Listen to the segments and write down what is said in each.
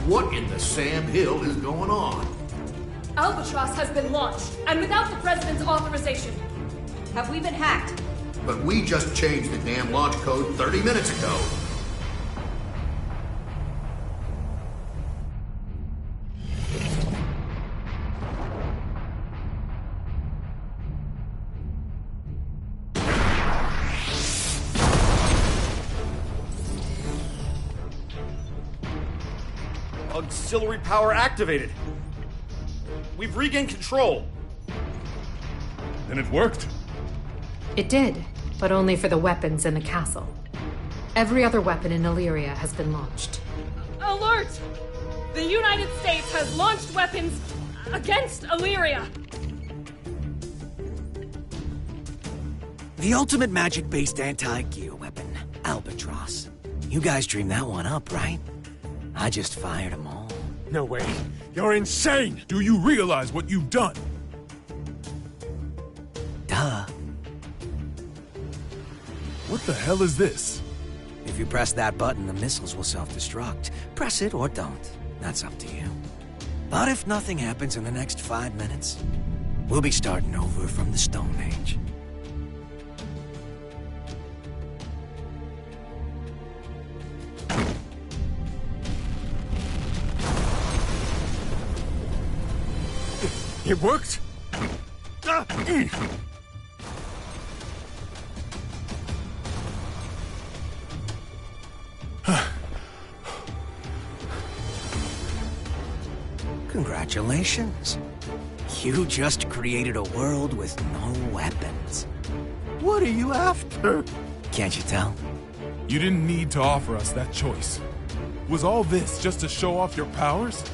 What in the Sam Hill is going on? Albatross has been launched, and without the President's authorization. Have we been hacked? But we just changed the damn launch code 30 minutes ago. Auxiliary power activated. We've regained control. Then it worked. It did, but only for the weapons in the castle. Every other weapon in Illyria has been launched. Alert! The United States has launched weapons against Illyria. The ultimate magic-based anti-gear weapon, Albatross. You guys dreamed that one up, right? I just fired them all. No way. You're insane! Do you realize what you've done? Duh. What the hell is this? If you press that button, the missiles will self-destruct. Press it or don't. That's up to you. But if nothing happens in the next 5 minutes, we'll be starting over from the Stone Age. It worked? Congratulations. You just created a world with no weapons. What are you after? Can't you tell? You didn't need to offer us that choice. Was all this just to show off your powers?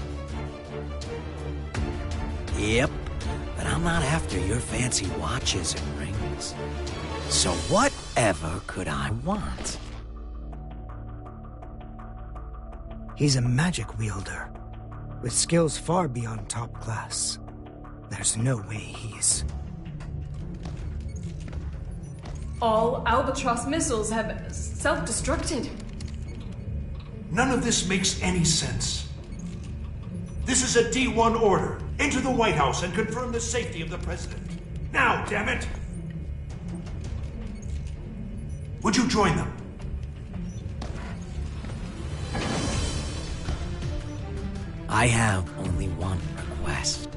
Yep, but I'm not after your fancy watches and rings. So whatever could I want? He's a magic wielder, with skills far beyond top class. There's no way he's... All Albatross missiles have self-destructed. None of this makes any sense. This is a D1 order. Enter the White House and confirm the safety of the President. Now, damn it! Would you join them? I have only one request.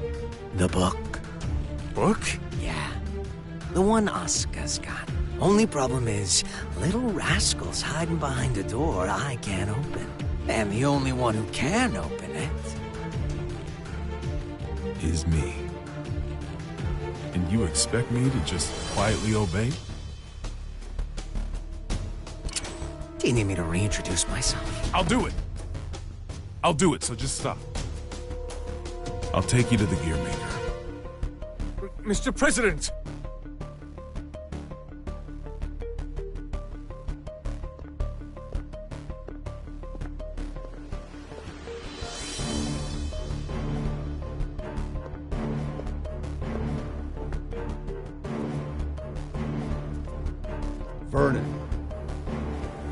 The book. Book? Yeah. The one Asuka's got. Only problem is, little rascal's hiding behind a door I can't open. And the only one who can open it is me. And you expect me to just quietly obey? Do you need me to reintroduce myself? I'll do it. I'll do it, so just stop. I'll take you to the gear maker. Mr. President! Vernon,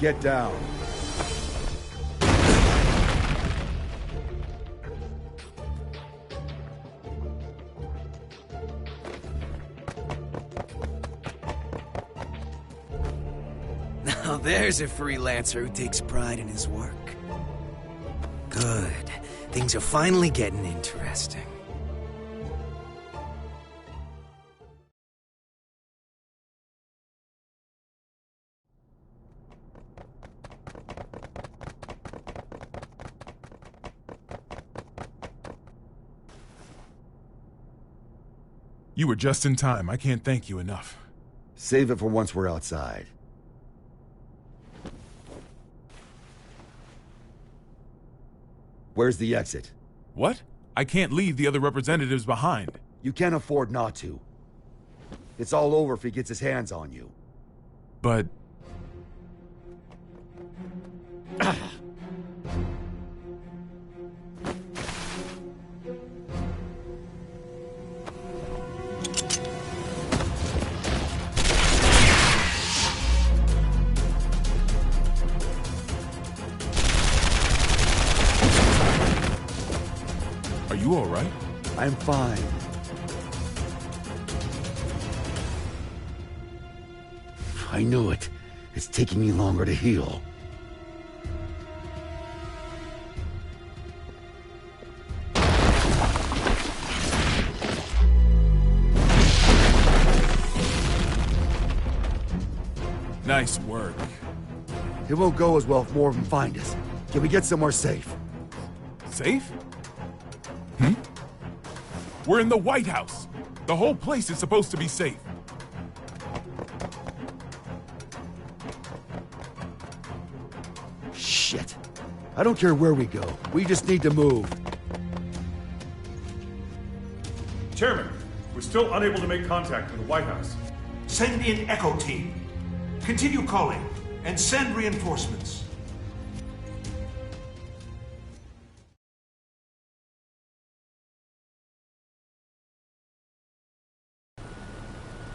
get down. Now there's a freelancer who takes pride in his work. Good. Things are finally getting interesting. You were just in time. I can't thank you enough. Save it for once we're outside. Where's the exit? What? I can't leave the other representatives behind. You can't afford not to. It's all over if he gets his hands on you. But... You all right? I'm fine. I knew it. It's taking me longer to heal. Nice work. It won't go as well if more of them find us. Can we get somewhere safe? Safe? We're in the White House. The whole place is supposed to be safe. Shit. I don't care where we go. We just need to move. Chairman, we're still unable to make contact with the White House. Send in Echo Team. Continue calling and send reinforcements.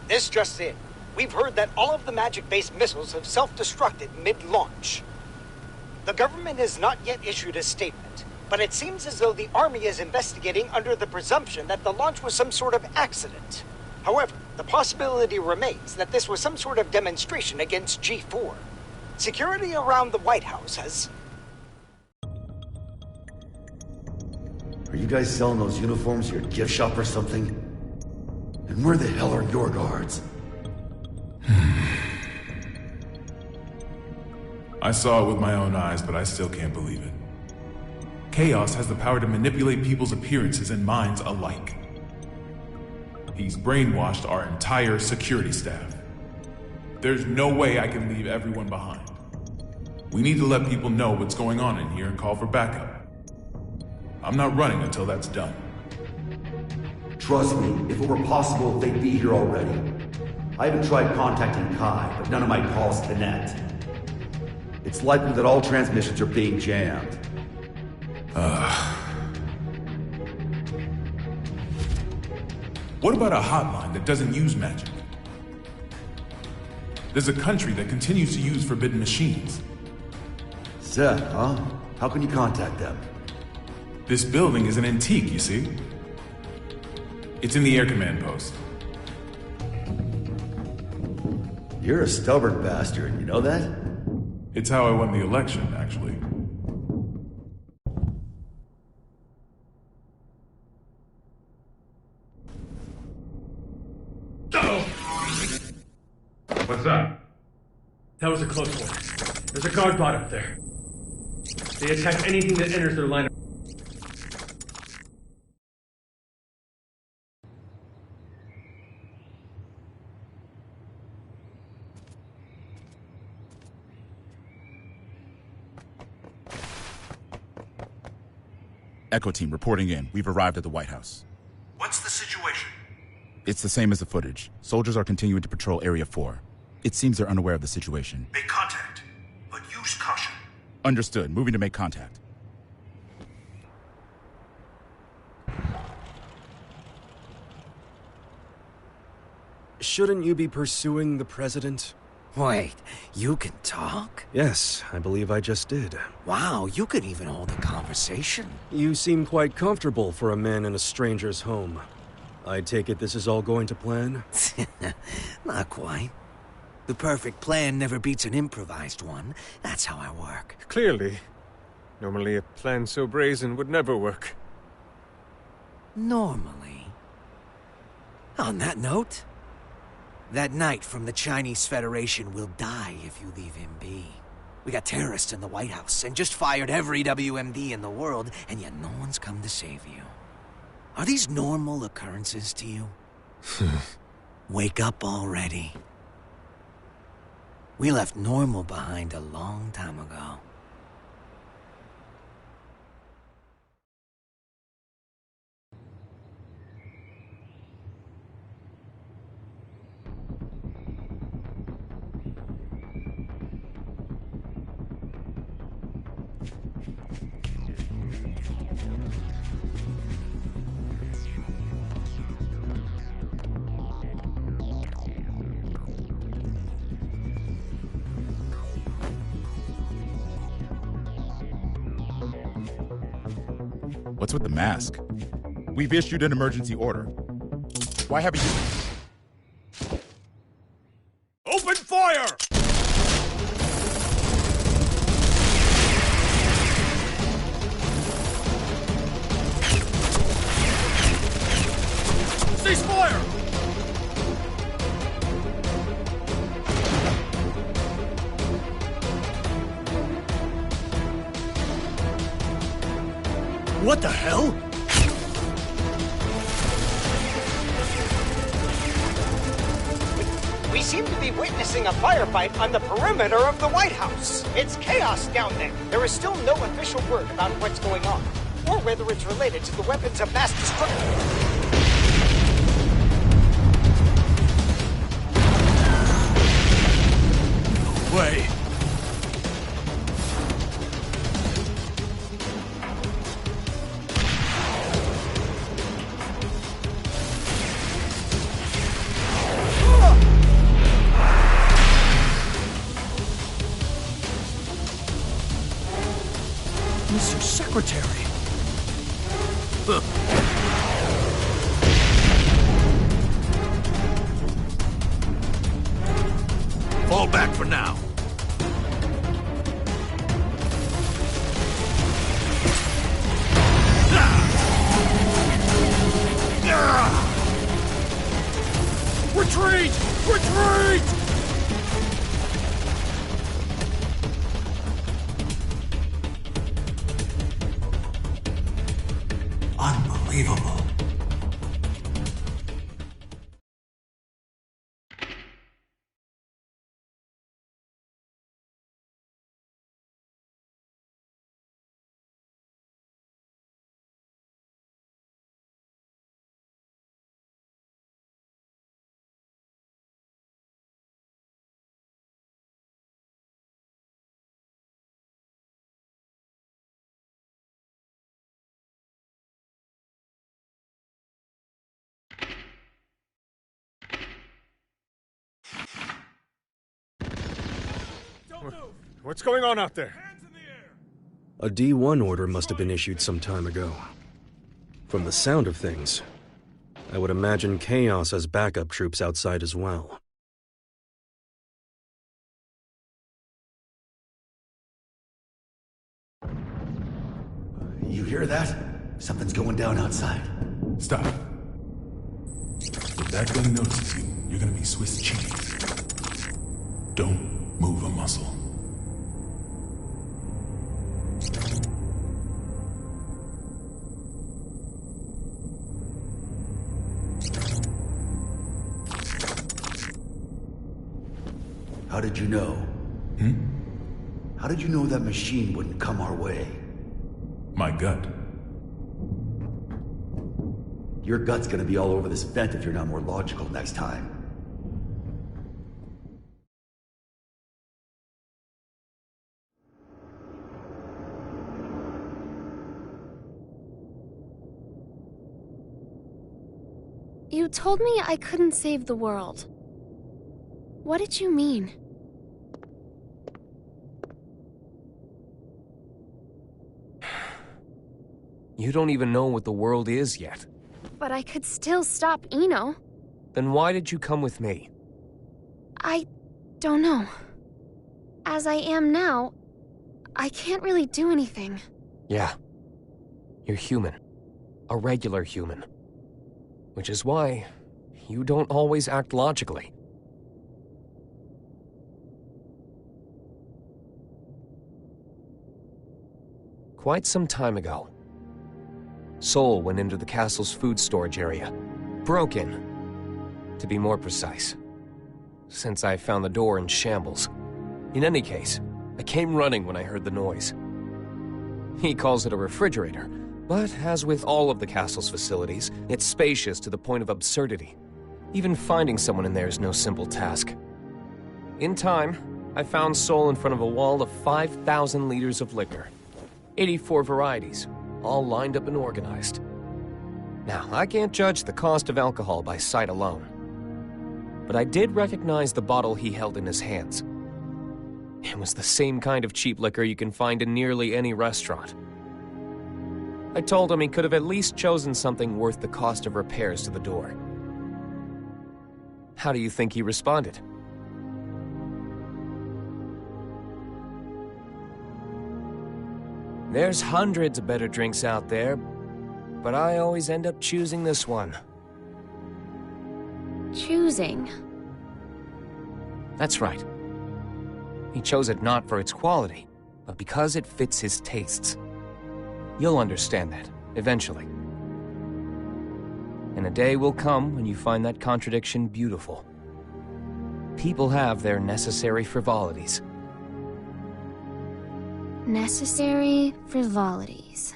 This just in. We've heard that all of the magic-based missiles have self-destructed mid-launch. The government has not yet issued a statement, but it seems as though the Army is investigating under the presumption that the launch was some sort of accident. However, the possibility remains that this was some sort of demonstration against G4. Security around the White House has... Are you guys selling those uniforms at your gift shop or something? And where the hell are your guards? I saw it with my own eyes, but I still can't believe it. Chaos has the power to manipulate people's appearances and minds alike. He's brainwashed our entire security staff. There's no way I can leave everyone behind. We need to let people know what's going on in here and call for backup. I'm not running until that's done. Trust me, if it were possible, they'd be here already. I haven't tried contacting Kai, but none of my calls connect. It's likely that all transmissions are being jammed. What about a hotline that doesn't use magic? There's a country that continues to use forbidden machines. Seth, huh? How can you contact them? This building is an antique, you see? It's in the air command post. You're a stubborn bastard, you know that? It's how I won the election, actually. What's that? That was a close one. There's a guard bot up there. They attack anything that enters their line of... Echo Team reporting in. We've arrived at the White House. What's the situation? It's the same as the footage. Soldiers are continuing to patrol Area 4. It seems they're unaware of the situation. Make contact, but use caution. Understood. Moving to make contact. Shouldn't you be pursuing the president? Wait, you can talk? Yes, I believe I just did. Wow, you could even hold a conversation. You seem quite comfortable for a man in a stranger's home. I take it this is all going to plan? Not quite. The perfect plan never beats an improvised one. That's how I work. Clearly. Normally a plan so brazen would never work. Normally. On that note, that knight from the Chinese Federation will die if you leave him be. We got terrorists in the White House and just fired every WMD in the world, and yet no one's come to save you. Are these normal occurrences to you? Wake up already. We left normal behind a long time ago. What's with the mask? We've issued an emergency order. Why haven't you... Open fire! Cease fire! What the hell? We seem to be witnessing a firefight on the perimeter of the White House. It's chaos down there. There is still no official word about what's going on, or whether it's related to the weapons of mass destruction. Way. Mr. Secretary. Fall back for now. Retreat! Retreat! Unbelievable. What's going on out there? A D1 order must have been issued some time ago. From the sound of things, I would imagine Chaos has backup troops outside as well. You hear that? Something's going down outside. Stop. If that gun notices you, you're gonna be Swiss cheese. Don't move a muscle. How did you know? How did you know that machine wouldn't come our way? My gut. Your gut's gonna be all over this vent if you're not more logical next time. You told me I couldn't save the world. What did you mean? You don't even know what the world is yet. But I could still stop Eno. Then why did you come with me? I don't know. As I am now, I can't really do anything. Yeah. You're human. A regular human. Which is why you don't always act logically. Quite some time ago, Sol went into the castle's food storage area. Broke in, to be more precise. Since I found the door in shambles. In any case, I came running when I heard the noise. He calls it a refrigerator, but as with all of the castle's facilities, it's spacious to the point of absurdity. Even finding someone in there is no simple task. In time, I found Sol in front of a wall of 5,000 liters of liquor. 84 varieties, all lined up and organized. Now, I can't judge the cost of alcohol by sight alone. But I did recognize the bottle he held in his hands. It was the same kind of cheap liquor you can find in nearly any restaurant. I told him he could have at least chosen something worth the cost of repairs to the door. How do you think he responded? There's hundreds of better drinks out there, but I always end up choosing this one. Choosing? That's right. He chose it not for its quality, but because it fits his tastes. You'll understand that, eventually. And a day will come when you find that contradiction beautiful. People have their necessary frivolities. Necessary frivolities.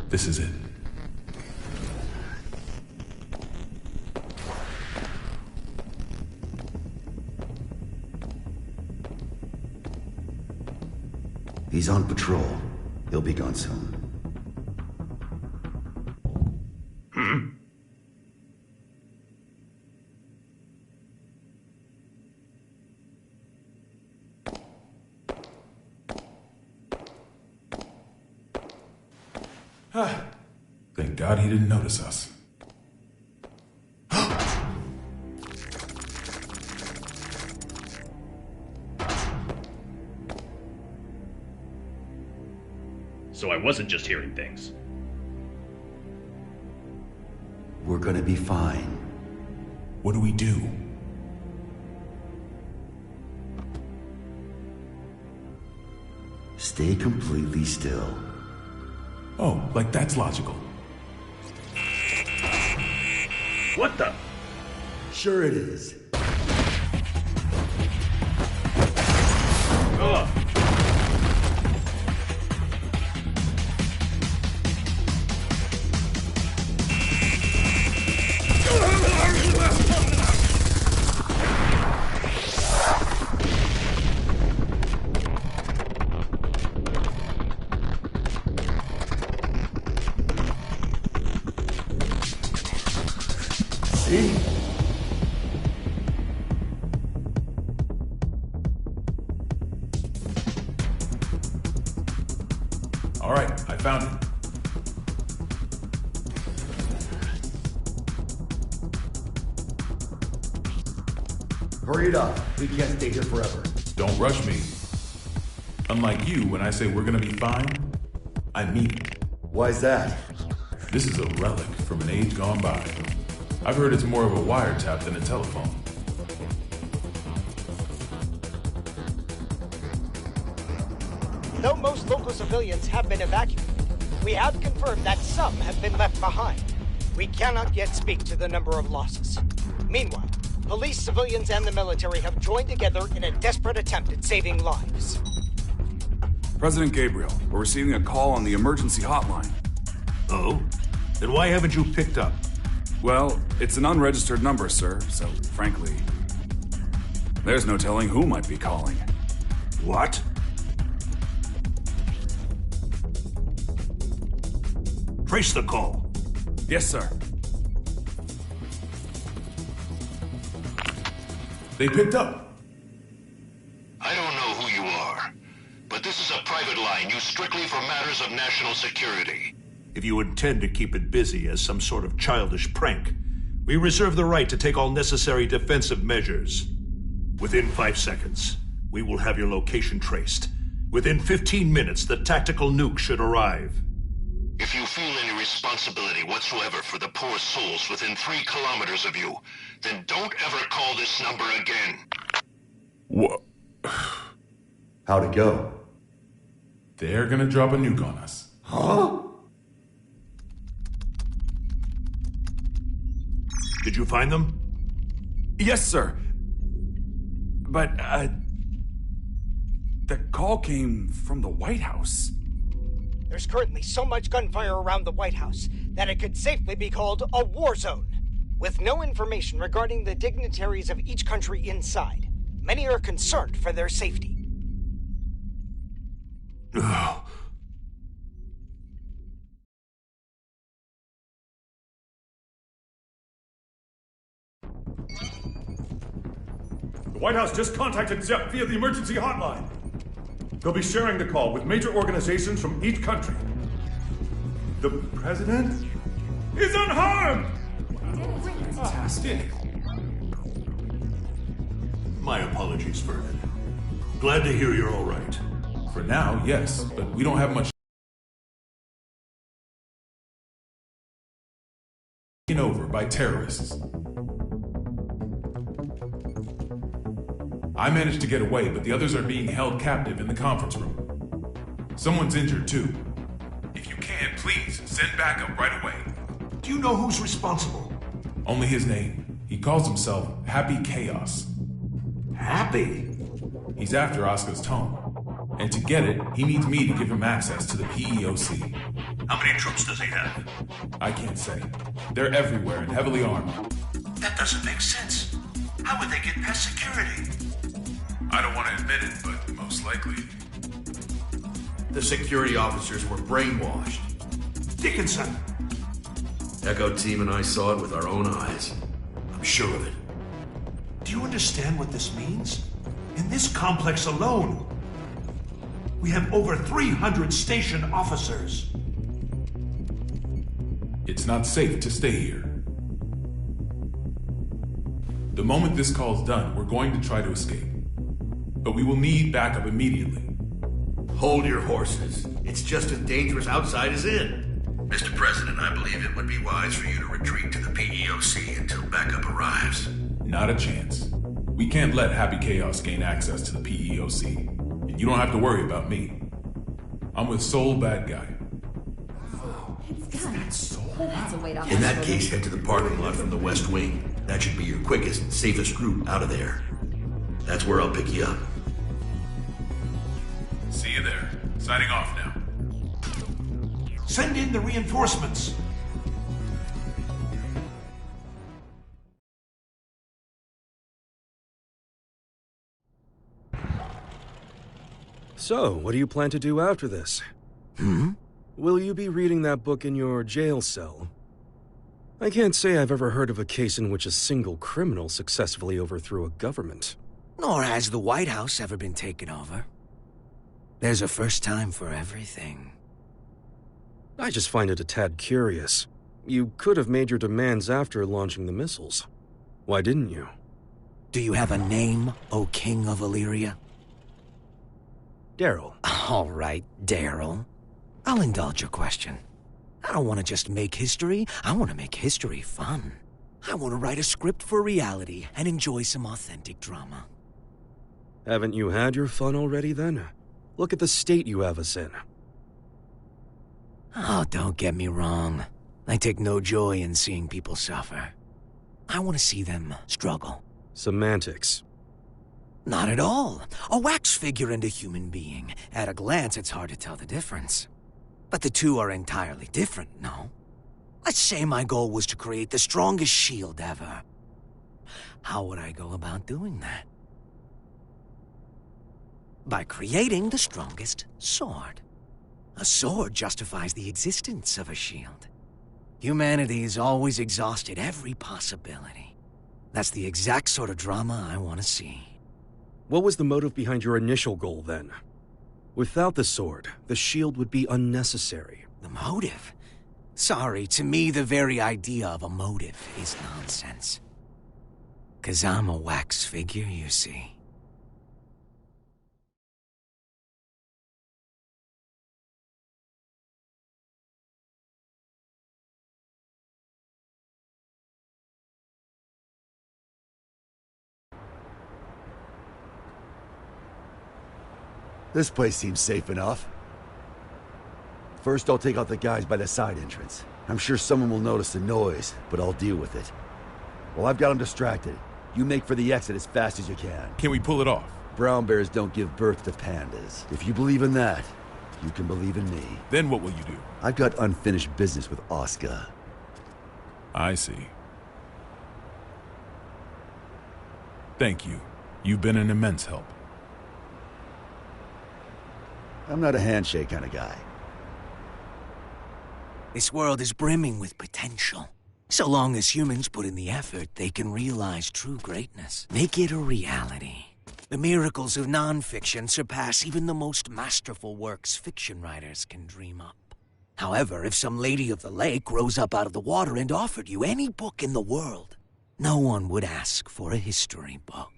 This is it. He's on patrol. He'll be gone soon. Thank God he didn't notice us. So I wasn't just hearing things. We're gonna be fine. What do we do? Stay completely still. Oh, like that's logical. What the? Sure it is. Ugh. See? All right, I found it. Hurry it up. We can't stay here forever. Don't rush me. Unlike you, when I say we're gonna be fine, I mean it. Why's that? This is a relic from an age gone by. I've heard it's more of a wiretap than a telephone. Though most local civilians have been evacuated, we have confirmed that some have been left behind. We cannot yet speak to the number of losses. Meanwhile, police, civilians, and the military have joined together in a desperate attempt at saving lives. President Gabriel, we're receiving a call on the emergency hotline. Oh? Then why haven't you picked up? Well, it's an unregistered number, sir, so frankly, there's no telling who might be calling. What? Trace the call. Yes, sir. They picked up. I don't know who you are, but this is a private line used strictly for matters of national security. If you intend to keep it busy as some sort of childish prank, we reserve the right to take all necessary defensive measures. Within 5 seconds, we will have your location traced. Within 15 minutes, the tactical nuke should arrive. If you feel any responsibility whatsoever for the poor souls within 3 kilometers of you, then don't ever call this number again. What? How'd it go? They're gonna drop a nuke on us. Huh? Did you find them? Yes, sir. But, the call came from the White House. There's currently so much gunfire around the White House that it could safely be called a war zone. With no information regarding the dignitaries of each country inside, many are concerned for their safety. Oh. The White House just contacted Zepp via the emergency hotline. They'll be sharing the call with major organizations from each country. The president is unharmed! Fantastic. My apologies, Vernon. Glad to hear you're all right. For now, yes, but we don't have much taken over by terrorists. I managed to get away, but the others are being held captive in the conference room. Someone's injured, too. If you can, please, send backup right away. Do you know who's responsible? Only his name. He calls himself Happy Chaos. Happy? He's after Oscar's tome. And to get it, he needs me to give him access to the PEOC. How many troops does he have? I can't say. They're everywhere and heavily armed. That doesn't make sense. How would they get past security? I don't want to admit it, but most likely. The security officers were brainwashed. Dickinson! Echo Team and I saw it with our own eyes. I'm sure of it. Do you understand what this means? In this complex alone, we have over 300 station officers. It's not safe to stay here. The moment this call's done, we're going to try to escape. But we will need backup immediately. Hold your horses. It's just as dangerous outside as in. Mr. President, I believe it would be wise for you to retreat to the PEOC until backup arrives. Not a chance. We can't let Happy Chaos gain access to the PEOC. And you don't have to worry about me. I'm with Soul Bad Guy. In that case, head to the parking lot from the West Wing. That should be your quickest and safest route out of there. That's where I'll pick you up. See you there. Signing off now. Send in the reinforcements. So, what do you plan to do after this? Will you be reading that book in your jail cell? I can't say I've ever heard of a case in which a single criminal successfully overthrew a government. Nor has the White House ever been taken over. There's a first time for everything. I just find it a tad curious. You could have made your demands after launching the missiles. Why didn't you? Do you have a name, O King of Illyria? Daryl. All right, Daryl. I'll indulge your question. I don't want to just make history. I want to make history fun. I want to write a script for reality and enjoy some authentic drama. Haven't you had your fun already, then? Look at the state you have us in. Oh, don't get me wrong. I take no joy in seeing people suffer. I want to see them struggle. Semantics. Not at all. A wax figure and a human being. At a glance, it's hard to tell the difference. But the two are entirely different, no? Let's say my goal was to create the strongest shield ever. How would I go about doing that? By creating the strongest sword. A sword justifies the existence of a shield. Humanity's always exhausted every possibility. That's the exact sort of drama I want to see. What was the motive behind your initial goal, then? Without the sword, the shield would be unnecessary. The motive? Sorry, to me the very idea of a motive is nonsense. 'Cause I'm a wax figure, you see. This place seems safe enough. First, I'll take out the guys by the side entrance. I'm sure someone will notice the noise, but I'll deal with it. While I've got them distracted, you make for the exit as fast as you can. Can we pull it off? Brown bears don't give birth to pandas. If you believe in that, You can believe in me. Then what will you do? I've got unfinished business with Oscar. I see. Thank you. You've been an immense help. I'm not a handshake kind of guy. This world is brimming with potential. So long as humans put in the effort, they can realize true greatness. Make it a reality. The miracles of non-fiction surpass even the most masterful works fiction writers can dream up. However, if some lady of the lake rose up out of the water and offered you any book in the world, no one would ask for a history book.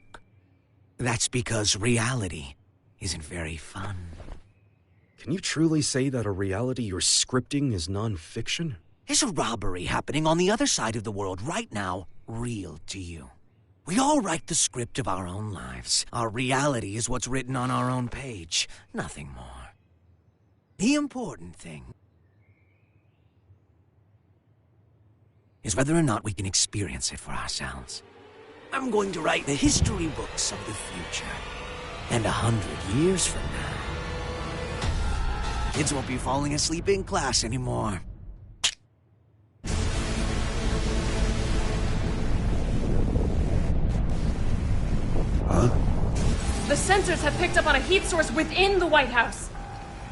That's because reality isn't very fun. Can you truly say that a reality you're scripting is non-fiction? Is a robbery happening on the other side of the world right now real to you? We all write the script of our own lives. Our reality is what's written on our own page, nothing more. The important thing is whether or not we can experience it for ourselves. I'm going to write the history books of the future. And 100 years from now, kids won't be falling asleep in class anymore. Huh? The sensors have picked up on a heat source within the White House.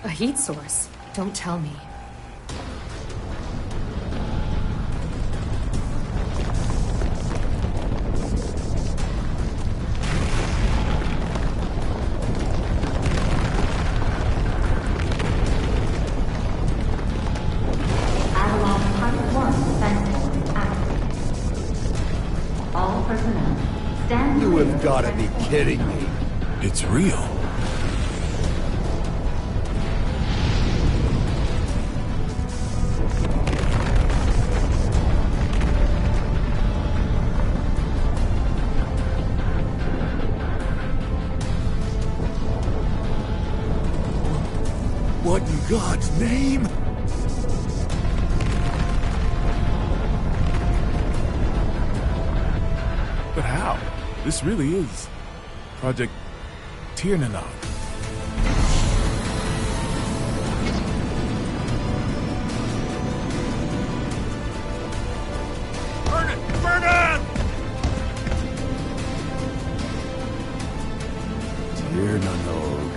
A heat source? Don't tell me. You have got to be kidding me. It's real. What in God's name? But how? This really is Project Tiernanog. Burn it! Burn it! Tiernanog.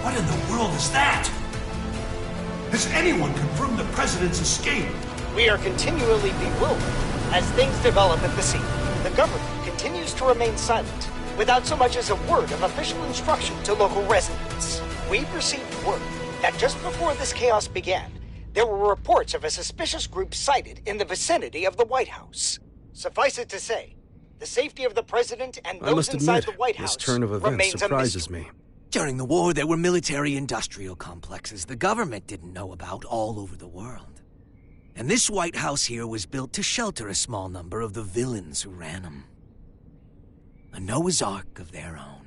What in the world is that? Has anyone confirmed the president's escape? We are continually bewildered as things develop at the scene. The government continues to remain silent, without so much as a word of official instruction to local residents. We've received word that just before this chaos began, there were reports of a suspicious group sighted in the vicinity of the White House. Suffice it to say, the safety of the president and those inside the White House this turn of events remains surprises a me. During the war, there were military-industrial complexes the government didn't know about all over the world. And this White House here was built to shelter a small number of the villains who ran them. A Noah's Ark of their own.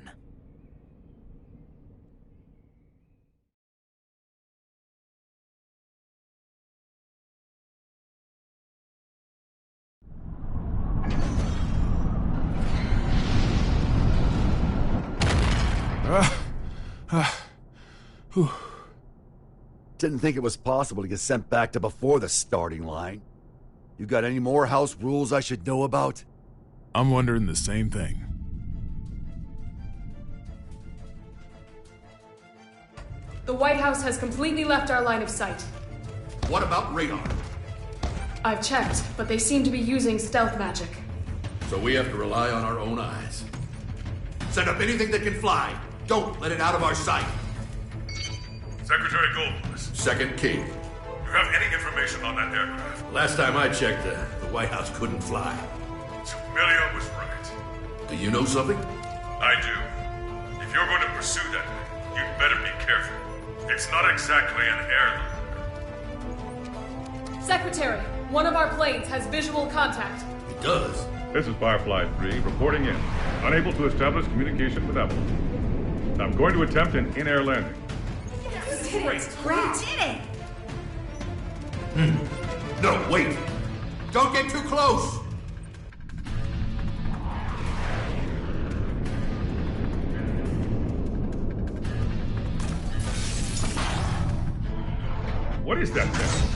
Didn't think it was possible to get sent back to before the starting line. You got any more house rules I should know about? I'm wondering the same thing. The White House has completely left our line of sight. What about radar? I've checked, but they seem to be using stealth magic. So we have to rely on our own eyes. Send up anything that can fly. Don't let it out of our sight. Secretary Goldfuss. Second King. You have any information on that aircraft? Last time I checked, the White House couldn't fly. Amelia was right. Do you know something? I do. If you're going to pursue that thing, you'd better be careful. It's not exactly an heirloom. Secretary, one of our planes has visual contact. It does? This is Firefly 3, reporting in. Unable to establish communication with Apple. I'm going to attempt an in-air landing. Great. Did it! No, wait! Don't get too close! What is that thing?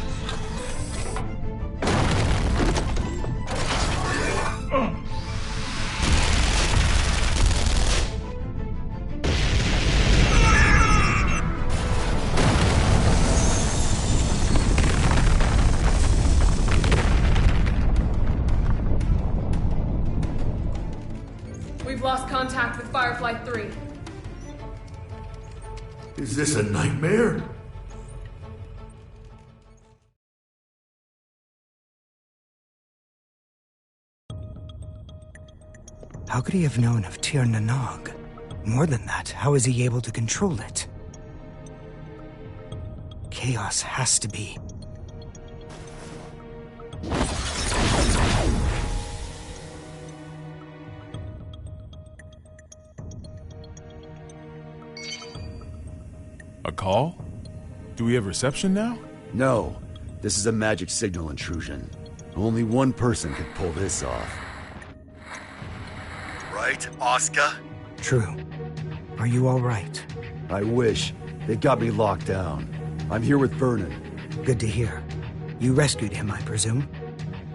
We've lost contact with Firefly 3. Is this a nightmare? How could he have known of Tir Nanog? More than that, how is he able to control it? Chaos has to be. A call? Do we have reception now? No. This is a magic signal intrusion. Only one person could pull this off. Right, Oscar? True. Are you all right? I wish. They got me locked down. I'm here with Vernon. Good to hear. You rescued him, I presume?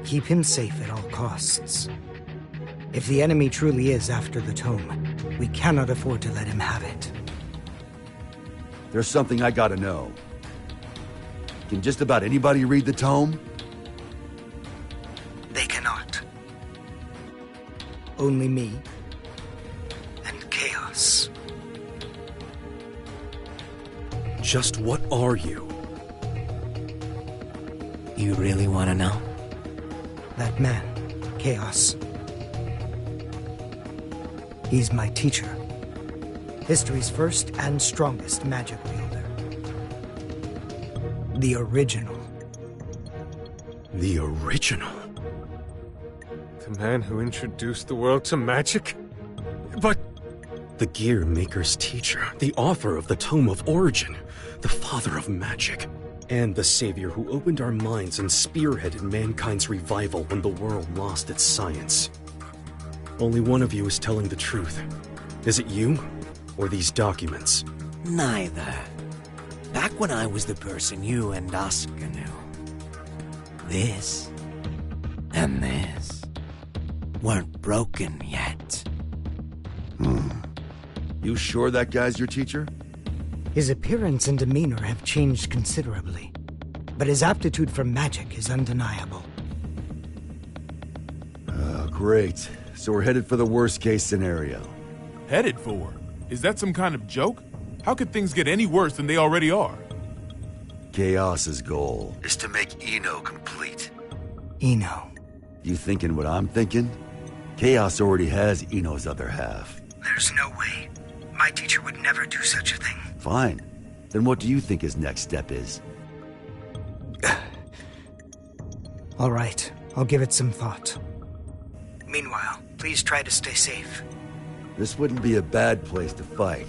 Keep him safe at all costs. If the enemy truly is after the tome, we cannot afford to let him have it. There's something I gotta know. Can just about anybody read the tome? They cannot. Only me. And Chaos. Just what are you? You really want to know? That man, Chaos. He's my teacher. History's first and strongest magic wielder. The original. The original? The man who introduced the world to magic? But... The Gear Maker's teacher, the author of the Tome of Origin, the father of magic, and the savior who opened our minds and spearheaded mankind's revival when the world lost its science. Only one of you is telling the truth. Is it you? Or these documents? Neither. Back when I was the person you and Oscar knew, this and this weren't broken yet. You sure that guy's your teacher? His appearance and demeanor have changed considerably, but his aptitude for magic is undeniable. Great. So we're headed for the worst-case scenario. Headed for? Is that some kind of joke? How could things get any worse than they already are? Chaos's goal is to make Eno complete. Eno? You thinking what I'm thinking? Chaos already has Eno's other half. There's no way. My teacher would never do such a thing. Fine. Then what do you think his next step is? All right. I'll give it some thought. Meanwhile, please try to stay safe. This wouldn't be a bad place to fight,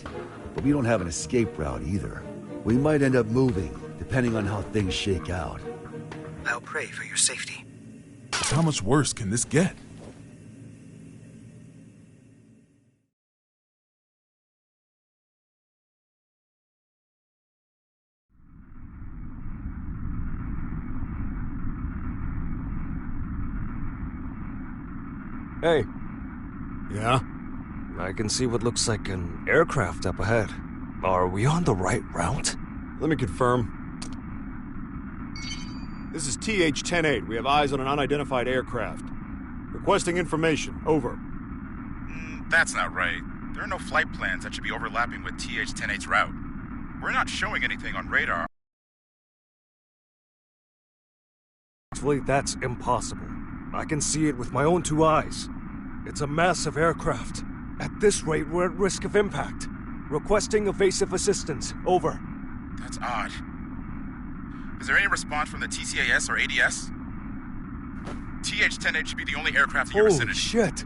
but we don't have an escape route either. We might end up moving, depending on how things shake out. I'll pray for your safety. How much worse can this get? Hey. Yeah? I can see what looks like an aircraft up ahead. Are we on the right route? Let me confirm. This is TH-108. We have eyes on an unidentified aircraft. Requesting information. Over. That's not right. There are no flight plans that should be overlapping with TH-108's route. We're not showing anything on radar. Actually, that's impossible. I can see it with my own two eyes. It's a massive aircraft. At this rate, we're at risk of impact. Requesting evasive assistance. Over. That's odd. Is there any response from the TCAS or ADS? TH-10H should be the only aircraft in your Holy vicinity. shit!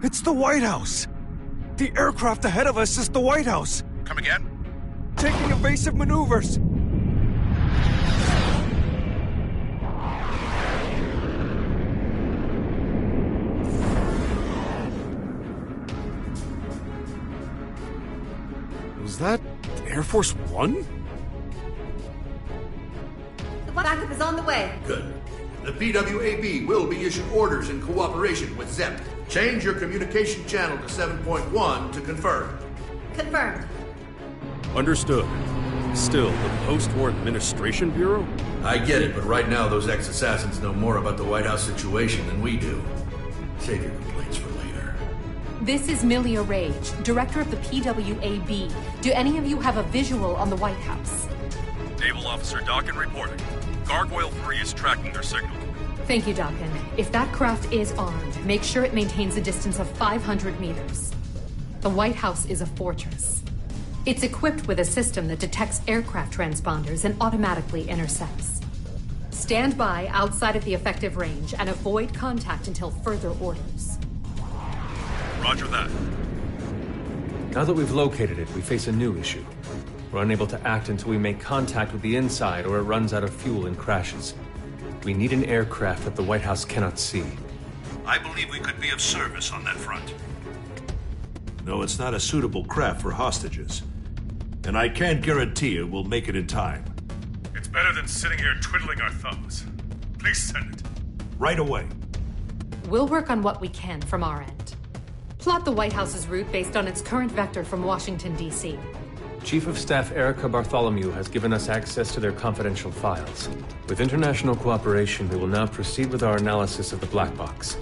It's the White House! The aircraft ahead of us is the White House! Come again? Taking evasive maneuvers! Was that Air Force One? The backup is on the way. Good. The PWAB will be issued orders in cooperation with ZEP. Change your communication channel to 7.1 to confirm. Confirmed. Understood. Still, the Post-War Administration Bureau? I get it, but right now those ex-assassins know more about the White House situation than we do. Save your complaints for later. This is Milia Rage, director of the PWAB. Do any of you have a visual on the White House? Naval Officer Dawkin reporting. Gargoyle 3 is tracking their signal. Thank you, Dawkin. If that craft is armed, make sure it maintains a distance of 500 meters. The White House is a fortress. It's equipped with a system that detects aircraft transponders and automatically intercepts. Stand by outside of the effective range and avoid contact until further orders. Roger that. Now that we've located it, we face a new issue. We're unable to act until we make contact with the inside or it runs out of fuel and crashes. We need an aircraft that the White House cannot see. I believe we could be of service on that front. No, it's not a suitable craft for hostages. And I can't guarantee it will make it in time. It's better than sitting here twiddling our thumbs. Please send it. Right away. We'll work on what we can from our end. Plot the White House's route based on its current vector from Washington, D.C. Chief of Staff Erica Bartholomew has given us access to their confidential files. With international cooperation, we will now proceed with our analysis of the black box.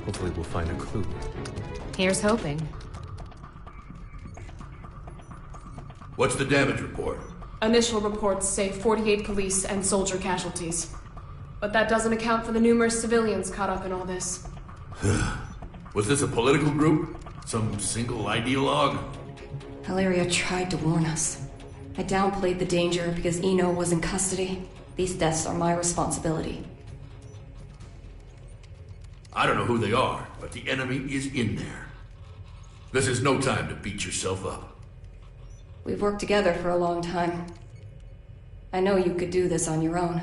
Hopefully we'll find a clue. Here's hoping. What's the damage report? Initial reports say 48 police and soldier casualties. But that doesn't account for the numerous civilians caught up in all this. Was this a political group? Some single ideologue? Hilaria tried to warn us. I downplayed the danger because Eno was in custody. These deaths are my responsibility. I don't know who they are, but the enemy is in there. This is no time to beat yourself up. We've worked together for a long time. I know you could do this on your own.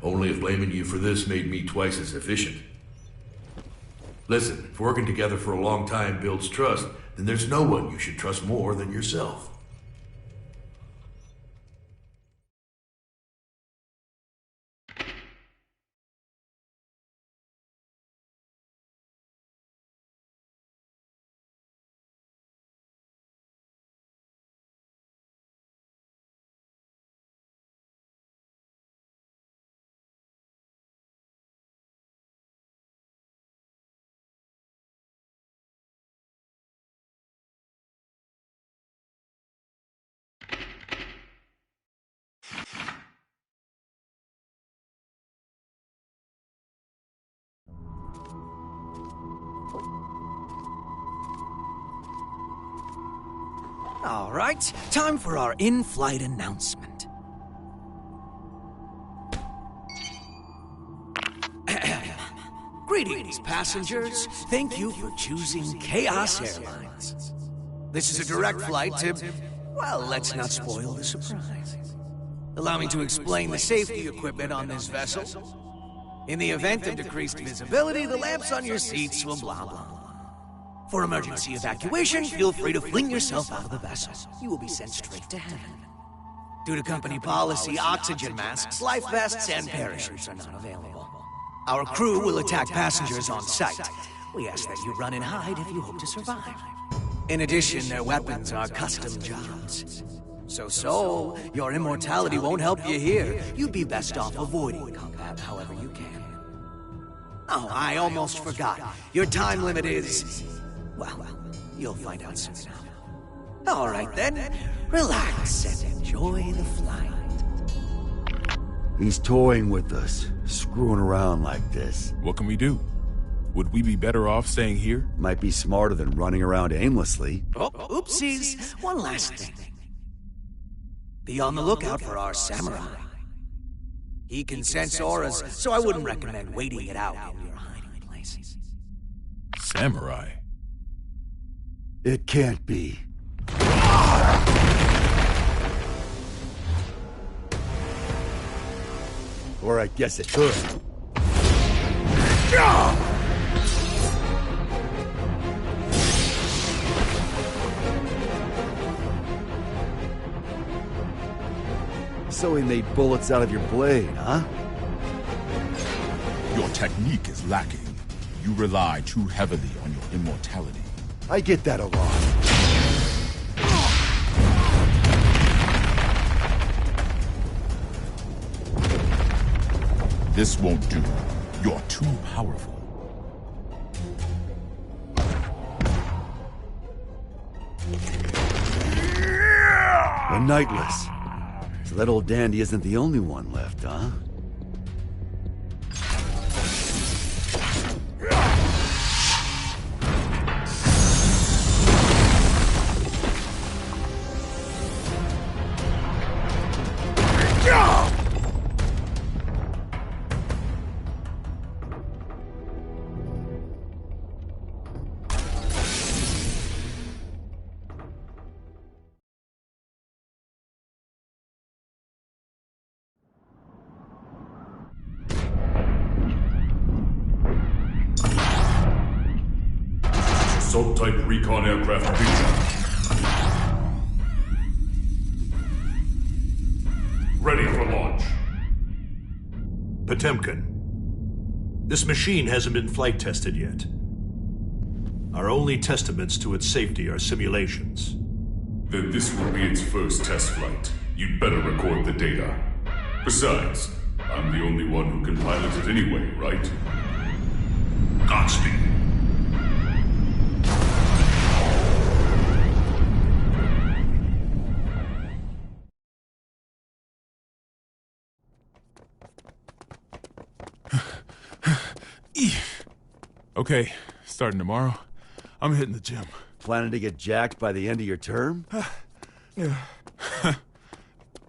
Only if blaming you for this made me twice as efficient. Listen, if working together for a long time builds trust, then there's no one you should trust more than yourself. All right, time for our in-flight announcement. Greetings, passengers. Thank you for choosing Chaos Airlines. This is a direct flight to... well, let's not spoil the surprise. Allow me to explain the safety equipment on this vessel. In the event of decreased visibility, the lamps on your seats will blah, blah, blah. For emergency evacuation, feel free to fling yourself out of the vessel. You will be sent straight to heaven. Due to company policy, oxygen masks, life vests, and parachutes are not available. Our crew will attack passengers on sight. We ask that you run and hide if you hope to survive. In addition, their weapons are custom jobs. So, your immortality won't help you here. You'd be best off avoiding combat however you can. Oh, I almost forgot. Your time limit is... well, you'll find out soon enough. All right then, relax and enjoy the flight. He's toying with us, screwing around like this. What can we do? Would we be better off staying here? Might be smarter than running around aimlessly. Oh, oopsies. One last thing. Be on the lookout for our samurai. He can sense auras, so I wouldn't recommend waiting it out in your hiding places. Samurai? It can't be. Or I guess it could. So he made bullets out of your blade, huh? Your technique is lacking. You rely too heavily on your immortality. I get that a lot. This won't do. You're too powerful. The Nightless. So that old dandy isn't the only one left, huh? Assault-type recon aircraft feature. Ready for launch. Potemkin. This machine hasn't been flight tested yet. Our only testaments to its safety are simulations. Then this will be its first test flight. You'd better record the data. Besides, I'm the only one who can pilot it anyway, right? Godspeed. Okay, starting tomorrow, I'm hitting the gym. Planning to get jacked by the end of your term? Yeah.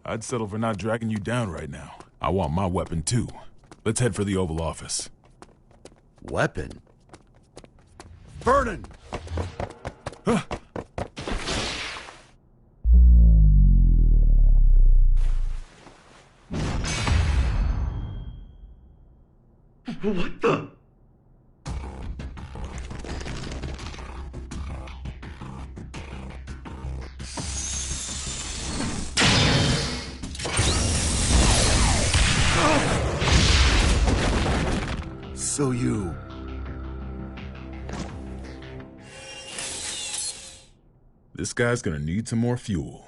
I'd settle for not dragging you down right now. I want my weapon too. Let's head for the Oval Office. Weapon? Vernon! What the? So you... This guy's gonna need some more fuel.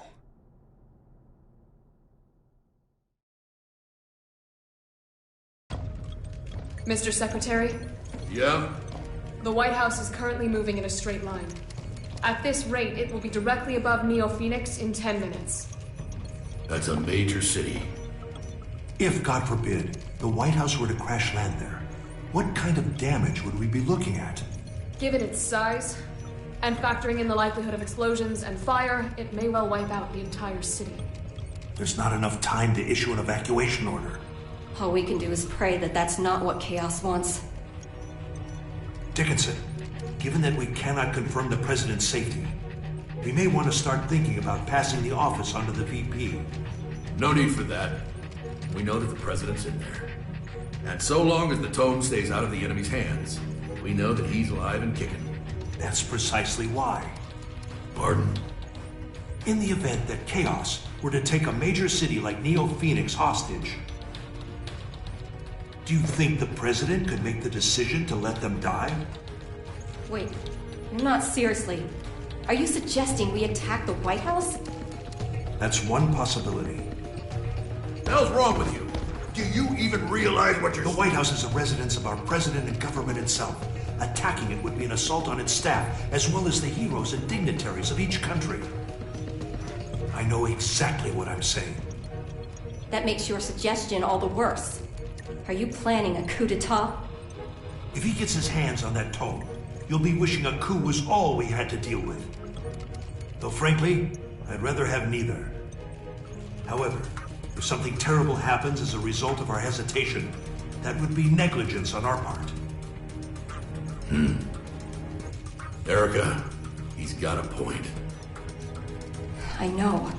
Mr. Secretary? Yeah? The White House is currently moving in a straight line. At this rate, it will be directly above Neo-Phoenix in 10 minutes. That's a major city. If, God forbid, the White House were to crash land there, what kind of damage would we be looking at? Given its size, and factoring in the likelihood of explosions and fire, it may well wipe out the entire city. There's not enough time to issue an evacuation order. All we can do is pray that that's not what Chaos wants. Dickinson, given that we cannot confirm the President's safety, we may want to start thinking about passing the office onto the VP. No need for that. We know that the President's in there. And so long as the tome stays out of the enemy's hands, we know that he's alive and kicking. That's precisely why. Pardon? In the event that Chaos were to take a major city like Neo-Phoenix hostage, do you think the President could make the decision to let them die? Wait, not seriously. Are you suggesting we attack the White House? That's one possibility. The hell's wrong with you? Do you even realize what you're... The White House is a residence of our president and government itself. Attacking it would be an assault on its staff, as well as the heroes and dignitaries of each country. I know exactly what I'm saying. That makes your suggestion all the worse. Are you planning a coup d'etat? If he gets his hands on that tome, you'll be wishing a coup was all we had to deal with. Though frankly, I'd rather have neither. However, If something terrible happens as a result of our hesitation, that would be negligence on our part. Erica, he's got a point. I know.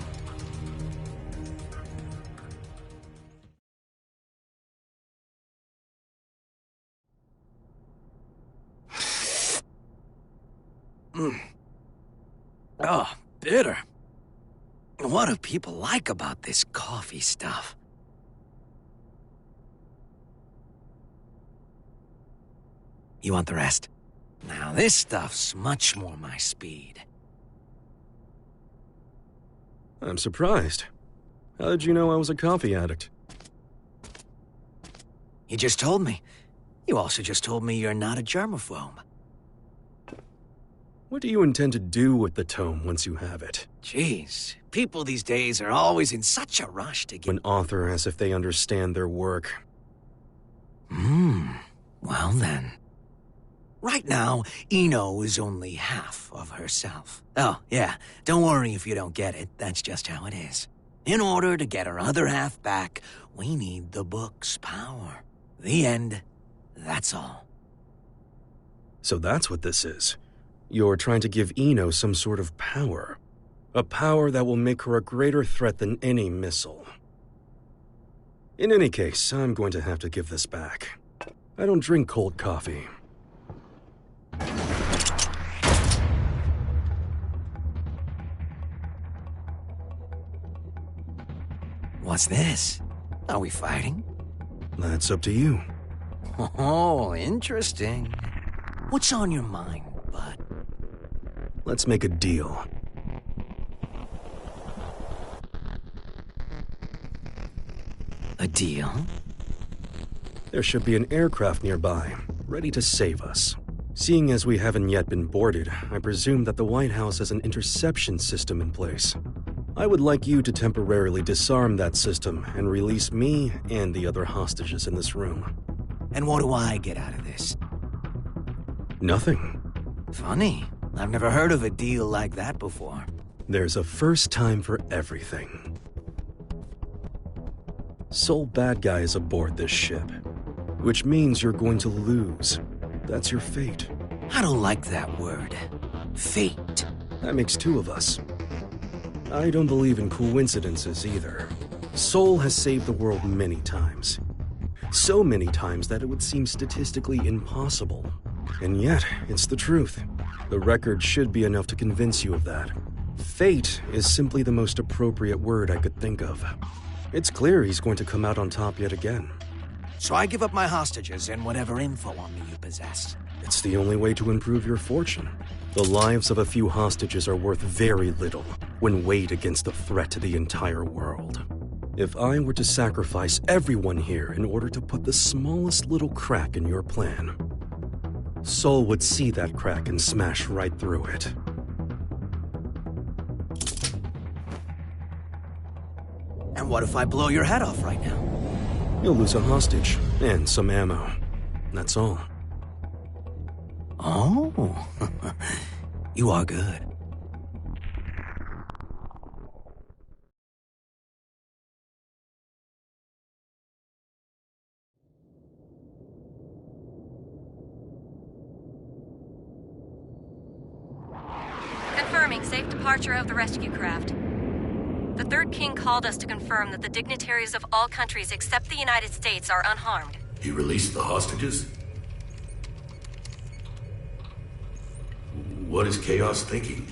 Oh, bitter. What do people like about this coffee stuff? You want the rest? Now this stuff's much more my speed. I'm surprised. How did you know I was a coffee addict? You just told me. You also just told me you're not a germaphobe. What do you intend to do with the tome once you have it? Jeez, people these days are always in such a rush to get an author as if they understand their work. Well then. Right now, Eno is only half of herself. Oh, yeah, don't worry if you don't get it. That's just how it is. In order to get her other half back, we need the book's power. The end. That's all. So that's what this is. You're trying to give Eno some sort of power. A power that will make her a greater threat than any missile. In any case, I'm going to have to give this back. I don't drink cold coffee. What's this? Are we fighting? That's up to you. Oh, interesting. What's on your mind, bud? Let's make a deal. A deal? There should be an aircraft nearby, ready to save us. Seeing as we haven't yet been boarded, I presume that the White House has an interception system in place. I would like you to temporarily disarm that system and release me and the other hostages in this room. And what do I get out of this? Nothing. Funny. I've never heard of a deal like that before. There's a first time for everything. Sole bad guy is aboard this ship, which means you're going to lose. That's your fate. I don't like that word. Fate. That makes two of us. I don't believe in coincidences either. Sol has saved the world many times. So many times that it would seem statistically impossible. And yet, it's the truth. The record should be enough to convince you of that. Fate is simply the most appropriate word I could think of. It's clear he's going to come out on top yet again. So I give up my hostages and whatever info on me you possess. It's the only way to improve your fortune. The lives of a few hostages are worth very little when weighed against the threat to the entire world. If I were to sacrifice everyone here in order to put the smallest little crack in your plan, Sol would see that crack and smash right through it. And what if I blow your head off right now? You'll lose a hostage and some ammo. That's all. Oh, you are good. Confirming safe departure of the rescue craft. The Third King called us to confirm that the dignitaries of all countries except the United States are unharmed. He released the hostages? What is Chaos thinking?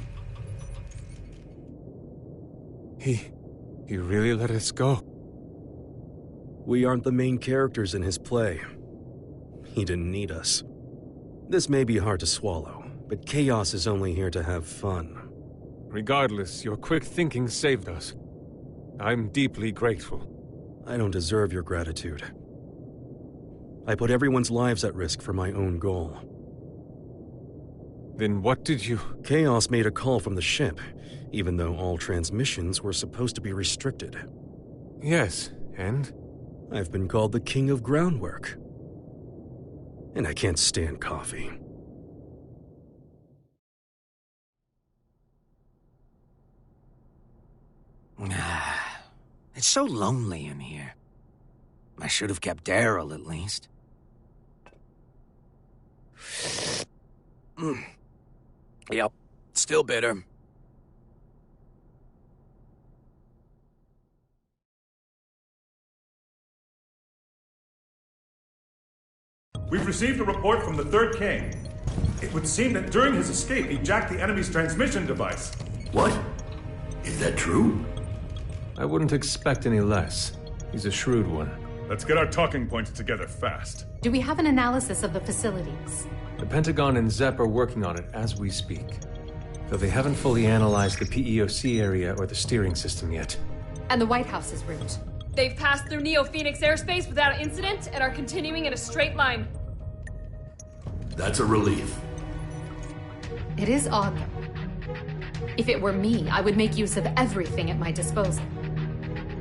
He really let us go. We aren't the main characters in his play. He didn't need us. This may be hard to swallow, but Chaos is only here to have fun. Regardless, your quick thinking saved us. I'm deeply grateful. I don't deserve your gratitude. I put everyone's lives at risk for my own goal. Then what did you... Chaos made a call from the ship, even though all transmissions were supposed to be restricted. Yes, and? I've been called the King of Groundwork. And I can't stand coffee. It's so lonely in here. I should have kept Daryl, at least. Yep, still bitter. We've received a report from the Third King. It would seem that during his escape, he jacked the enemy's transmission device. What? Is that true? I wouldn't expect any less. He's a shrewd one. Let's get our talking points together fast. Do we have an analysis of the facilities? The Pentagon and ZEP are working on it as we speak. Though they haven't fully analyzed the PEOC area or the steering system yet. And the White House's route? They've passed through Neo-Phoenix airspace without incident and are continuing in a straight line. That's a relief. It is odd, though. If it were me, I would make use of everything at my disposal.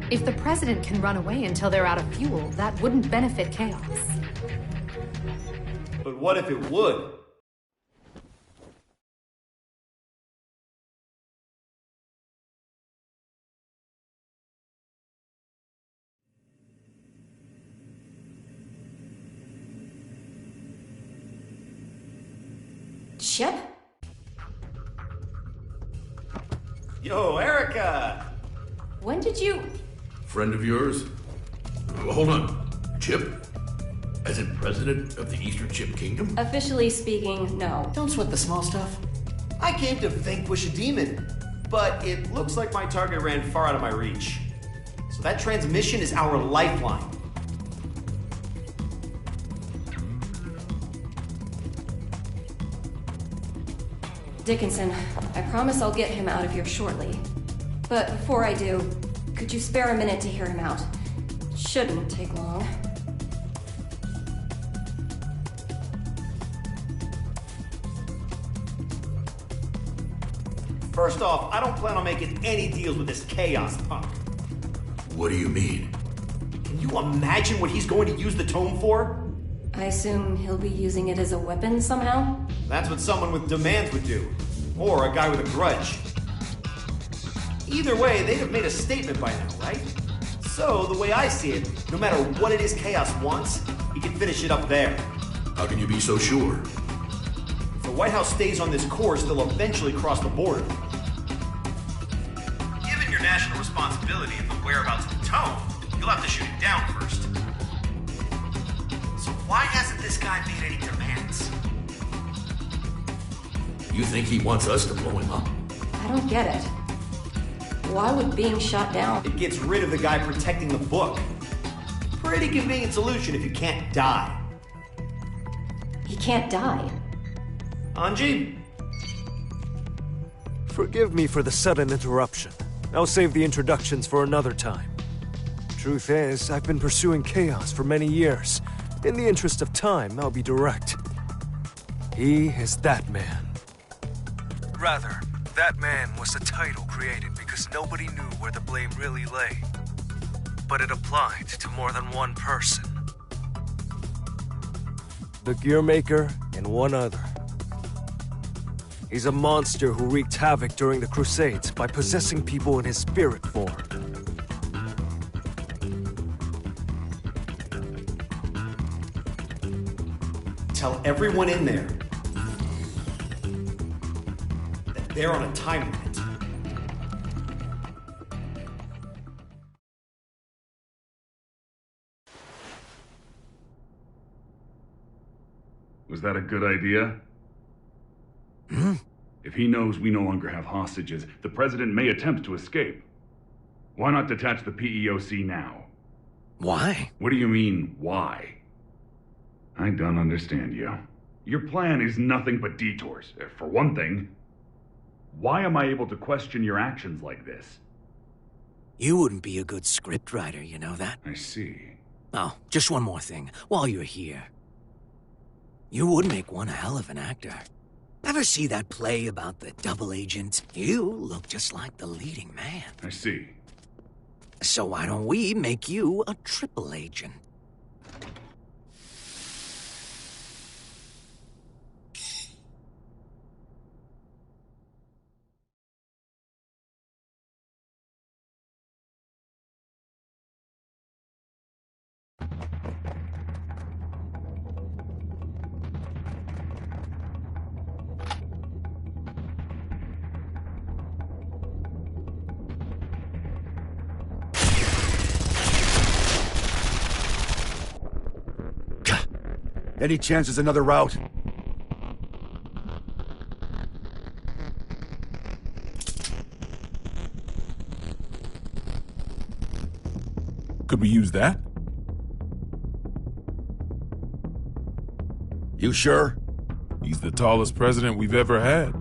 If the President can run away until they're out of fuel, that wouldn't benefit Chaos. But what if it would? Chip? Yo, Erica! When did you... Friend of yours? Hold on. Chip? As in president of the Eastern Chip Kingdom? Officially speaking, no. Don't sweat the small stuff. I came to vanquish a demon, but it looks like my target ran far out of my reach. So that transmission is our lifeline. Dickinson, I promise I'll get him out of here shortly. But before I do, could you spare a minute to hear him out? Shouldn't take long. First off, I don't plan on making any deals with this Chaos punk. What do you mean? Can you imagine what he's going to use the tome for? I assume he'll be using it as a weapon somehow? That's what someone with demands would do. Or a guy with a grudge. Either way, they'd have made a statement by now, right? So, the way I see it, no matter what it is Chaos wants, he can finish it up there. How can you be so sure? If the White House stays on this course, they'll eventually cross the border. Given your national responsibility and the whereabouts of the tome, you'll have to shoot it down first. So why hasn't this guy made any demands? You think he wants us to blow him up? I don't get it. Why would being shot down... It gets rid of the guy protecting the book. Pretty convenient solution if you can't die. He can't die. Anji? Forgive me for the sudden interruption. I'll save the introductions for another time. Truth is, I've been pursuing Chaos for many years. In the interest of time, I'll be direct. He is that man. Rather, that man was a title created because nobody knew where the blame really lay. But it applied to more than one person. The Gearmaker and one other. He's a monster who wreaked havoc during the Crusades by possessing people in his spirit form. Tell everyone in there that they're on a time limit. Was that a good idea? If he knows we no longer have hostages, the President may attempt to escape. Why not detach the PEOC now? Why? What do you mean, why? I don't understand you. Your plan is nothing but detours. For one thing, why am I able to question your actions like this? You wouldn't be a good scriptwriter, you know that? I see. Oh, just one more thing, while you're here. You would make one hell of an actor. Ever see that play about the double agent? You look just like the leading man. I see. So why don't we make you a triple agent? Any chance there's another route? Could we use that? You sure? He's the tallest president we've ever had.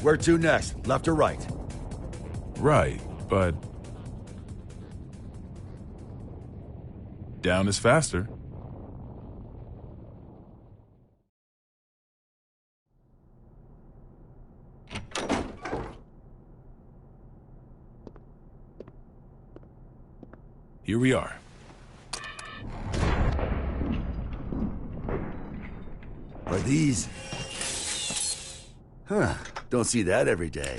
Where to next? Left or right? Right, but... down is faster. Here we are. Are these... Huh. Don't see that every day.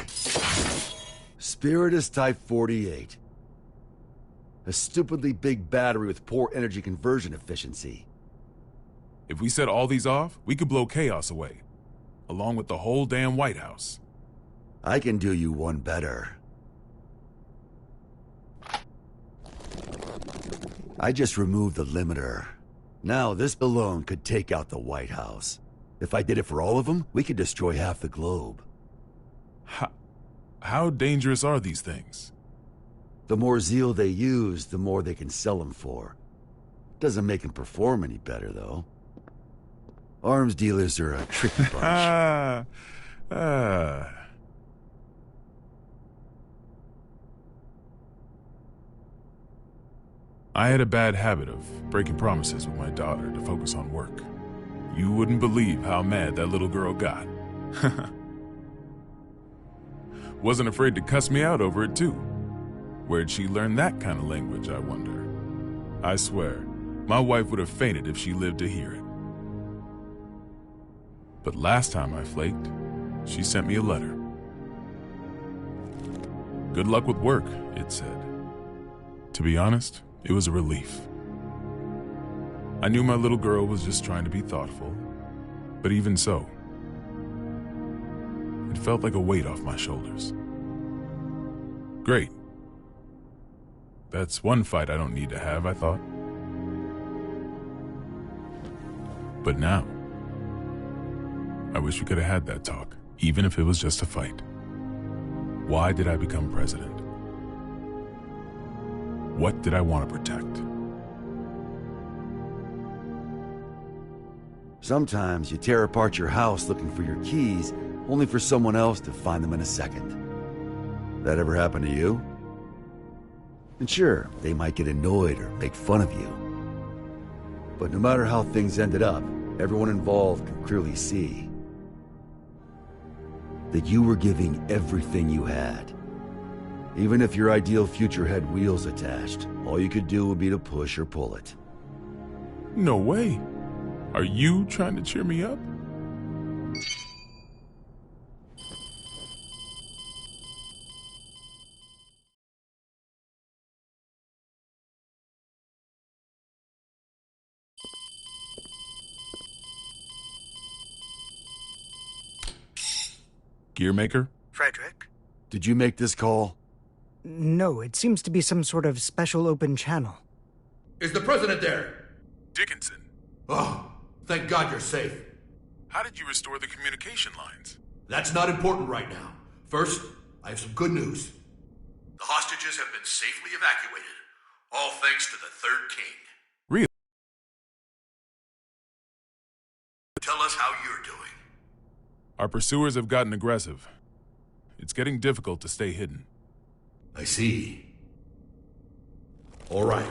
Spiritus Type 48. A stupidly big battery with poor energy conversion efficiency. If we set all these off, we could blow chaos away. Along with the whole damn White House. I can do you one better. I just removed the limiter. Now this alone could take out the White House. If I did it for all of them, we could destroy half the globe. How dangerous are these things? The more zeal they use, the more they can sell them for. Doesn't make them perform any better, though. Arms dealers are a tricky bunch. I had a bad habit of breaking promises with my daughter to focus on work. You wouldn't believe how mad that little girl got. Wasn't afraid to cuss me out over it, too. Where'd she learn that kind of language, I wonder? I swear, my wife would have fainted if she lived to hear it. But last time I flaked, she sent me a letter. Good luck with work, it said. To be honest, it was a relief. I knew my little girl was just trying to be thoughtful, but even so, it felt like a weight off my shoulders. Great. That's one fight I don't need to have, I thought. But now, I wish we could have had that talk, even if it was just a fight. Why did I become president? What did I want to protect? Sometimes you tear apart your house looking for your keys, only for someone else to find them in a second. That ever happen to you? And sure, they might get annoyed or make fun of you. But no matter how things ended up, everyone involved can clearly see that you were giving everything you had. Even if your ideal future had wheels attached, all you could do would be to push or pull it. No way. Are you trying to cheer me up? Gearmaker? Frederick? Did you make this call? No, it seems to be some sort of special open channel. Is the president there? Dickinson. Oh, thank God you're safe. How did you restore the communication lines? That's not important right now. First, I have some good news. The hostages have been safely evacuated, all thanks to the Third King. Really? Tell us how you're doing. Our pursuers have gotten aggressive. It's getting difficult to stay hidden. I see. All right.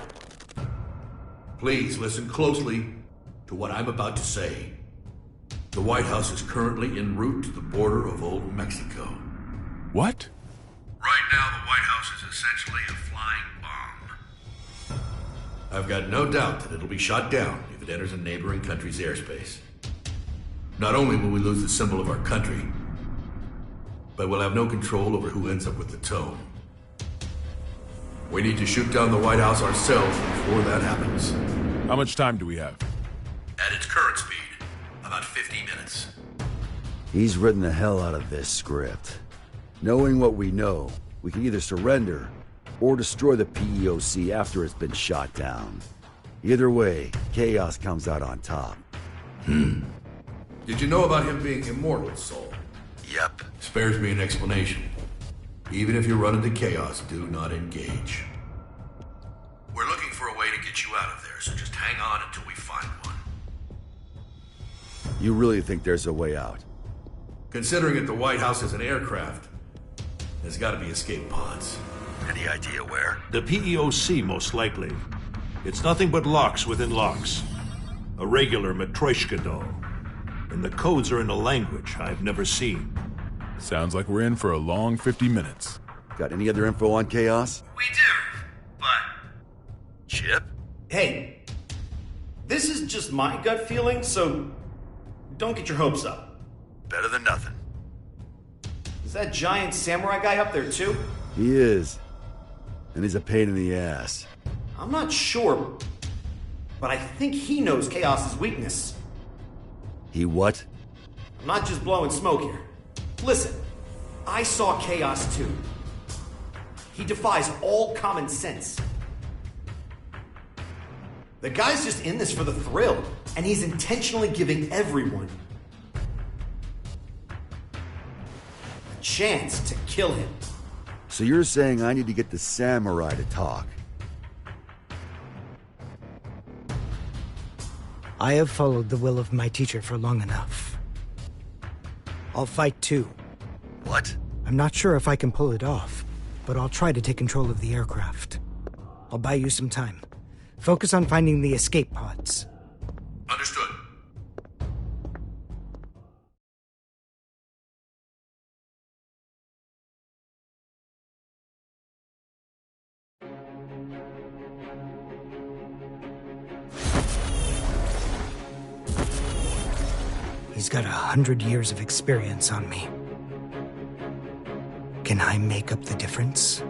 Please listen closely to what I'm about to say. The White House is currently en route to the border of Old Mexico. What? Right now, the White House is essentially a flying bomb. I've got no doubt that it'll be shot down if it enters a neighboring country's airspace. Not only will we lose the symbol of our country, but we'll have no control over who ends up with the tome. We need to shoot down the White House ourselves before that happens. How much time do we have? At its current speed, about 50 minutes. He's written the hell out of this script. Knowing what we know, we can either surrender or destroy the PEOC after it's been shot down. Either way, Chaos comes out on top. Did you know about him being immortal, Soul? Yep. Spares me an explanation. Even if you run into Chaos, do not engage. We're looking for a way to get you out of there, so just hang on until we find one. You really think there's a way out? Considering that the White House is an aircraft, there's gotta be escape pods. Any idea where? The PEOC, most likely. It's nothing but locks within locks. A regular Matryoshka doll. And the codes are in a language I've never seen. Sounds like we're in for a long 50 minutes. Got any other info on Chaos? We do, but... Chip? Hey, this is just my gut feeling, so don't get your hopes up. Better than nothing. Is that giant samurai guy up there too? He is. And he's a pain in the ass. I'm not sure, but I think he knows Chaos's weakness. He what? I'm not just blowing smoke here. Listen, I saw Chaos too. He defies all common sense. The guy's just in this for the thrill, and he's intentionally giving everyone a chance to kill him. So you're saying I need to get the samurai to talk? I have followed the will of my teacher for long enough. I'll fight too. What? I'm not sure if I can pull it off, but I'll try to take control of the aircraft. I'll buy you some time. Focus on finding the escape pods. Understood. He's got 100 years of experience on me. Can I make up the difference?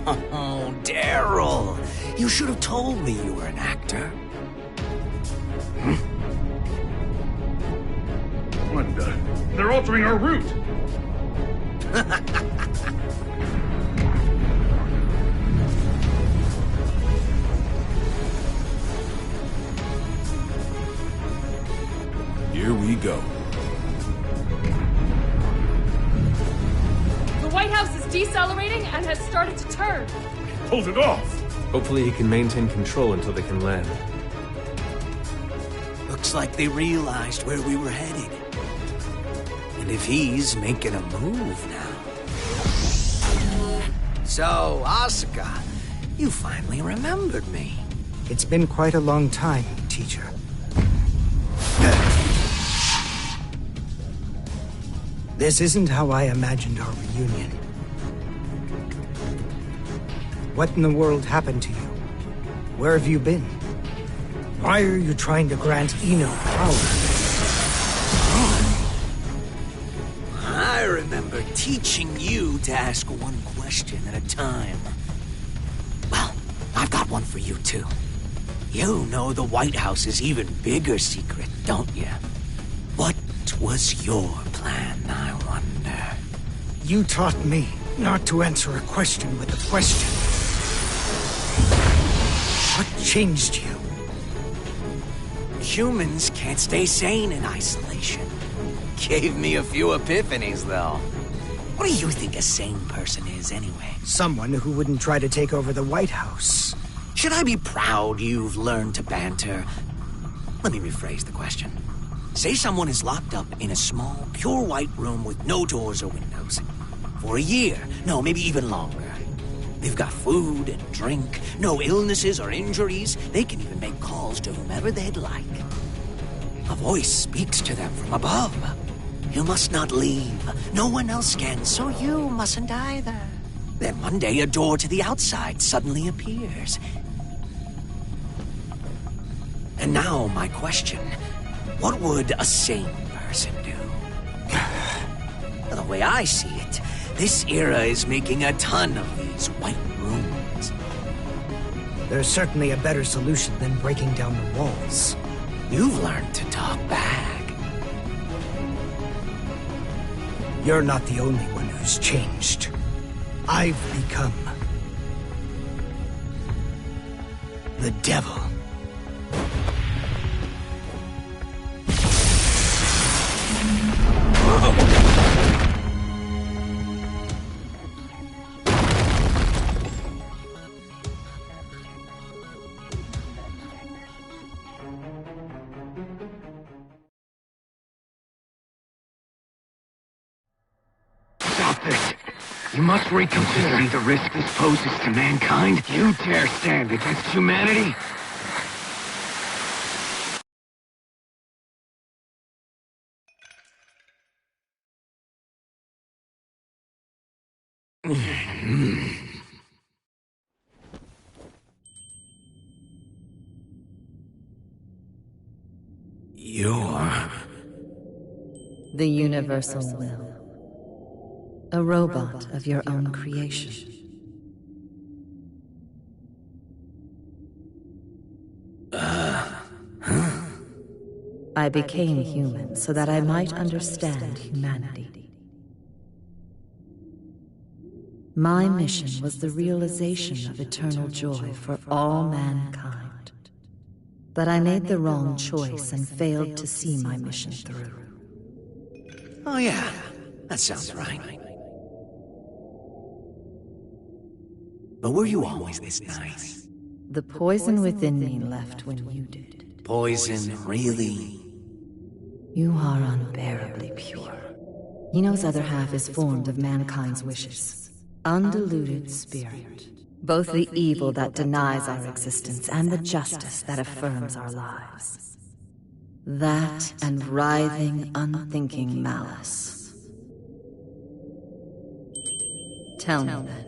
Oh, Daryl! You should have told me you were an actor. What the? They're altering our route! Here we go. The White House is decelerating and has started to turn. Hold it off! Hopefully he can maintain control until they can land. Looks like they realized where we were headed. And if he's making a move now... So, Asuka, you finally remembered me. It's been quite a long time, teacher. This isn't how I imagined our reunion. What in the world happened to you? Where have you been? Why are you trying to grant Eno power? I remember teaching you to ask one question at a time. Well, I've got one for you, too. You know the White House's even bigger secret, don't you? What was your plan, I wonder? You taught me not to answer a question with a question. changed you? Humans can't stay sane in isolation. Gave me a few epiphanies, though. What do you think a sane person is, anyway? Someone who wouldn't try to take over the White House. Should I be proud you've learned to banter? Let me rephrase the question. Say someone is locked up in a small, pure white room with no doors or windows. For a year, no, maybe even longer. They've got food and drink, no illnesses or injuries. They can even make calls to whomever they'd like. A voice speaks to them from above. You must not leave. No one else can, so you mustn't either. Then one day a door to the outside suddenly appears. And now my question. What would a sane person do? The way I see it, this era is making a ton of these white rooms. There's certainly a better solution than breaking down the walls. You've learned to talk back. You're not the only one who's changed. I've become the devil. Stop this. You must reconsider the risk this poses to mankind. You dare stand against humanity? You're... the universal will. A robot of your own creation. I became human so that I might understand humanity. My mission was the realization of eternal joy for all mankind. But I made the wrong choice and failed to see my mission through. Oh yeah, that sounds right. But were you always this nice? The poison within me left when you did. Poison, really? You are unbearably pure. Eno's other half is formed of mankind's wishes. Undiluted spirit. Both the evil that denies our existence and the justice that affirms our lives. That and writhing, unthinking malice. Tell me then.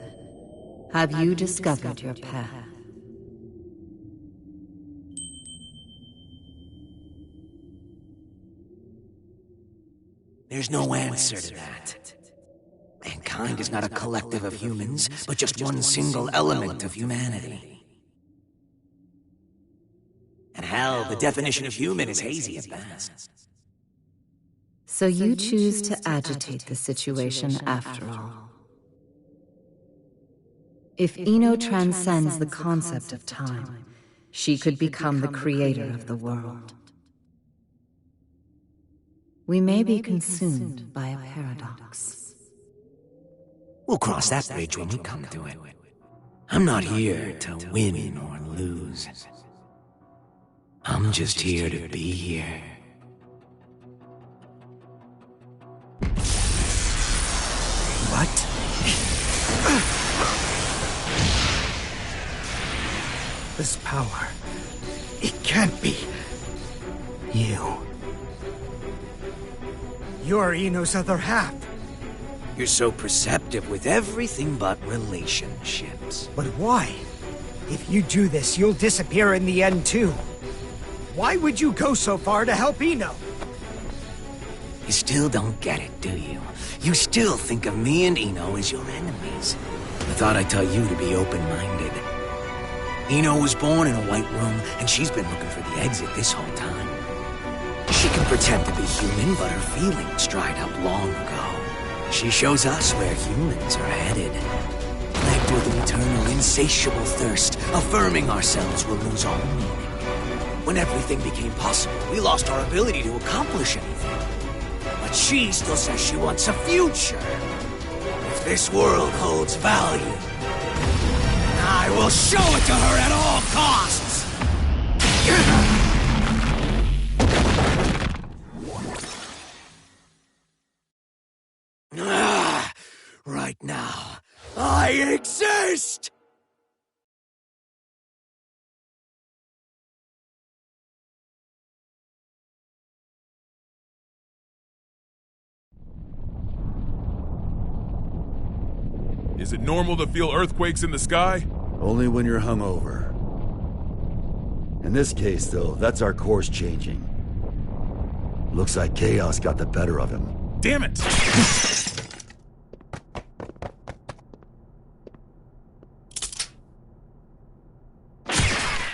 Have you discovered your path? There's no answer to that. Mankind is not a collective of humans, but just one single element of humanity. And hell, the definition of human is hazy at best. So you choose to agitate the situation after all. If Eno transcends the concept of time, she could become the creator of the world. We may be consumed by a paradox. We'll cross that bridge when we come to it. I'm not here to win or lose. I'm just here to be here. What? This power... it can't be... you. You're Eno's other half. You're so perceptive with everything but relationships. But why? If you do this, you'll disappear in the end too. Why would you go so far to help Eno? You still don't get it, do you? You still think of me and Eno as your enemies. I thought I'd tell you to be open-minded. Eno was born in a white room, and she's been looking for the exit this whole time. She can pretend to be human, but her feelings dried up long ago. She shows us where humans are headed. Let with an eternal, insatiable thirst, affirming ourselves will lose all meaning. When everything became possible, we lost our ability to accomplish anything. But she still says she wants a future. If this world holds value, I will show it to her at all costs! Right now, I exist! Is it normal to feel earthquakes in the sky? Only when you're hungover. In this case, though, that's our course changing. Looks like chaos got the better of him. Damn it!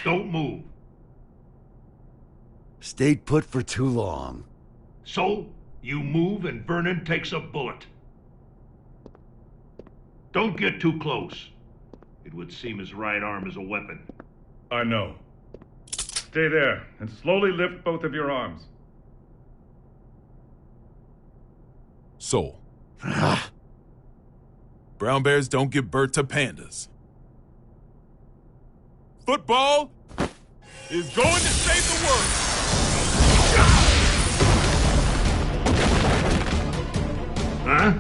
Don't move. Stayed put for too long. So, you move and Vernon takes a bullet. Don't get too close. It would seem his right arm is a weapon. I know. Stay there and slowly lift both of your arms. Soul. Brown bears don't give birth to pandas. Football is going to save the world! Huh?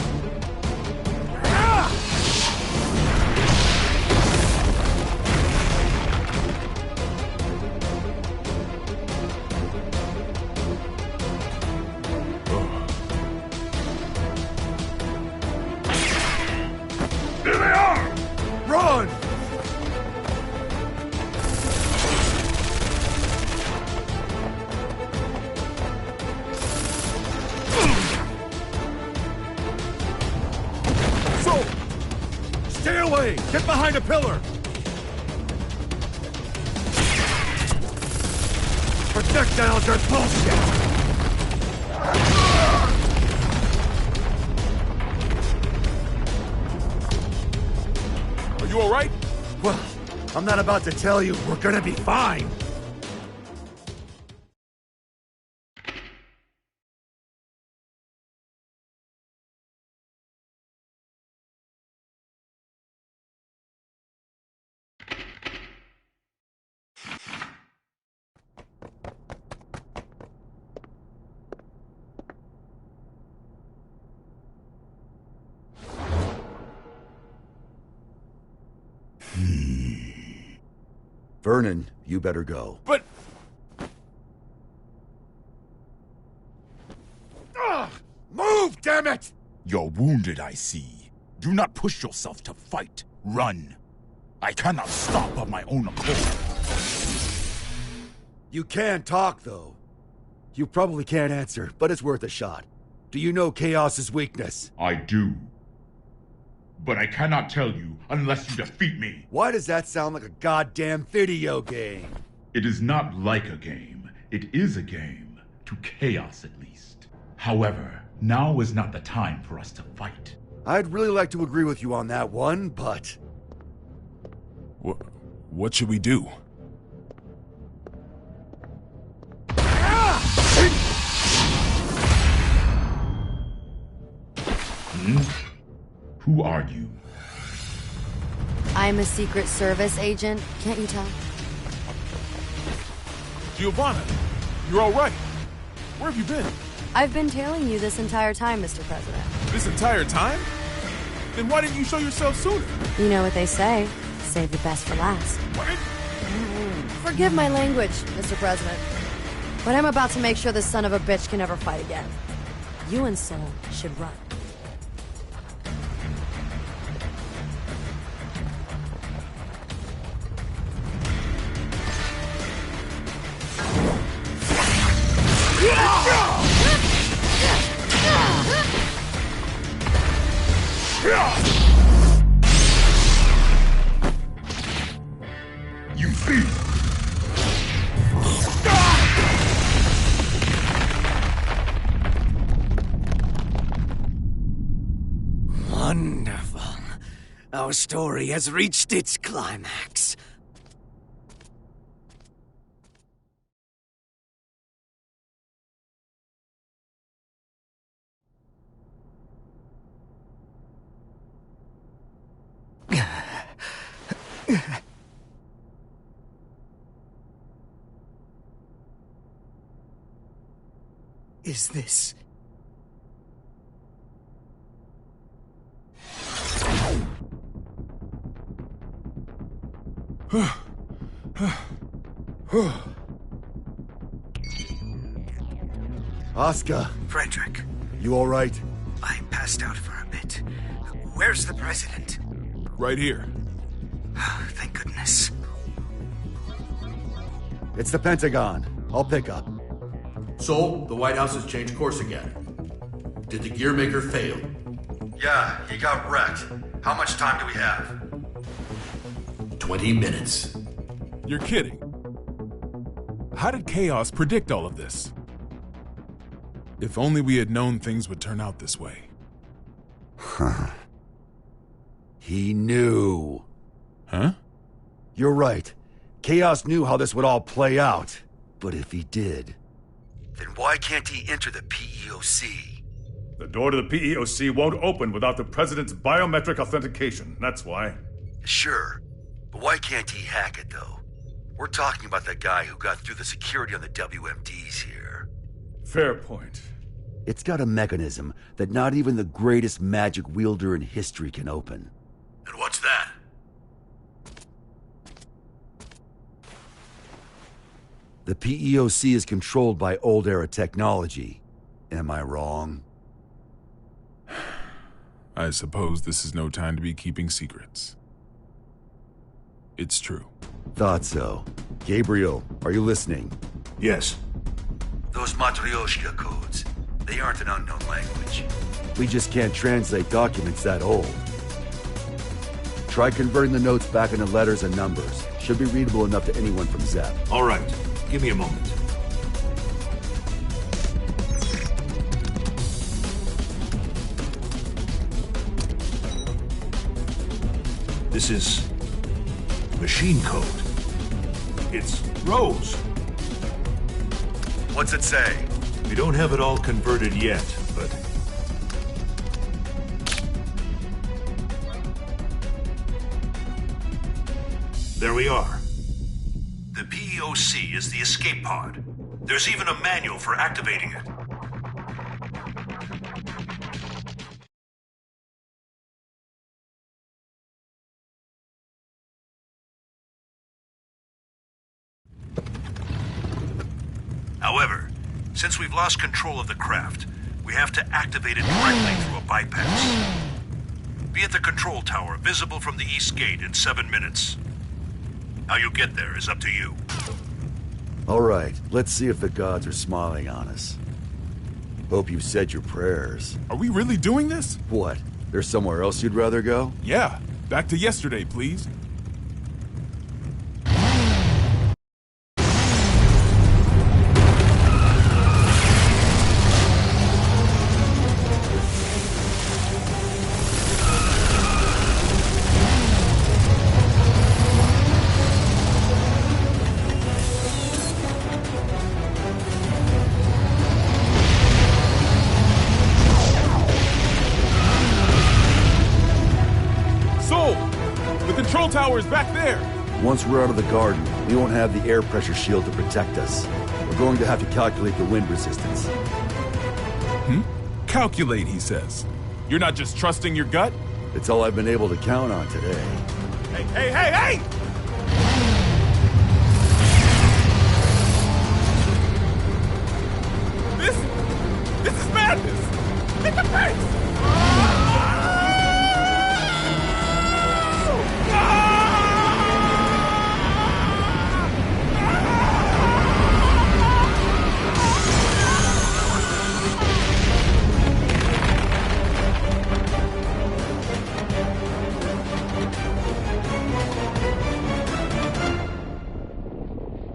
Here they are! Run! So, stay away! Get behind a pillar! Projectiles are bullshit! Are you alright? Well, I'm not about to tell you we're gonna be fine. Vernon, you better go. But... Move, damn it! You're wounded, I see. Do not push yourself to fight. Run. I cannot stop of my own accord. You can talk, though. You probably can't answer, but it's worth a shot. Do you know Chaos's weakness? I do. But I cannot tell you unless you defeat me. Why does that sound like a goddamn video game? It is not like a game. It is a game. To Chaos, at least. However, now is not the time for us to fight. I'd really like to agree with you on that one, but... What should we do? Who are you? I'm a Secret Service agent. Can't you tell? Giovanna, you're all right. Where have you been? I've been tailing you this entire time, Mr. President. This entire time? Then why didn't you show yourself sooner? You know what they say. Save the best for last. What? Forgive my language, Mr. President. But I'm about to make sure this son of a bitch can never fight again. You and Soul should run. You thief! Our story has reached its climax. Is this... Oscar. Frederick. You all right? I passed out for a bit. Where's the president? Right here. Thank goodness. It's the Pentagon. I'll pick up. Sol, the White House has changed course again. Did the gear maker fail? Yeah, he got wrecked. How much time do we have? 20 minutes. You're kidding. How did Chaos predict all of this? If only we had known things would turn out this way. Huh. He knew. Huh? You're right. Chaos knew how this would all play out. But if he did, then why can't he enter the PEOC? The door to the PEOC won't open without the President's biometric authentication. That's why. Sure. But why can't he hack it, though? We're talking about the guy who got through the security on the WMDs here. Fair point. It's got a mechanism that not even the greatest magic wielder in history can open. And what's that? The PEOC is controlled by old-era technology. Am I wrong? I suppose this is no time to be keeping secrets. It's true. Thought so. Gabriel, are you listening? Yes. Those Matryoshka codes, they aren't an unknown language. We just can't translate documents that old. Try converting the notes back into letters and numbers. Should be readable enough to anyone from Zep. All right. Give me a moment. This is machine code. It's Rose. What's it say? We don't have it all converted yet, but... There we are. The PEOC is the escape pod. There's even a manual for activating it. However, since we've lost control of the craft, we have to activate it directly through a bypass. Be at the control tower, visible from the east gate in 7 minutes. How you get there is up to you. All right, let's see if the gods are smiling on us. Hope you've said your prayers. Are we really doing this? What? There's somewhere else you'd rather go? Yeah. Back to yesterday, please. Tower's back there! Once we're out of the garden, we won't have the air pressure shield to protect us. We're going to have to calculate the wind resistance. Calculate, he says. You're not just trusting your gut? It's all I've been able to count on today. Hey, hey, hey, hey! This is madness! Get the brakes!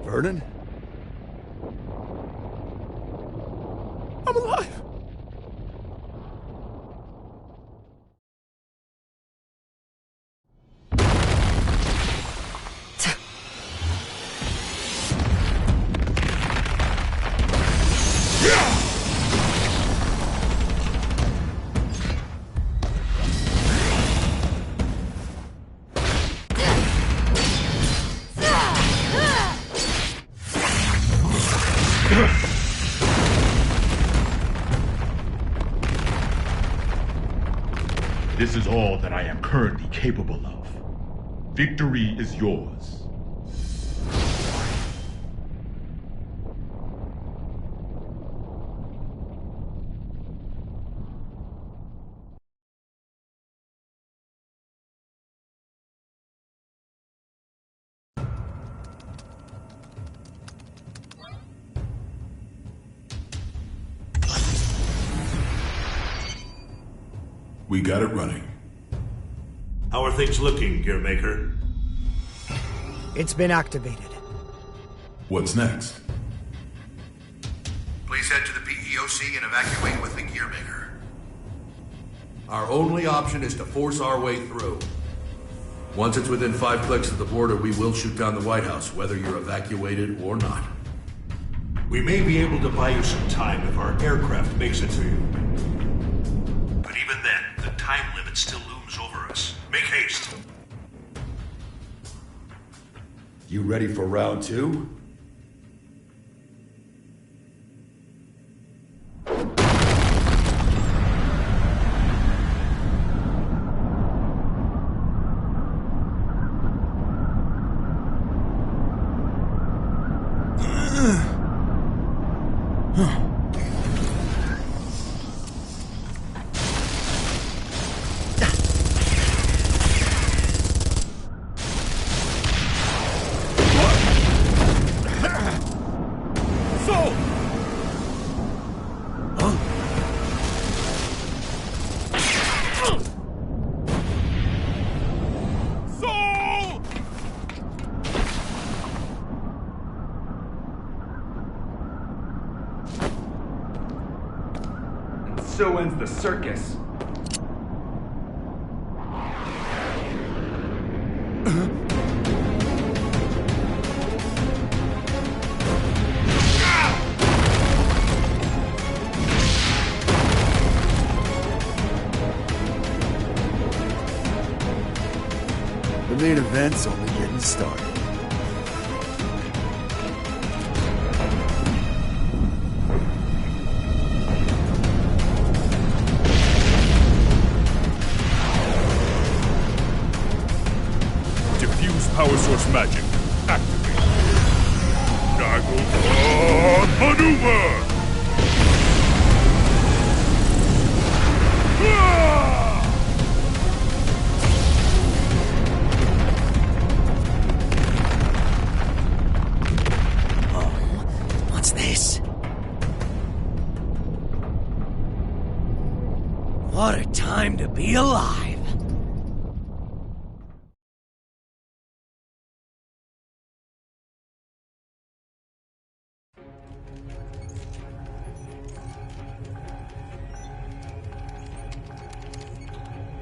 Vernon? I'm alive! This is all that I am currently capable of. Victory is yours. We got it running. How are things looking, Gearmaker? It's been activated. What's next? Please head to the PEOC and evacuate with the Gearmaker. Our only option is to force our way through. Once it's within 5 clicks of the border, we will shoot down the White House, whether you're evacuated or not. We may be able to buy you some time if our aircraft makes it to you. But even then, the time limit still looms over us. Make haste. You ready for round 2? So ends the circus. The main event's only getting started. Power source magic. Activate. Goggle maneuver! What's this? What a time to be alive!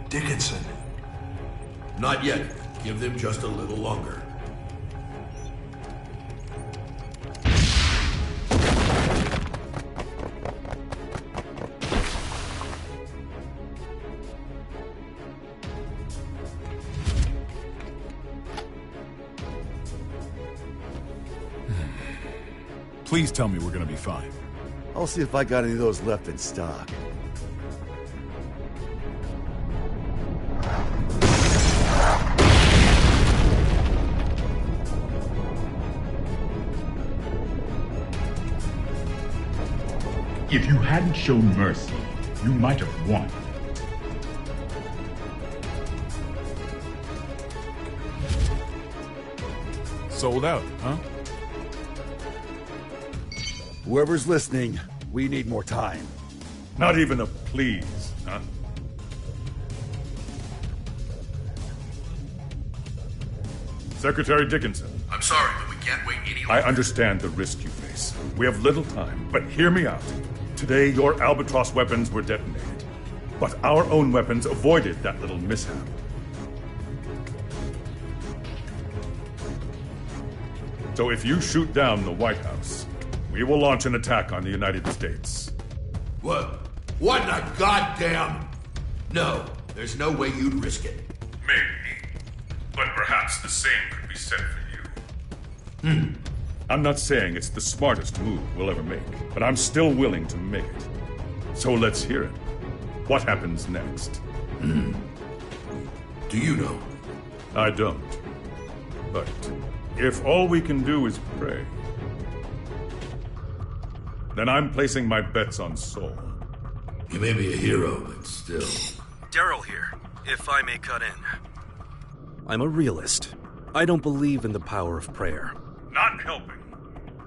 Dickinson. Not yet. Give them just a little longer. Please tell me we're gonna be fine. I'll see if I got any of those left in stock. If you hadn't shown mercy, you might have won. Sold out, huh? Whoever's listening, we need more time. Not even a please, huh? Secretary Dickinson. I'm sorry, but we can't wait any longer. I understand the risk you face. We have little time, but hear me out. Today, your Albatross weapons were detonated, but our own weapons avoided that little mishap. So if you shoot down the White House, we will launch an attack on the United States. What? What in the goddamn... No, there's no way you'd risk it. Maybe, but perhaps the same could be said for you. I'm not saying it's the smartest move we'll ever make, but I'm still willing to make it. So let's hear it. What happens next? Do you know? I don't. But if all we can do is pray, then I'm placing my bets on Sol. You may be a hero, but still. Daryl here, if I may cut in. I'm a realist. I don't believe in the power of prayer. Not helping.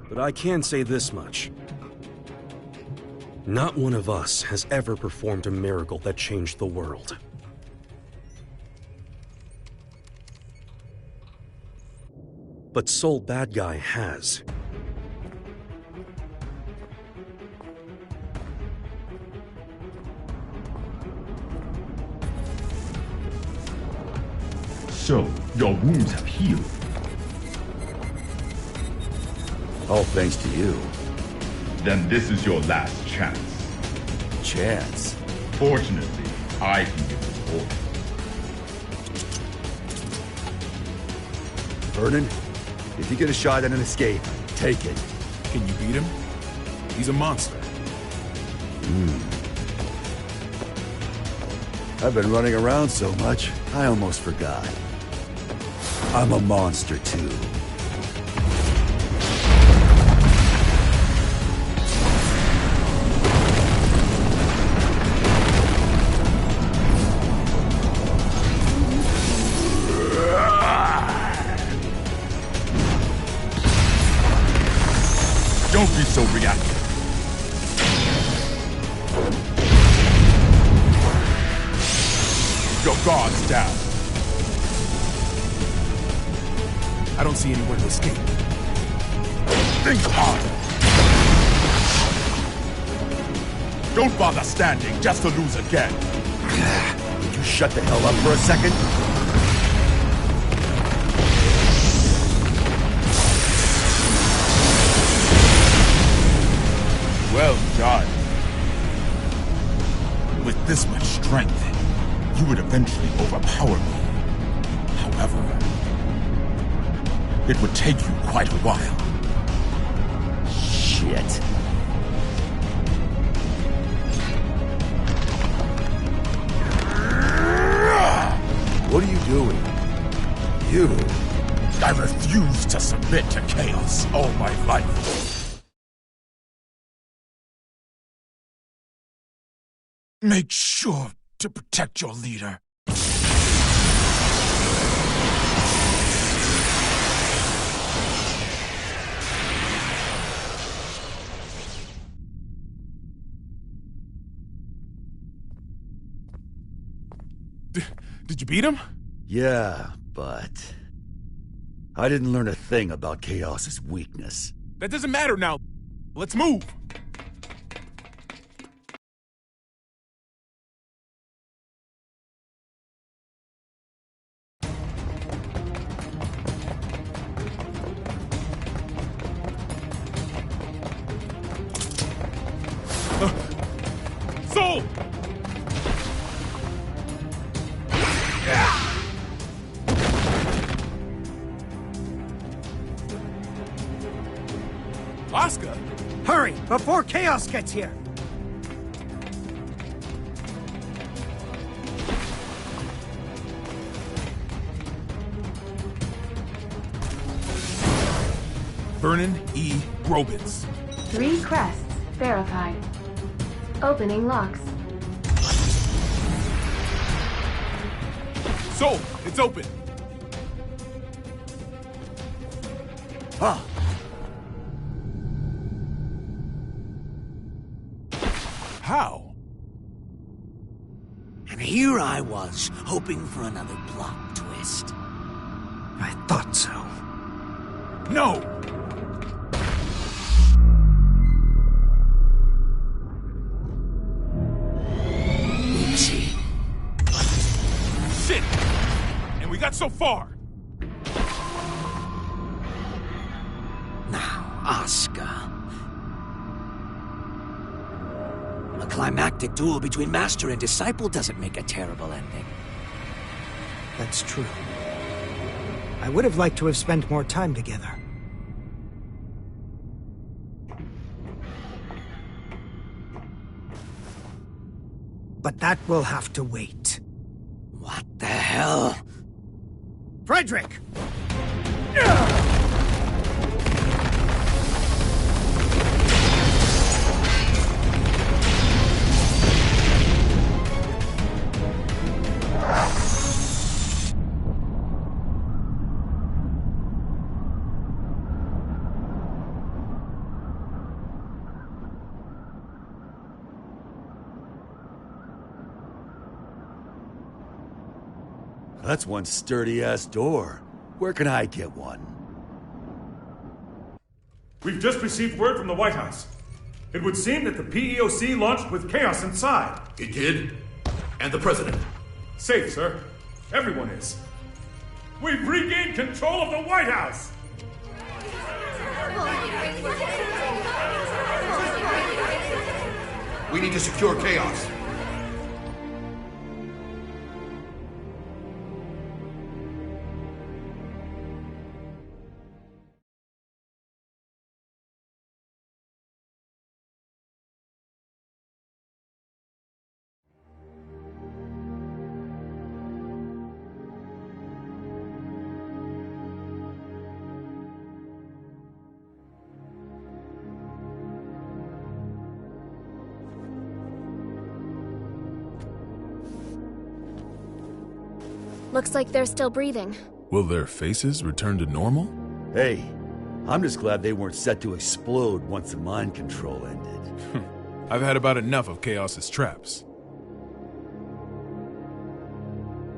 But I can say this much. Not one of us has ever performed a miracle that changed the world. But Sol Bad Guy has. So, your wounds have healed. All thanks to you. Then this is your last chance. Chance? Fortunately, I can give you more. Vernon, if you get a shot at an escape, take it. Can you beat him? He's a monster. I've been running around so much, I almost forgot. I'm a monster too. Don't be so reactive. Your guard's down. I don't see anywhere to escape. Think harder. Don't bother standing just to lose again. Would you shut the hell up for a second? Well done. With this much strength, you would eventually overpower me. However, it would take you quite a while. Shit. What are you doing? You? I refuse to submit to chaos all my life. Make sure to protect your leader. Did you beat him? Yeah, but I didn't learn a thing about Chaos's weakness. That doesn't matter now. Let's move. Sol! Oscar! Hurry, before Chaos gets here! Vernon E. Grobitz. 3 crests verified. Opening locks. Sol, it's open. Huh. How? And here I was, hoping for another plot twist. I thought so. No! Oopsie. Shit! And we got so far! Now, Oscar. A climactic duel between master and disciple doesn't make a terrible ending. That's true. I would have liked to have spent more time together. But that will have to wait. What the hell? Frederick! That's one sturdy-ass door. Where can I get one? We've just received word from the White House. It would seem that the PEOC launched with chaos inside. It did? And the president? Safe, sir. Everyone is. We've regained control of the White House! We need to secure chaos. Looks like they're still breathing. Will their faces return to normal? Hey, I'm just glad they weren't set to explode once the mind control ended. I've had about enough of Chaos's traps.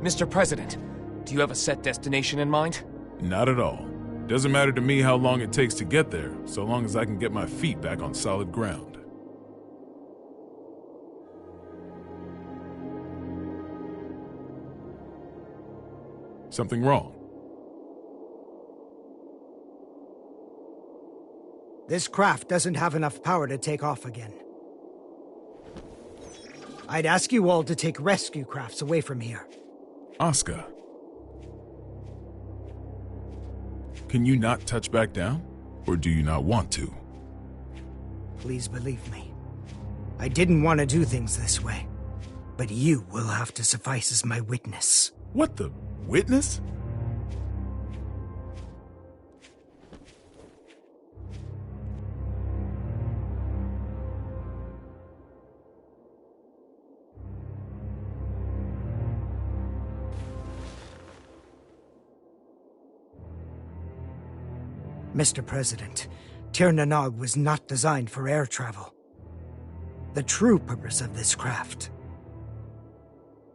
Mr. President, do you have a set destination in mind? Not at all. Doesn't matter to me how long it takes to get there, so long as I can get my feet back on solid ground. Something wrong? This craft doesn't have enough power to take off again. I'd ask you all to take rescue crafts away from here. Oscar. Can you not touch back down? Or do you not want to? Please believe me. I didn't want to do things this way. But you will have to suffice as my witness. What the... witness? Mr. President, Tir Nanog was not designed for air travel. The true purpose of this craft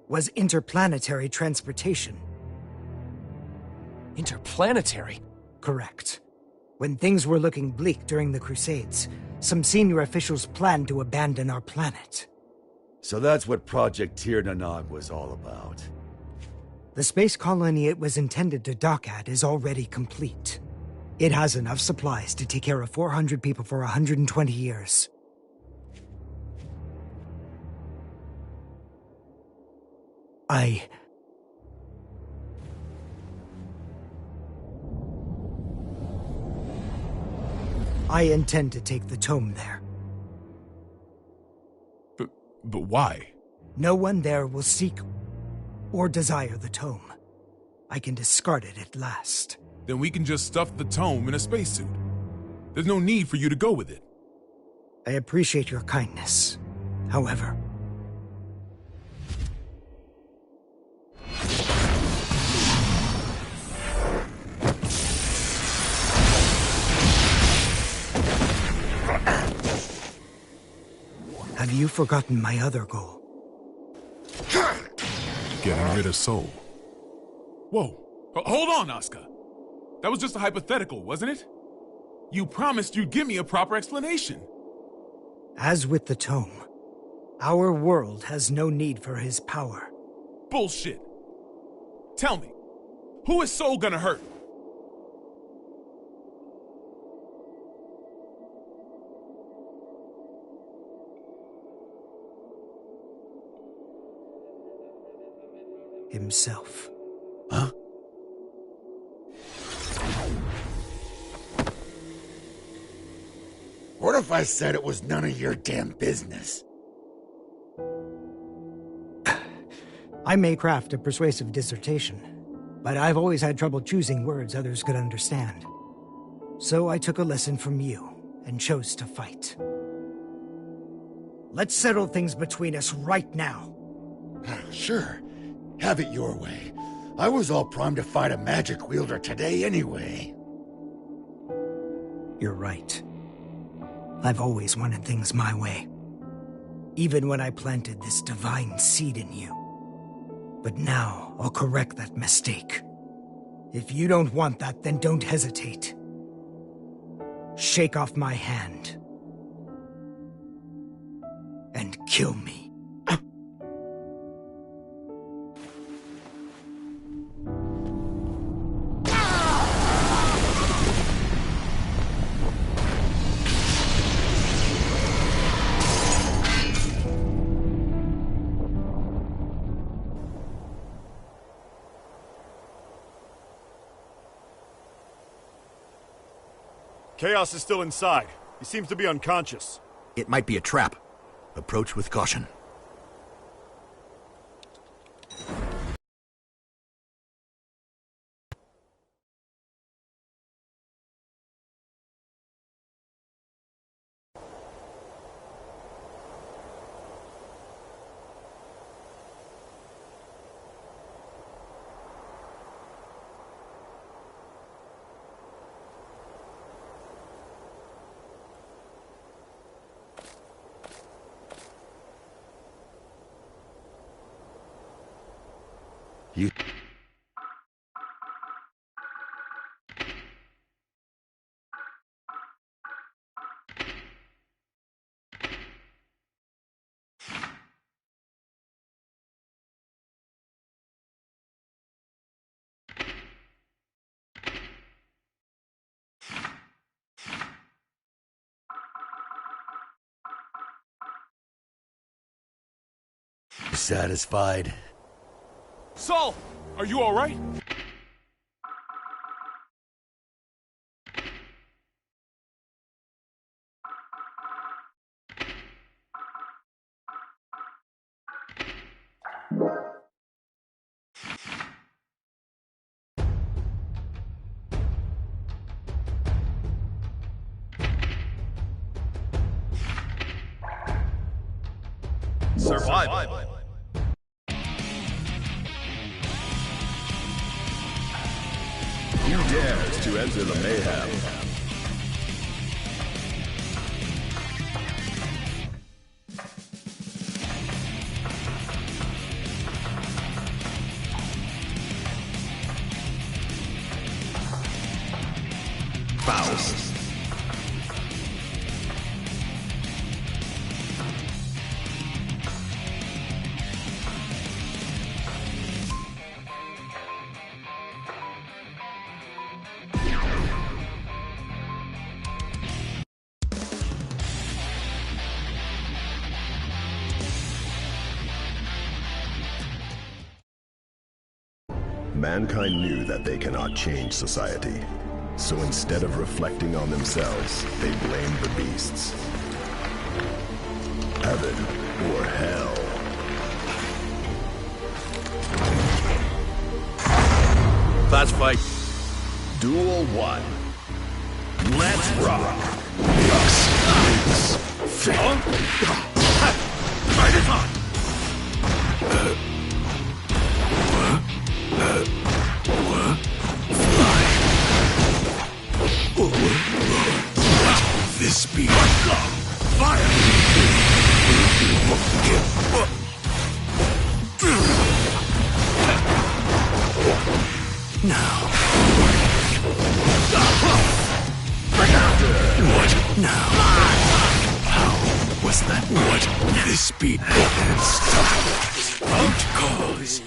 was interplanetary transportation. Interplanetary? Correct. When things were looking bleak during the Crusades, some senior officials planned to abandon our planet. So that's what Project Tir Nanog was all about. The space colony it was intended to dock at is already complete. It has enough supplies to take care of 400 people for 120 years. I intend to take the tome there. But why? No one there will seek or desire the tome. I can discard it at last. Then we can just stuff the tome in a spacesuit. There's no need for you to go with it. I appreciate your kindness. However... Have you forgotten my other goal? Getting rid of Soul. Whoa. Hold on, Oscar. That was just a hypothetical, wasn't it? You promised you'd give me a proper explanation. As with the tome, our world has no need for his power. Bullshit. Tell me, who is Soul gonna hurt? Himself. Huh? What if I said it was none of your damn business? I may craft a persuasive dissertation, but I've always had trouble choosing words others could understand. So I took a lesson from you and chose to fight. Let's settle things between us right now. Sure. Have it your way. I was all primed to fight a magic wielder today anyway. You're right. I've always wanted things my way. Even when I planted this divine seed in you. But now, I'll correct that mistake. If you don't want that, then don't hesitate. Shake off my hand. And kill me. Chaos is still inside. He seems to be unconscious. It might be a trap. Approach with caution. You... Satisfied? Saul! Are you alright? Survival. Who dares to enter the mayhem? Faust. Mankind knew that they cannot change society. So instead of reflecting on themselves, they blamed the beasts. Heaven or hell. Class fight. Duel 1. Let's rock! Fight is on! This be fire! Now. What now? How was that? What? This be and stop. Don't cause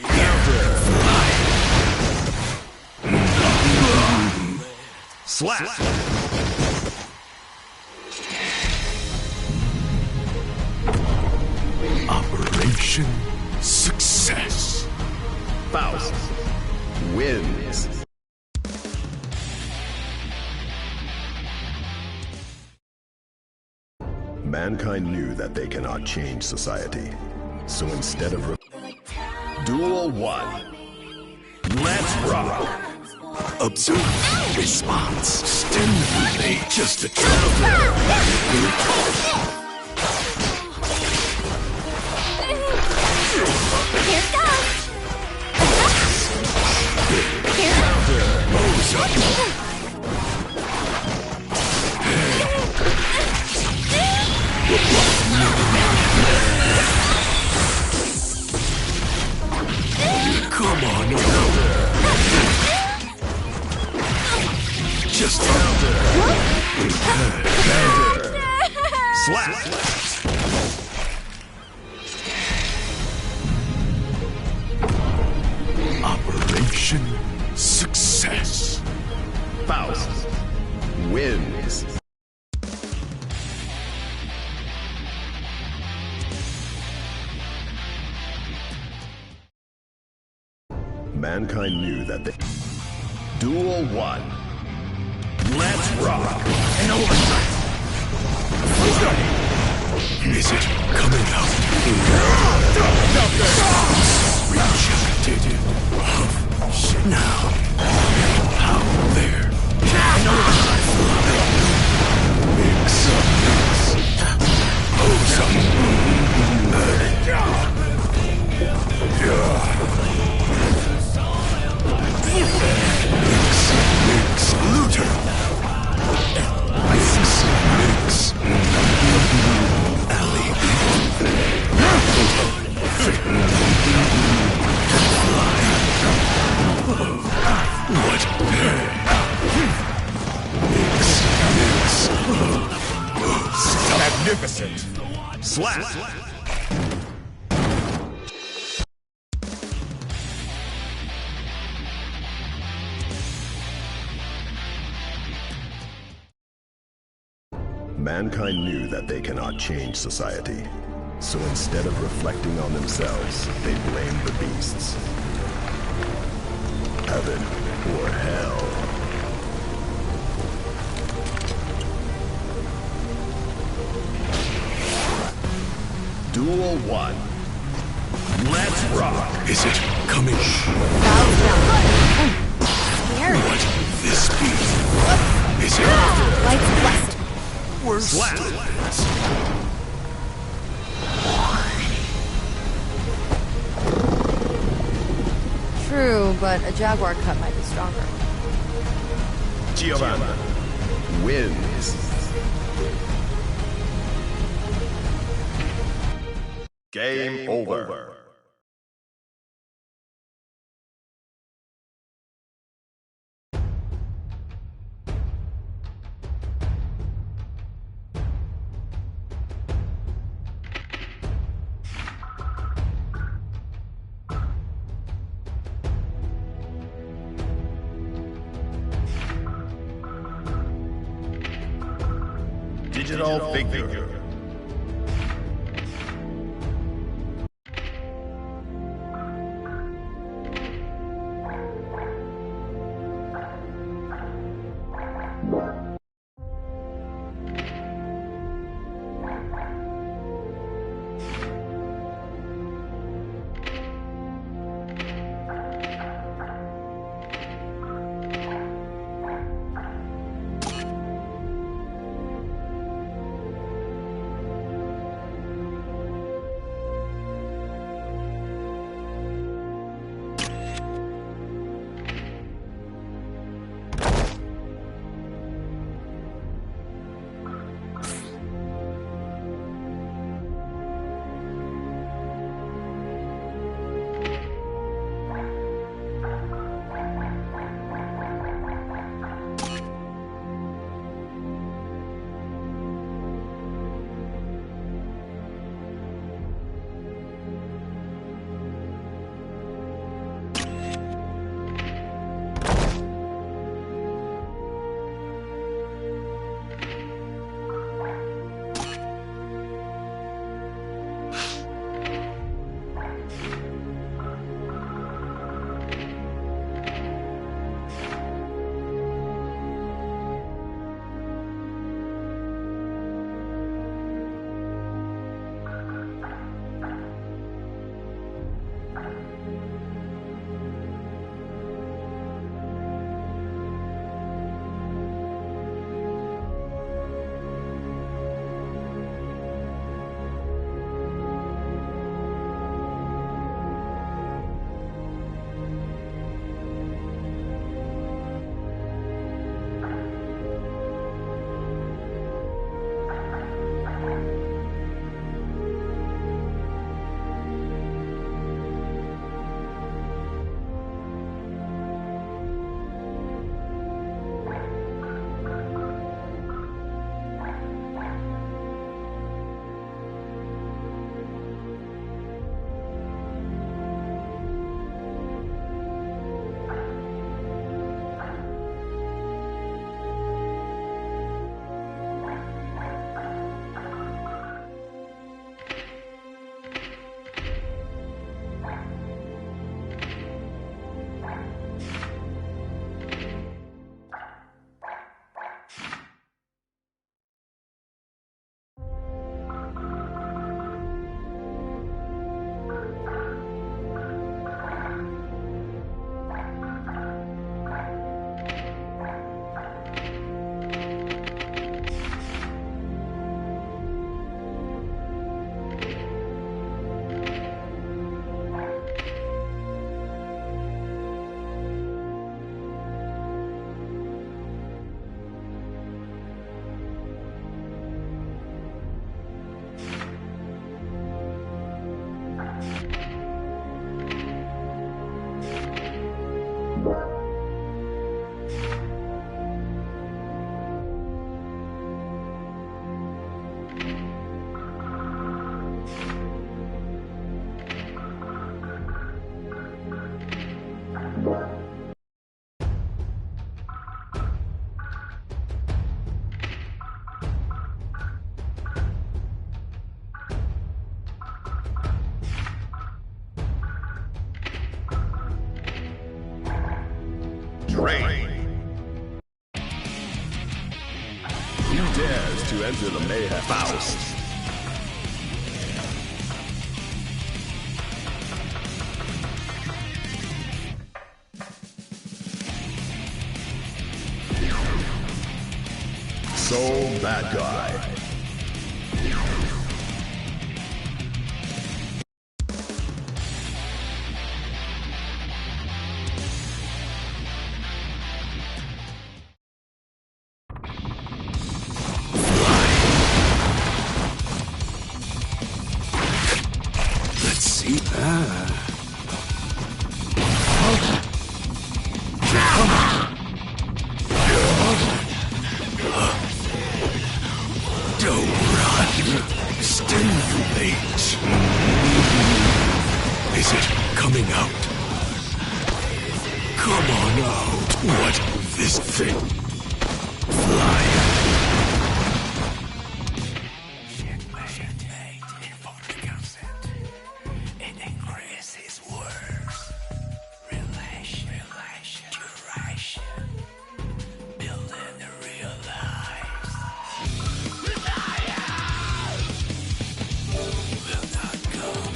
Slap! Operation success. Faust wins. Mankind knew that they cannot change society. So instead of Duel 1. Let's rock! Observe. Response. Stimulate. Just a counter. Here goes! Come on, just Slap! Operation success. Faust wins. Mankind knew that they... Duel 1. Let's rock! An oversight! Is it coming out? Rejected. Shit. Now. How there? An oversight! Mix. Mix. Looter. Isis. Mix. Alley. What? Mix. Magnificent. Slap! Mankind knew that they cannot change society. So instead of reflecting on themselves, they blamed the beasts. Heaven or hell. Duel 1. Let's rock! Is it coming? What this be? Is it? Life's blessed. We're Slap! True, but a jaguar cut might be stronger. Giovanna wins. Game over. Digital figure. train. Who dares to enter the mayhem? Faust. So bad guy. Let's see. Don't run. Stimulate. Is it coming out? Come on out. What? This thing? Fly. It increases words. Relation. Duration. Building a real life. Will not come.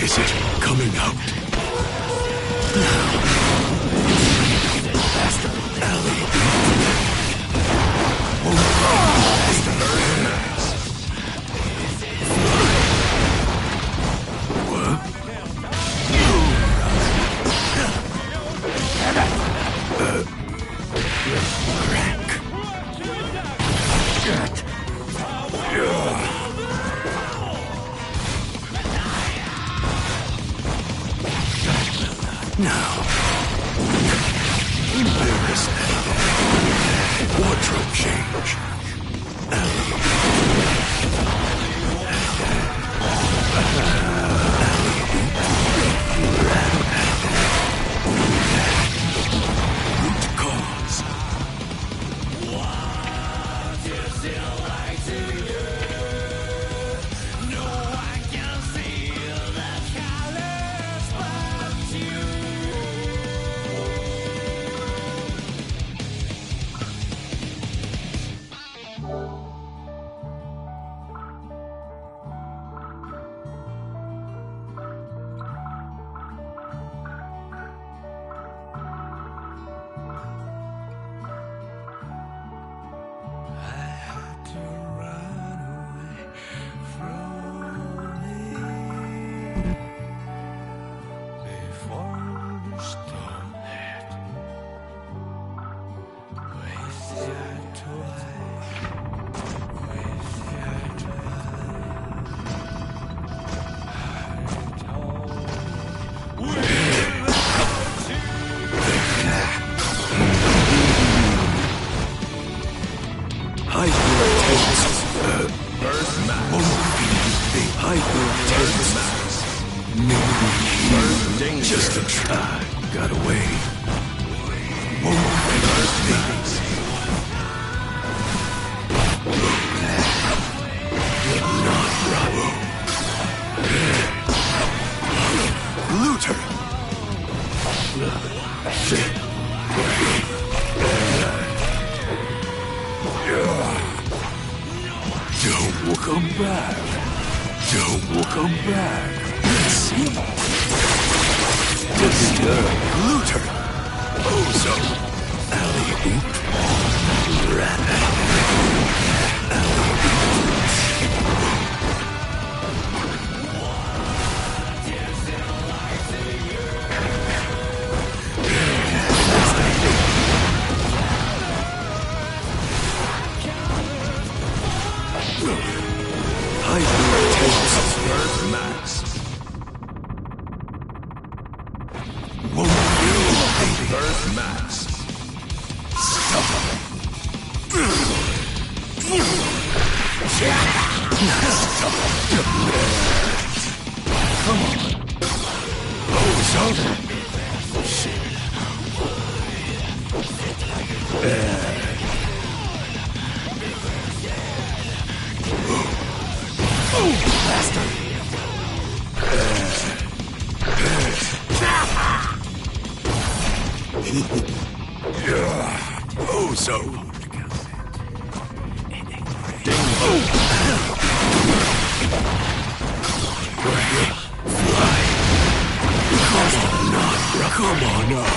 Is it coming out? Now, embarrassment. Wardrobe change. Root cause. Just a try. Got away. Not Bravo. Luther. Don't come back. Don't come back. Let's see. Luther. Ozo. Alley-oop. High First match. Come on. Oh, so. Shit. Bastard. Oh, so. Come on now.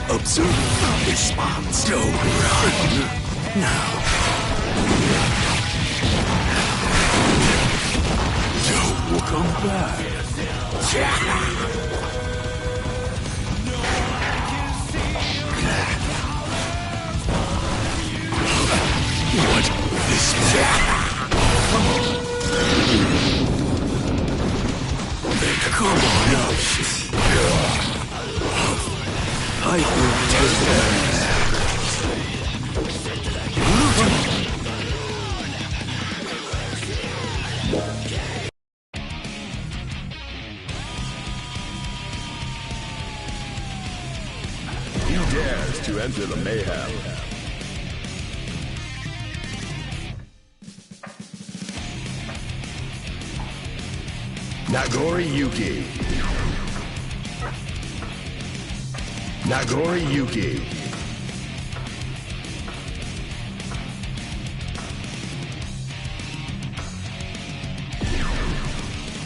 Observe response. Don't run. Now. Don't come back. What this come on now. I will take that. Who dares to enter the mayhem? Nagori Yuki. Nagori Yuki.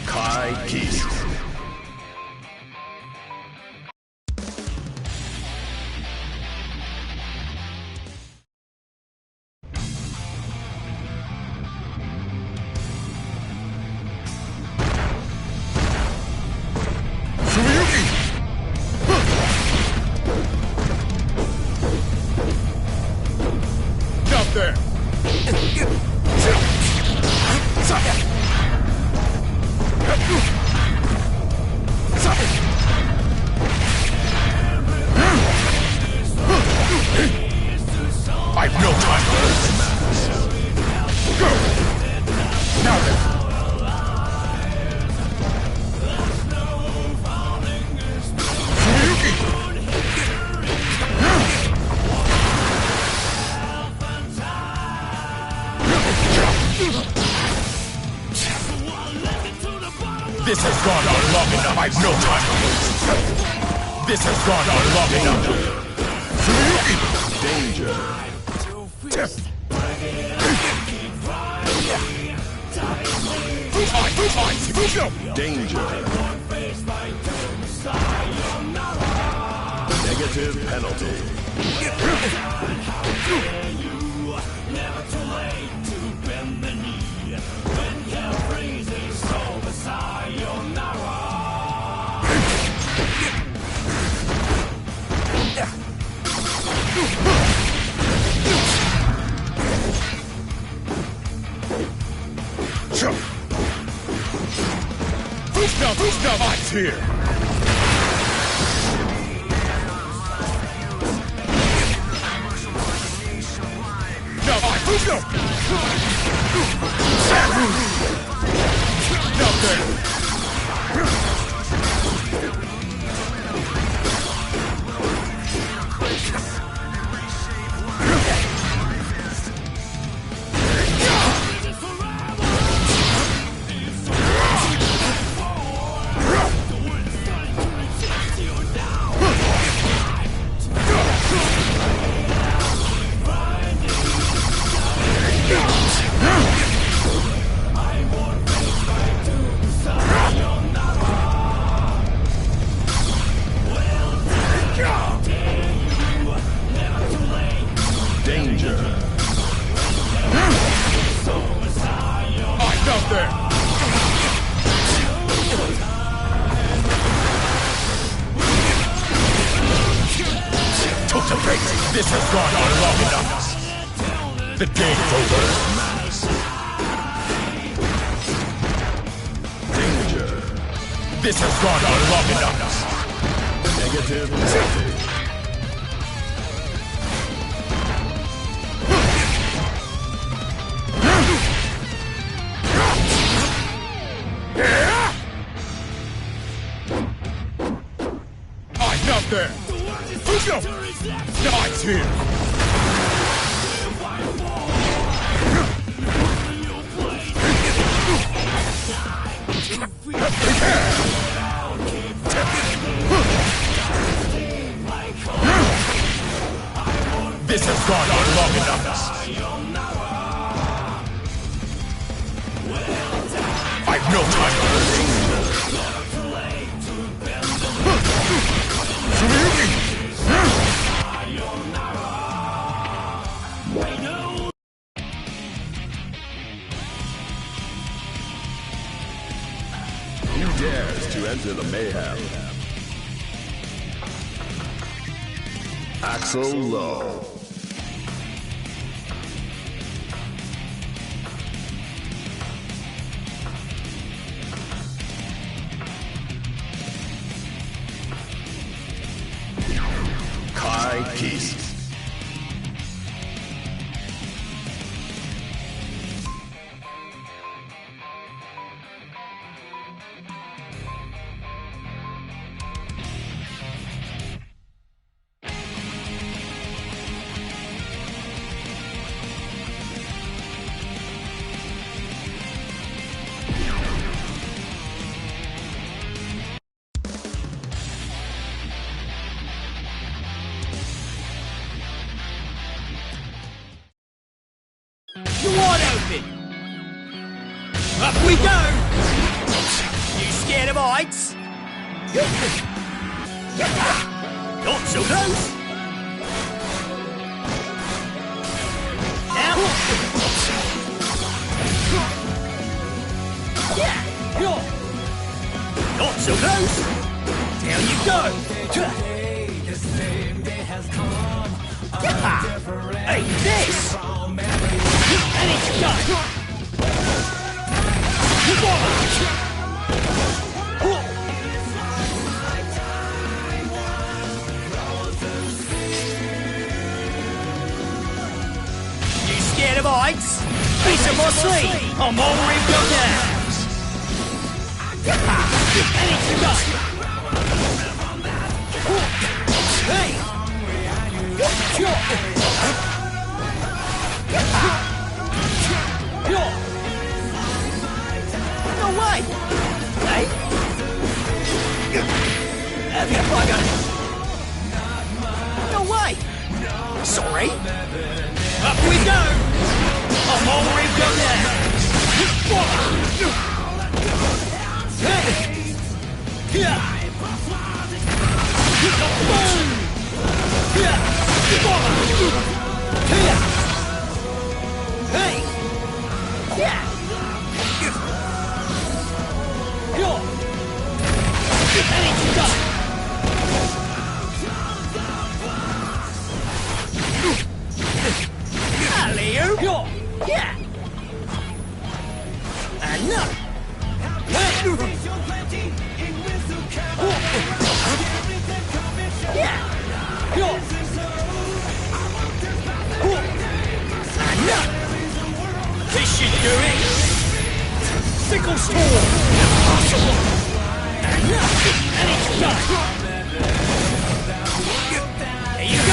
Kai Keith. There. I've no time for this. Go. Now then. This has gone on long enough. I've no time for this. This has gone on long enough. Danger. Danger. Negative penalty. Never too late to bend the knee. When hell freezes, so beside your narrow. Who's now eyes here? Who's no? Now there. This has gone on long enough. The game's over. Danger. This has gone on long enough. Negative. Not there! No! Not here! This has gone on long enough. I've no time for this. Who dares to enter the mayhem? Axel Low. Kai Keese. Wide open! Up we go! You scared of heights? Not so close! Now! Not so close! Down you go! Hey, this! And it's done! You scared of heights? Piece of my sleeve! I'm already built now! And it's done! Hey! No way! Hey! Have you bugger? No way! Sorry! Up we go! I'm already done now! Hey! Hey! Yeah! Leo! Yeah! And no! Yeah! And no! This should do it! Sickle storm! Impossible! And no! And it's done! There you go!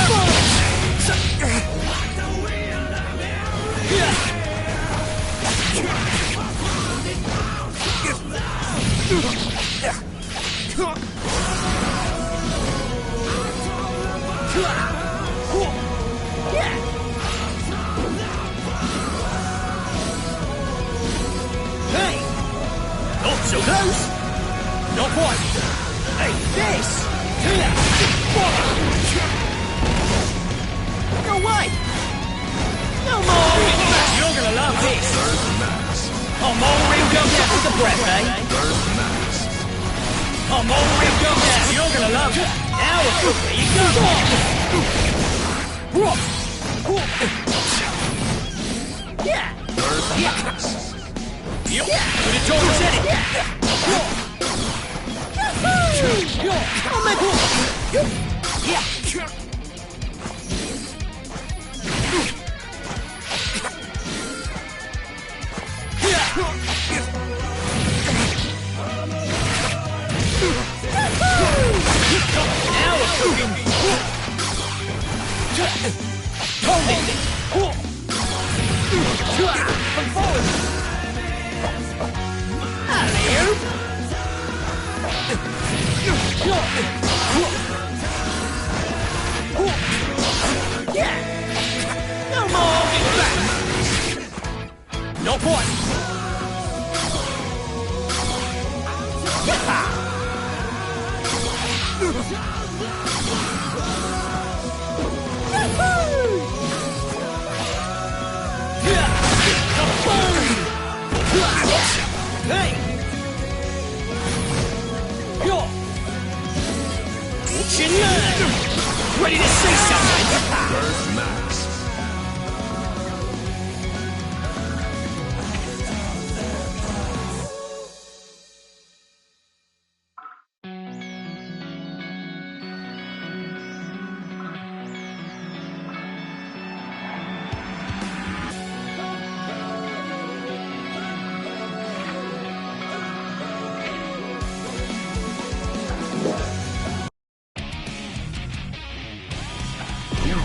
Hey! Not so close! Not quite! Hey, this! No way! No more! You're gonna love this! I'm already going out with the breath, eh? I'm already going out! You're gonna love it! Now, there you go! Ready to say something? First Max.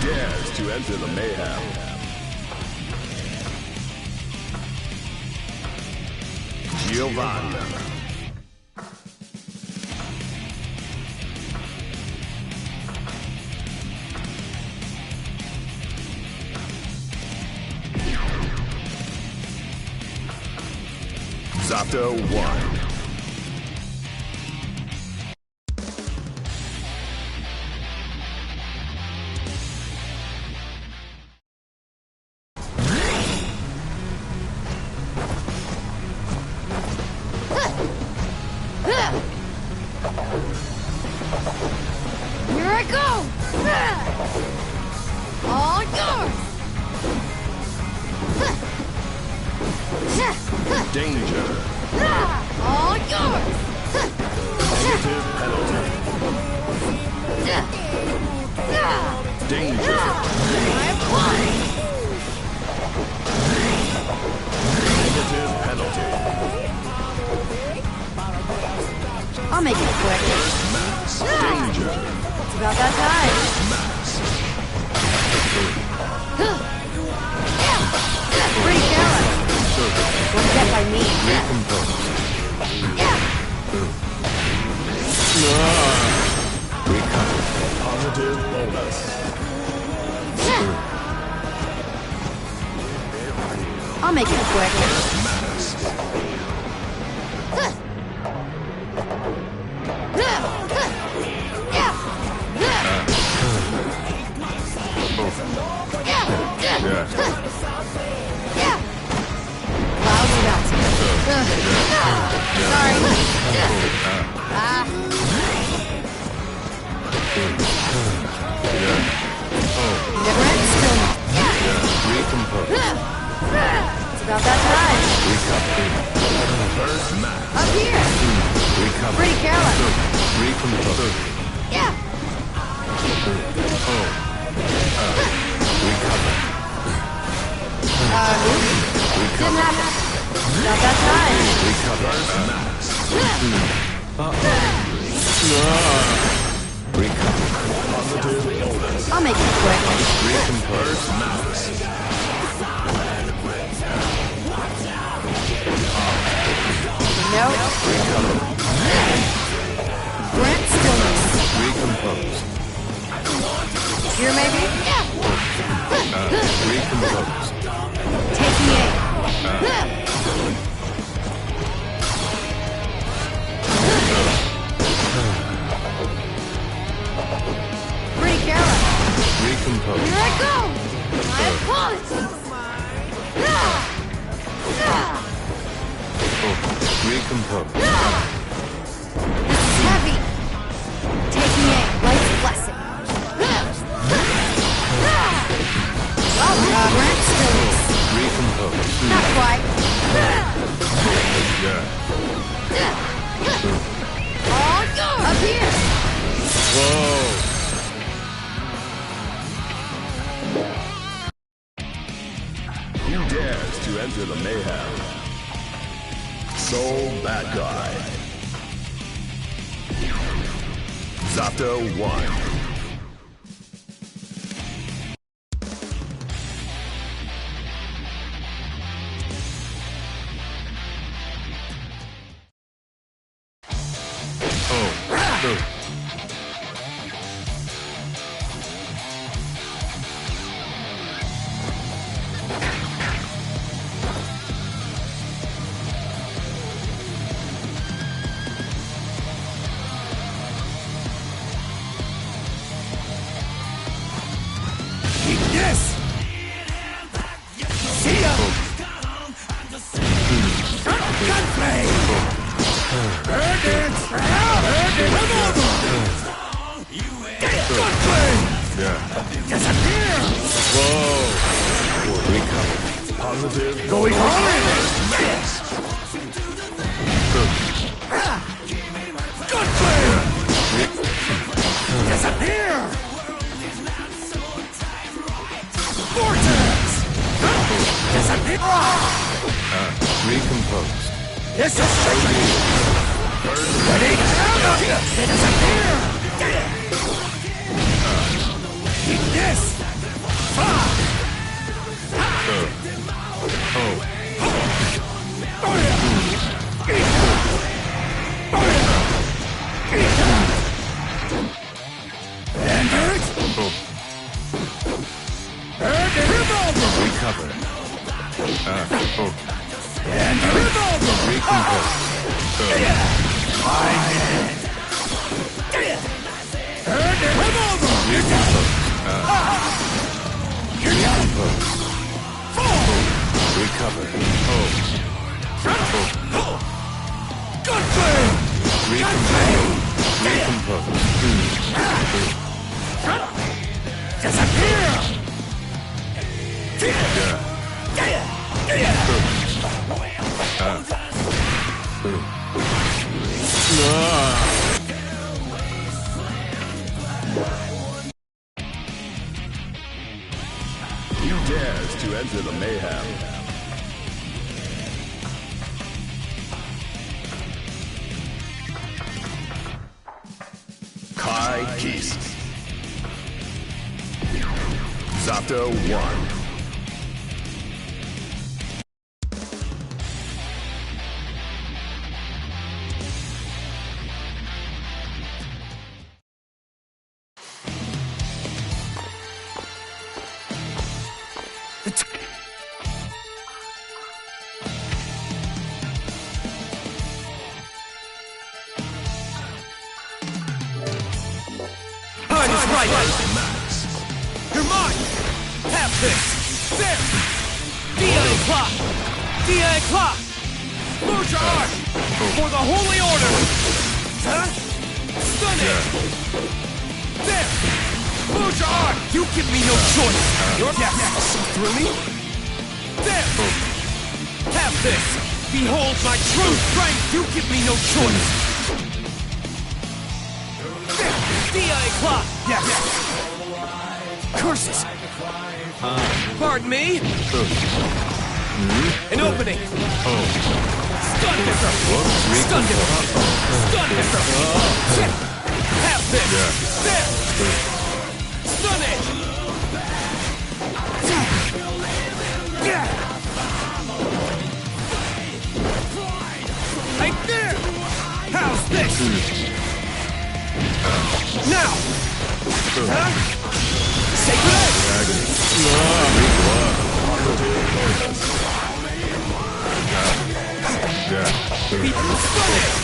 Dares to enter the mayhem. Giovanni. Zato 1. Here I go! All yours! Danger. All yours! Negative penalty. Danger. Negative penalty. I'll make it quick. Danger. It's about that time. Pretty careless. One get by me. Recover. Positive bonus. I'll make it quick. Sorry. Different still. It's about that time. First match. Up here. Pretty careless. Yeah. Didn't happen. Not that time. I'll make it quick. Nope. Brent stillness. Recompose. Here maybe? Recompose. Taking aim. Pretty careless. Recompose. Here I go! My apologies! Recompose. This is heavy! Taking aim, life's blessing. enter the mayhem. Soul Bad Guy. Zato 1. Yes! See ya! Gunplay! Gunplay! Disappear! Whoa! Recover. Positive. Going on! Gunplay! Disappear! Vortex! Disappear! Recomposed. This is ready? Disappear! Eat this! And it! Recover. And revolver! Recompose. And revolver! Recompose. Recover. Gunplay! Recompose. Disappear! Who dares to enter the mayhem? Kai Geist. Zato 1. Time is right! You're mine! Have this! There! DI clock! DI clock! Lose your arm! For the Holy Order! Huh? Stun it! There! Lose your arm! You give me no choice! Your death! Through me? There! Have this! Behold my true strength! You give me no choice! DI clock! Yes! Curses! Pardon me? An opening! Stun it! Stun it! Stun it! Have this! There! Stun it! Right there! How's this? Now! Huh? Sacred Egg! People stunning!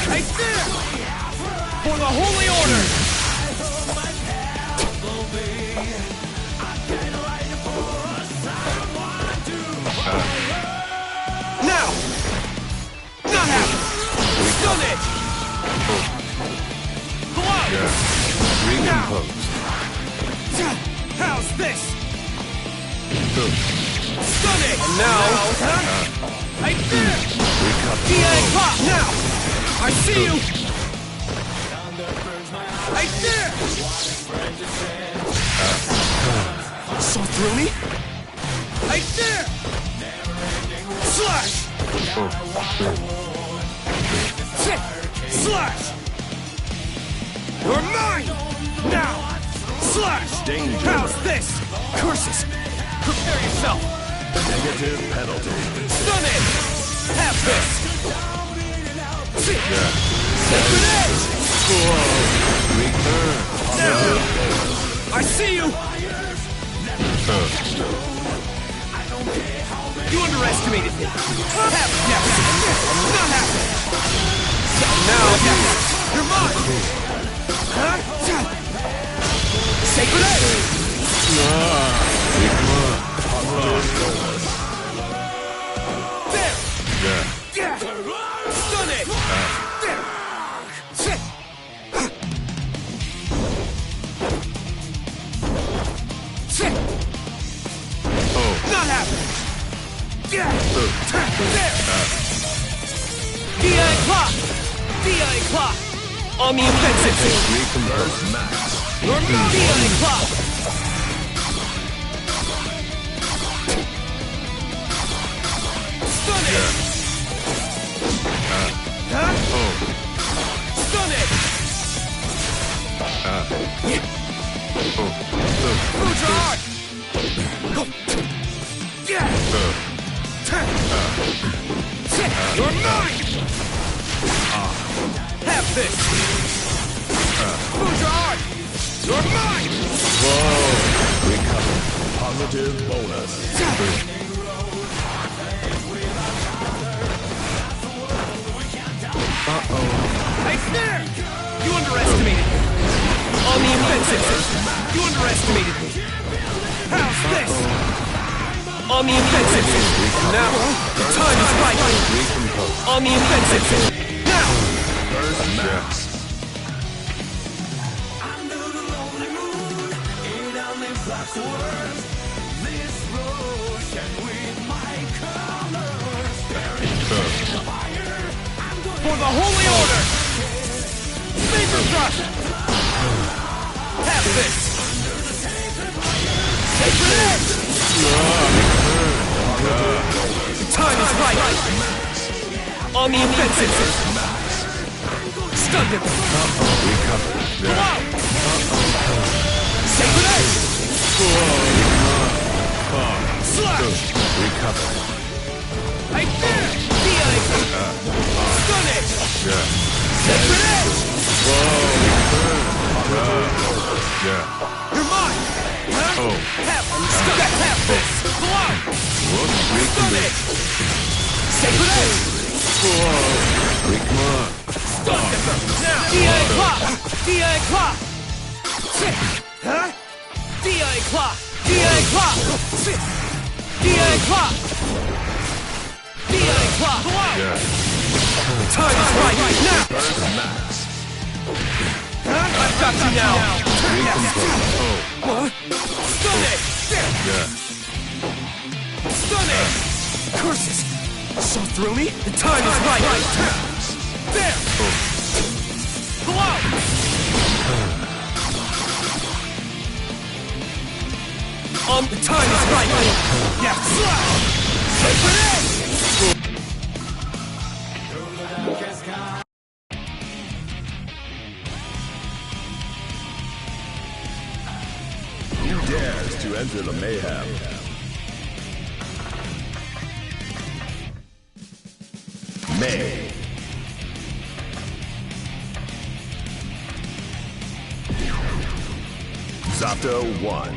Right there! For the Holy Order! Now! Not happen! Stun it! Recomposed. How's this? Stun it! And now... Right there! DA pop now! I see you! Right there! Saw through me? Right there! Slash! Danger. How's this? Curses! Prepare yourself! Negative penalty. Stun it! Have this! Yeah. Grenade! Return. Now! I see you! You underestimated me. Have it, yes. Not happening. Now, you're mine. Huh? Say grenade. There. Stun it. There. Not happening. There. DI clock. DI clock. On the offensive. Recompose max. You're not DI clock. Stun it. Stun it. Food your heart. You're mine! Have this! Food your heart! You're mine! Whoa! Recover. Positive bonus. Hey, there! You underestimated me! On the offensive! You underestimated me! How's this? On the offensive! Now, the time is right! On the offensive! Now! First max. For the Holy Order! Finger thrust! Have this! Sacred Edge! The time is right! On the offensive! Stunned him! Go out! Sacred Edge! Slash! Recover. I fear! Stun it! Sacred Edge! You're mine! Huh? Have this! Go out! Stun it! Sacred Edge! Stun it! Now! DI clock! DI clock! Huh? DI clock! DI clock! DI clock! DI clock! Go out! Time is right now! I've got you now! What? Stun it! Stun it! Curses! So through me? The time is right! There! Go out! The time is right! Yeah! Sacred Edge! Who dares to enter the mayhem? May. Zato 1.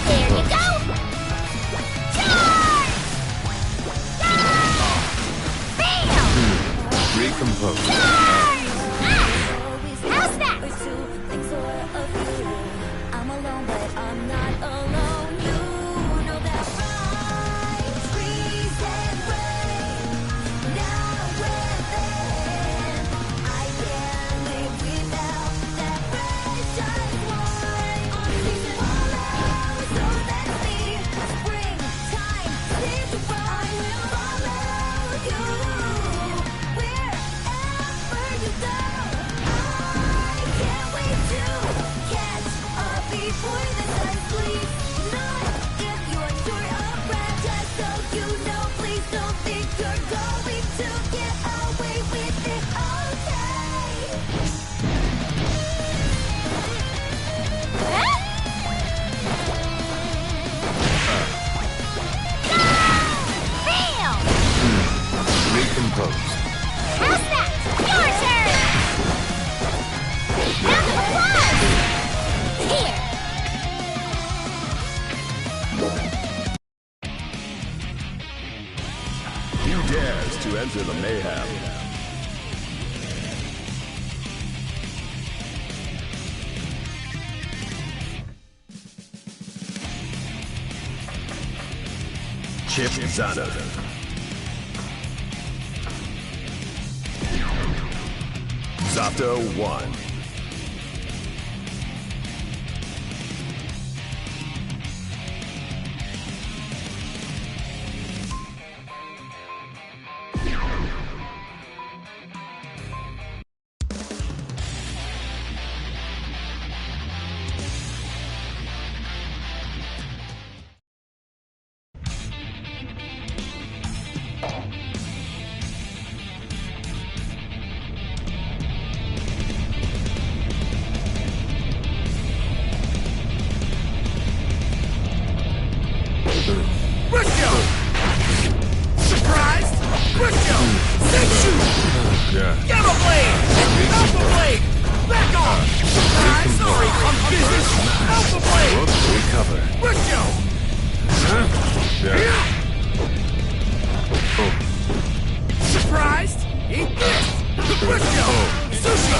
There you go! Charge! Bam! Recompose. Charge! How's that? I'm alone, but I'm not alone. You know that, right? Freeze and rain. Now we're there. I can't live without that precious one. Season follow, so let's see. Springtime, seems to run. Follow you wherever you go. I can't wait to catch up before the sun sleeps. Not if you're short of breath, just so you know. Please don't think you're going to get away with it, okay? Bam! Recompose. How's that? Your turn! Round of applause! Here! Who dares to enter the mayhem? Chip Zanner. Zato 1. Briscoe! Surprised? Briscoe! Senshu! Gamma Blade! Alpha Blade! Back off! Surprise! Sorry, I'm business! Alpha Blade! Recover. Briscoe! Surprised? Eat this! Briscoe! Sushi!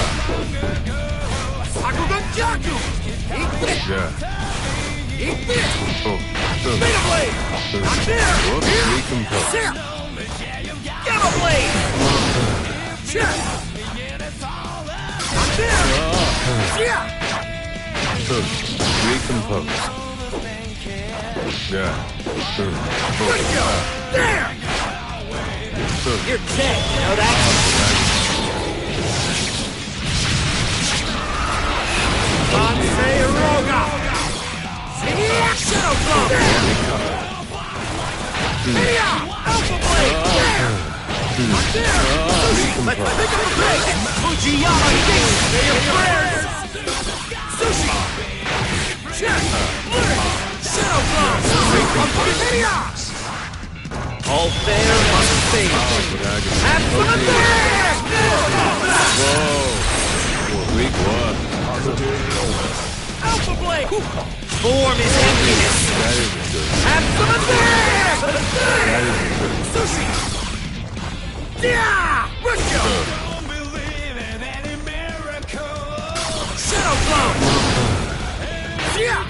Sakugan Jaku! Eat this! Eat this! Beta Blade! Not there! Recompose. Here! Gamma Blade! Check! Not there! Here! Recompose. Briscoe! There! You're dead, you know that? Kansei Roga! Shadow Blow! Here! Alpha Blade! There! Not there! Sushi! Let's pick up the pace! Fujiyama Gate! Say your prayers! Sushi! Check! Learn! Shadow Blow! Here! All fair must fade. Have some of this! Whoa. Weak one. Alpha Blade! Form is emptiness! Have some of this! Sushi! Yeah! Briscoe! Shadow Blow! Yeah!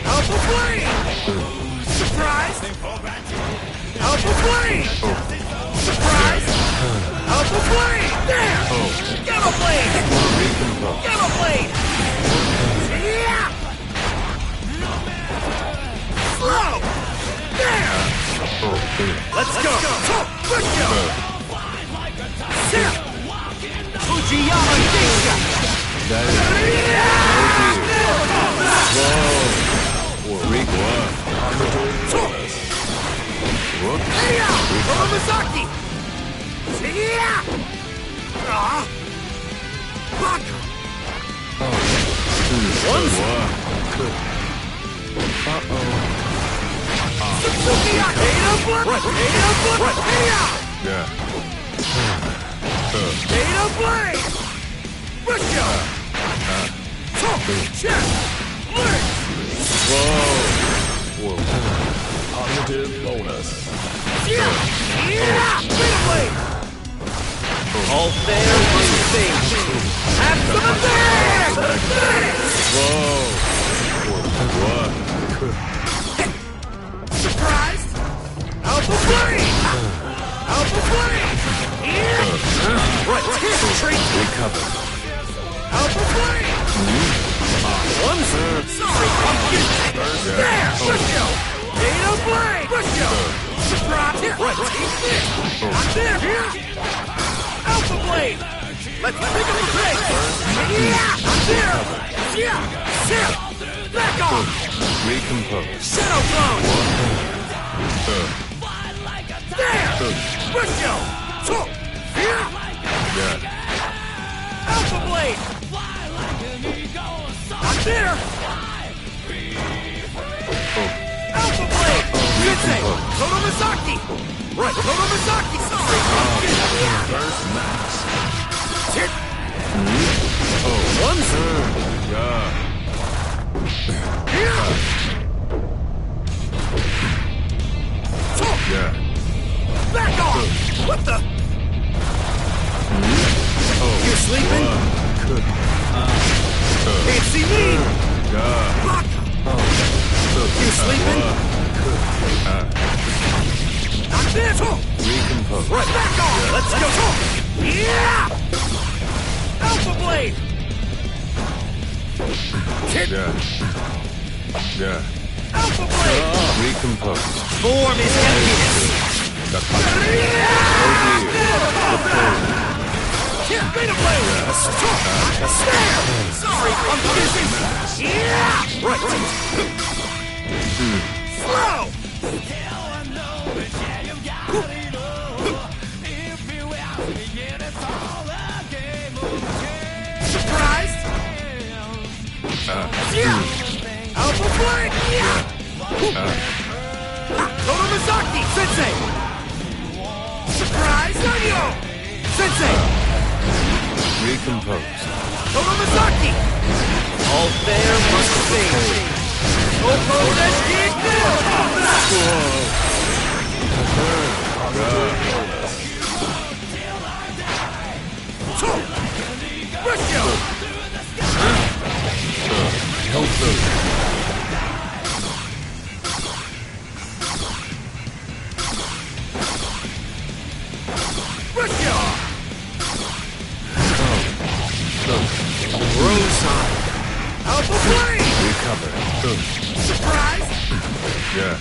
Alpha Blade! Surprise! Alpha Blade! Surprise! Alpha Blade! There! Gamma Blade! Gamma Blade! Yeah! Slow! There! Let's go! Let's go! Sit! Fujiyama Geisha! Whoa! Weak one. Hey-ya! Oromazaki! Yeah! Baka! Once! Suzuki-ya! Data Blood! Data Blood! Hey-ya! Yeah. Data Blade! Briscoe! Check! Blade! Whoa! Positive bonus. All fair, one thing. Have some of that! Whoa! What? Surprised? Alpha Blade! Alpha Blade! Right, treat! Recover. Alpha Blade! One, sorry, pumpkin! There! Push you! Data Blade! Push you! Surprise! Right, I'm there! Alpha Blade! Let's pick up the break! Yeah! I'm there! Yeah! Back off! Recompose. Shadow Clone! There! Push you! Yeah. Alpha Blade! I'm there! Alpha Blade! Sensei! Kotomisaki! Right, Kotomisaki! Sorry! First max. One Yeah. Yeah. Back off! What the? You're sleeping? Can't see me! Fuck! You're sleeping? I'm there! Recompose. Right, back off! Let's go! Yeah! Alpha Blade! Yeah. Yeah. Alpha Blade! Recompose. Form is emptiness! The punch. Beta Blade! Sorry, I'm busy! Yeah! Right! Slow! Surprised? Yeah! Alpha Blade! Yeah! Kotomisaki! Sensei! Surprise! Sanyo! Sensei! Recompose. Kotomisaki! All fair must sing. Oko Deshi Alpha Blade! Recover. Surprise! Yeah.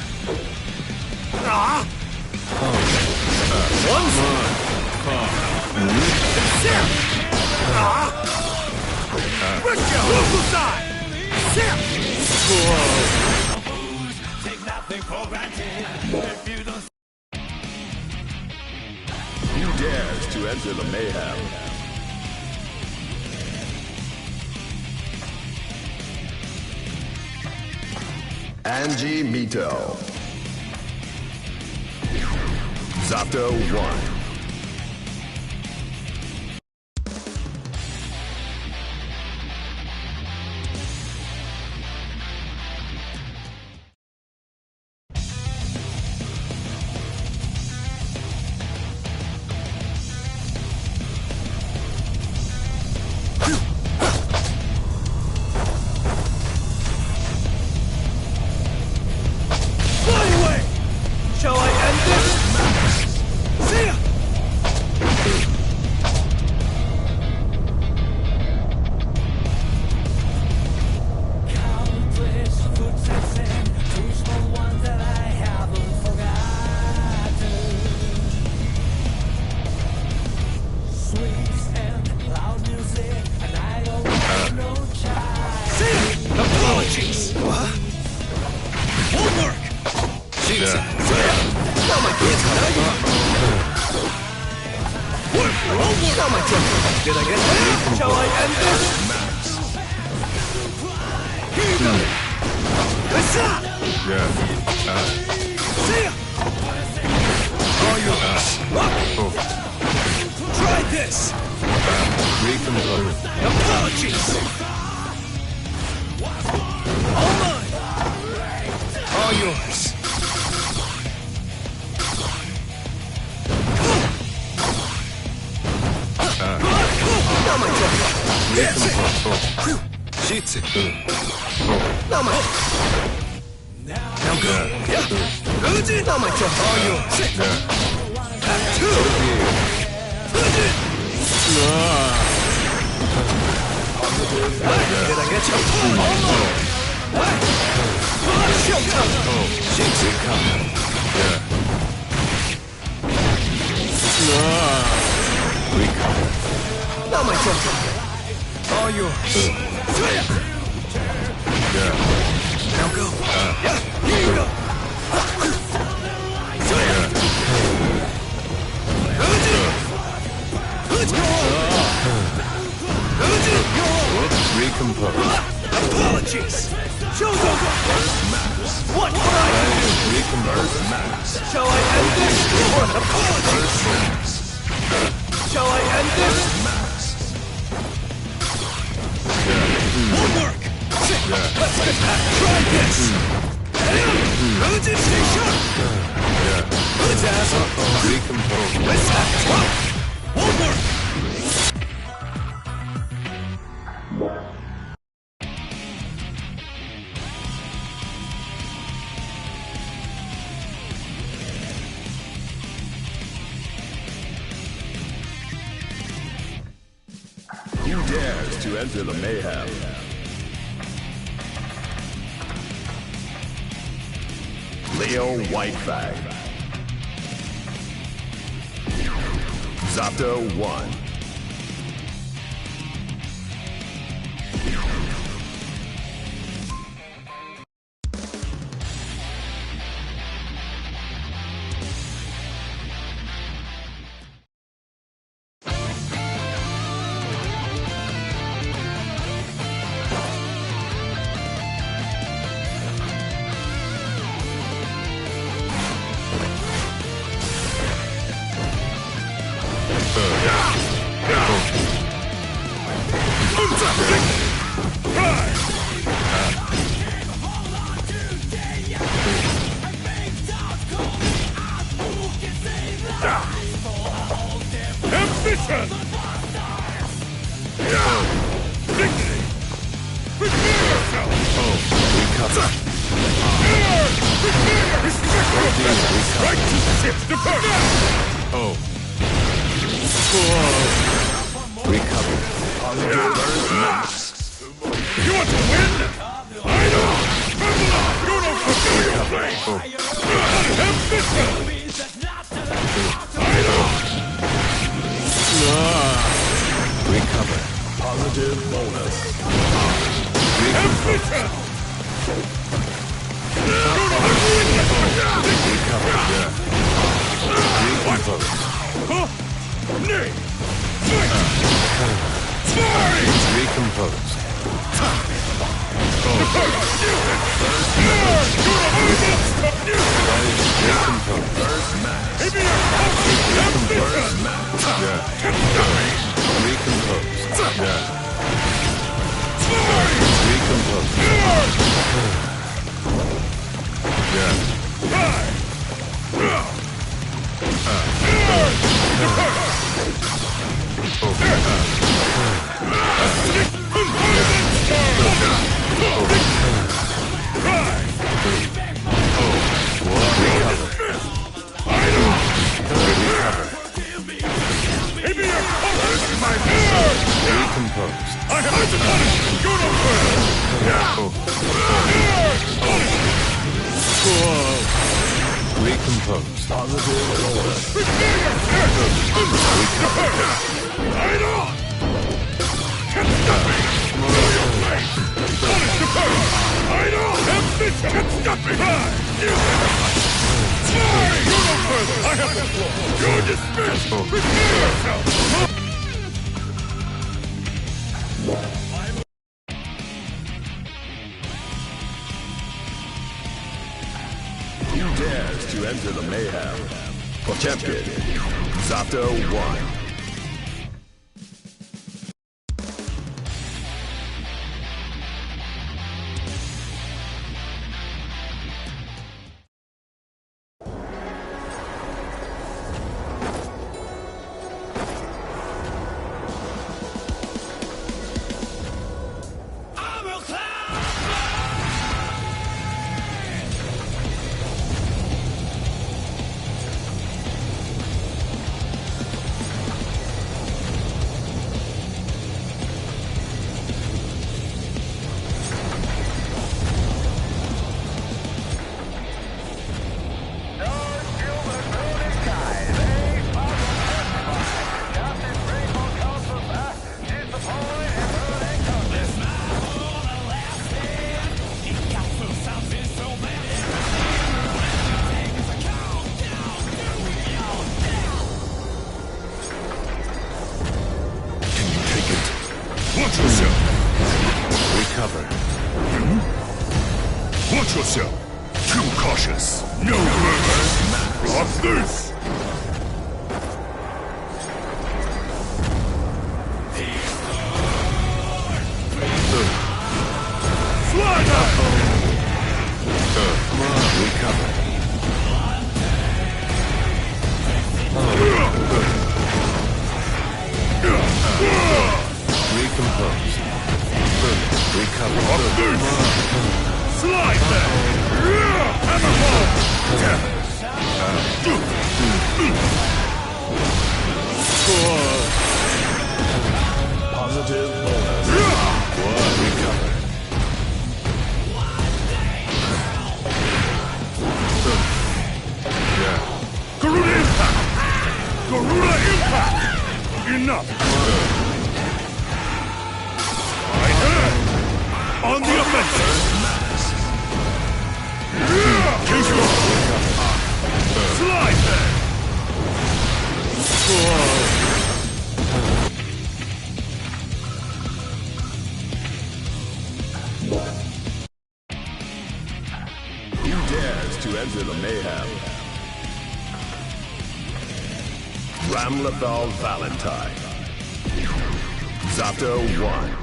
One Zip! Russia! Local side! Zip! Who dares to enter the mayhem? Angie Mito. Zato 1. Shall I end this? See ya! Countless footsteps and truthful ones that I haven't forgotten. Sweet and loud music, and I don't want no child. See ya! Apologies! What? Homework! Yeah. Not my kids tonight. Not my temper. Did I get that? Shall I end this? What's up? Yeah. See ya! All yours. Try this. Recompose. Apologies. All mine. All yours. Not my... Now go. Not my turn. All yours. Two. Did I get you? Not my turn. All yours. Now go. Here you go. Recompose. Apologies. Show's over. What can I do? Recompose. Shall I end this? Apologies. Shall I end this? One work. Let's get back. Try this. Stay sharp. Let's ask. Recompose. Let's act. One work. Who dares to enter the mayhem? Leo Whitefang. Zato 1. Ambition! Dignity! Prepare yourself! Recover. Right to shift the first! Oh. Recover. You want to win? I know! You don't fulfill your place! Ambition! I know! Recover. Positive bonus. Ambition! Recover. Recompose. Nay! Recompose. Recomposed. Positive bonus. You're dismissed! Prepare yourself! Who dares to enter the mayhem? Potemkin. Zato 1. I will yourself. Too cautious. No murmurs. What's this? Slide back! Recover. Recompose. Recover. Slide back! Hammerfall! Positive bonus. Recover. Garuda Impact! Garuda Impact! Enough! Right there! On the offensive! Case lock! Slide there! Who dares to enter the mayhem? Ramlethal Valentine. Zato 1.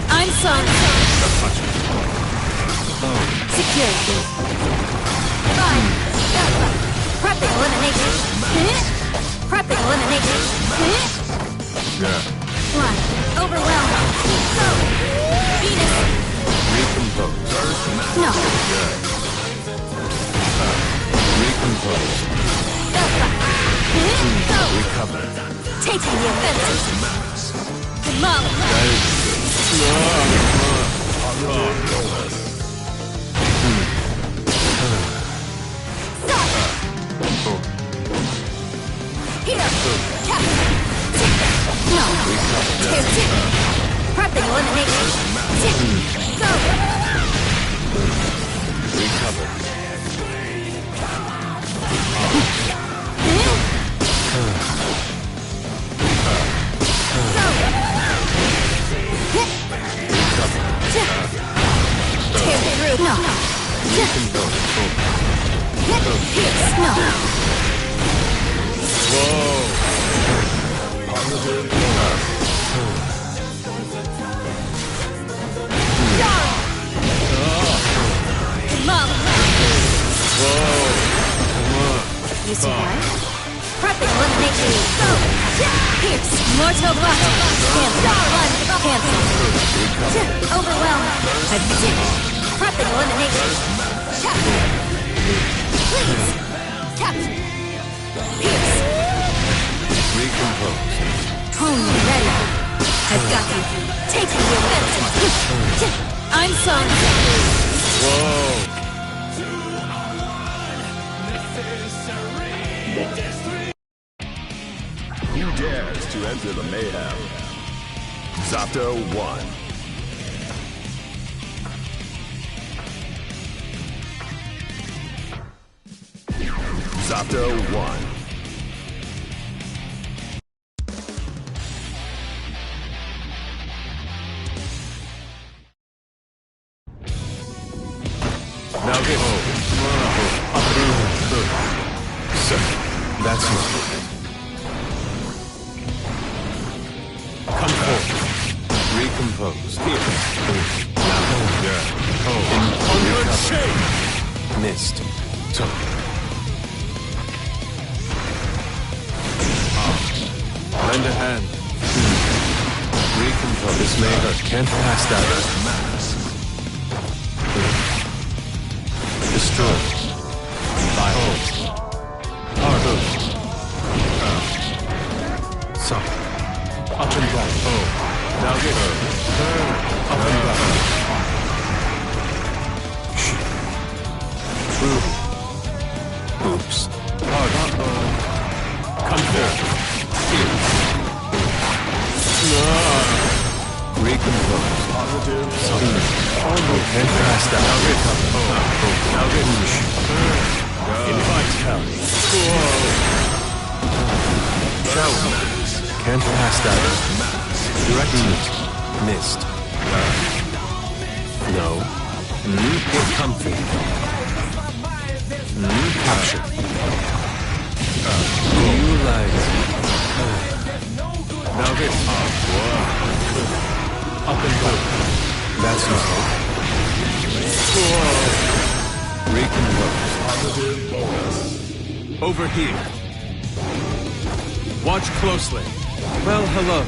I'm sorry. Security. Fine. Prepping elimination. Prepping elimination. One. Overwhelm. Go. Venus. Recompose. No. Recompose. Go. Recover. Taking the offensive. Come on. Here. No. Prepping elimination. Go. Recover. No. No. Whoa. Positive. Mom. Whoa. You survive? Prepping elimination. Go. Pierce. Mortal block. Cancel. One. Cancel. Overwhelm. Prepping elimination. Please. Capture. Pierce. Recompose. Tone ready. I've got you. Taking the offensive. I'm sorry. Whoa. Who dares to enter the mayhem? Zato 1. Zato 1. Now get home. That's it. Come forward. Recompose. Here. Now. On your shape. Missed. Lay Lend a hand. Recompose. This may hurt. Can't pass that. Destroy. Violence. Hard. Suck. Up and back. Oh. Now get her. Up and back. Oops. Hard. Come here. Here. Recompose. Positive. Almost. And pass that. Now get up. Now get invite help. Shower. Can't pass that. Direct hit. Missed. No. Get comfy. Capture. Do you like... Now this. Up and go. That's no. Recompose. Positive bonus. Over here. Watch closely. Well, hello.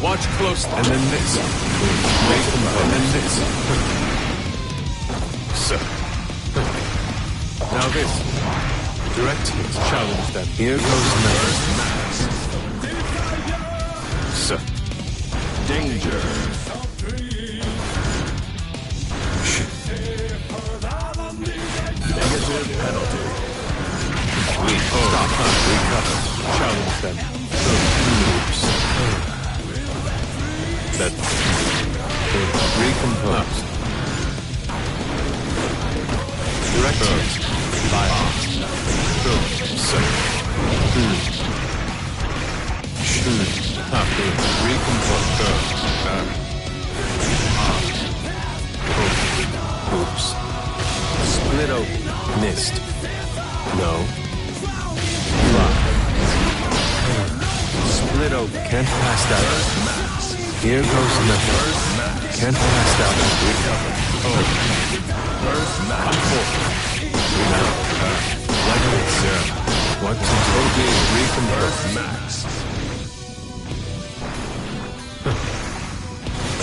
Watch closely. And then this. Recompose. And then this. So. Now this. Direct hit. Challenge them. Here goes nothing. So. Danger. Negative penalty. Stop. Recover. Challenge them. Oops. That. Recompose. Direct hit. Violence. So. Recompose. Oops. Split open. Missed. No. Split open. Can't pass that. Here goes nothing. Can't pass that. Recover. Come forward. Now. Like this. What to do? Recompose.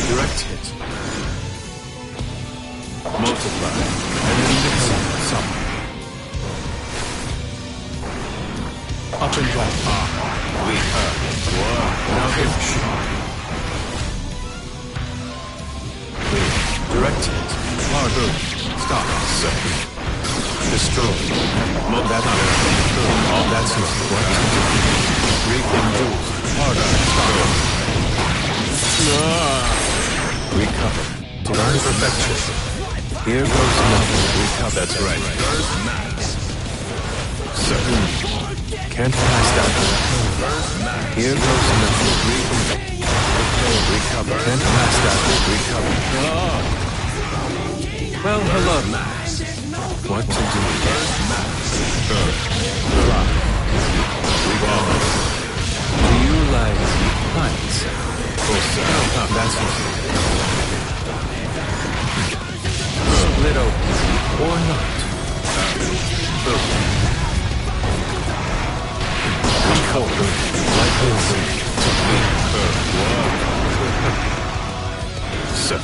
Direct hit. Multiply. And then mix some. Up and down. We hurt. Now hit. Direct hit. Hard. Stop. Destroy. That's not. That's not. What? Recompose. Harder. Stop. Recover. Divine perfection. Here goes nothing. Recover. That's right. So. Can't pass that. Here goes nothing. Recover. Can't pass that. Recover. Well, hello. What to do? Do you like heights? That's what. Split open or not. Recover like this. So.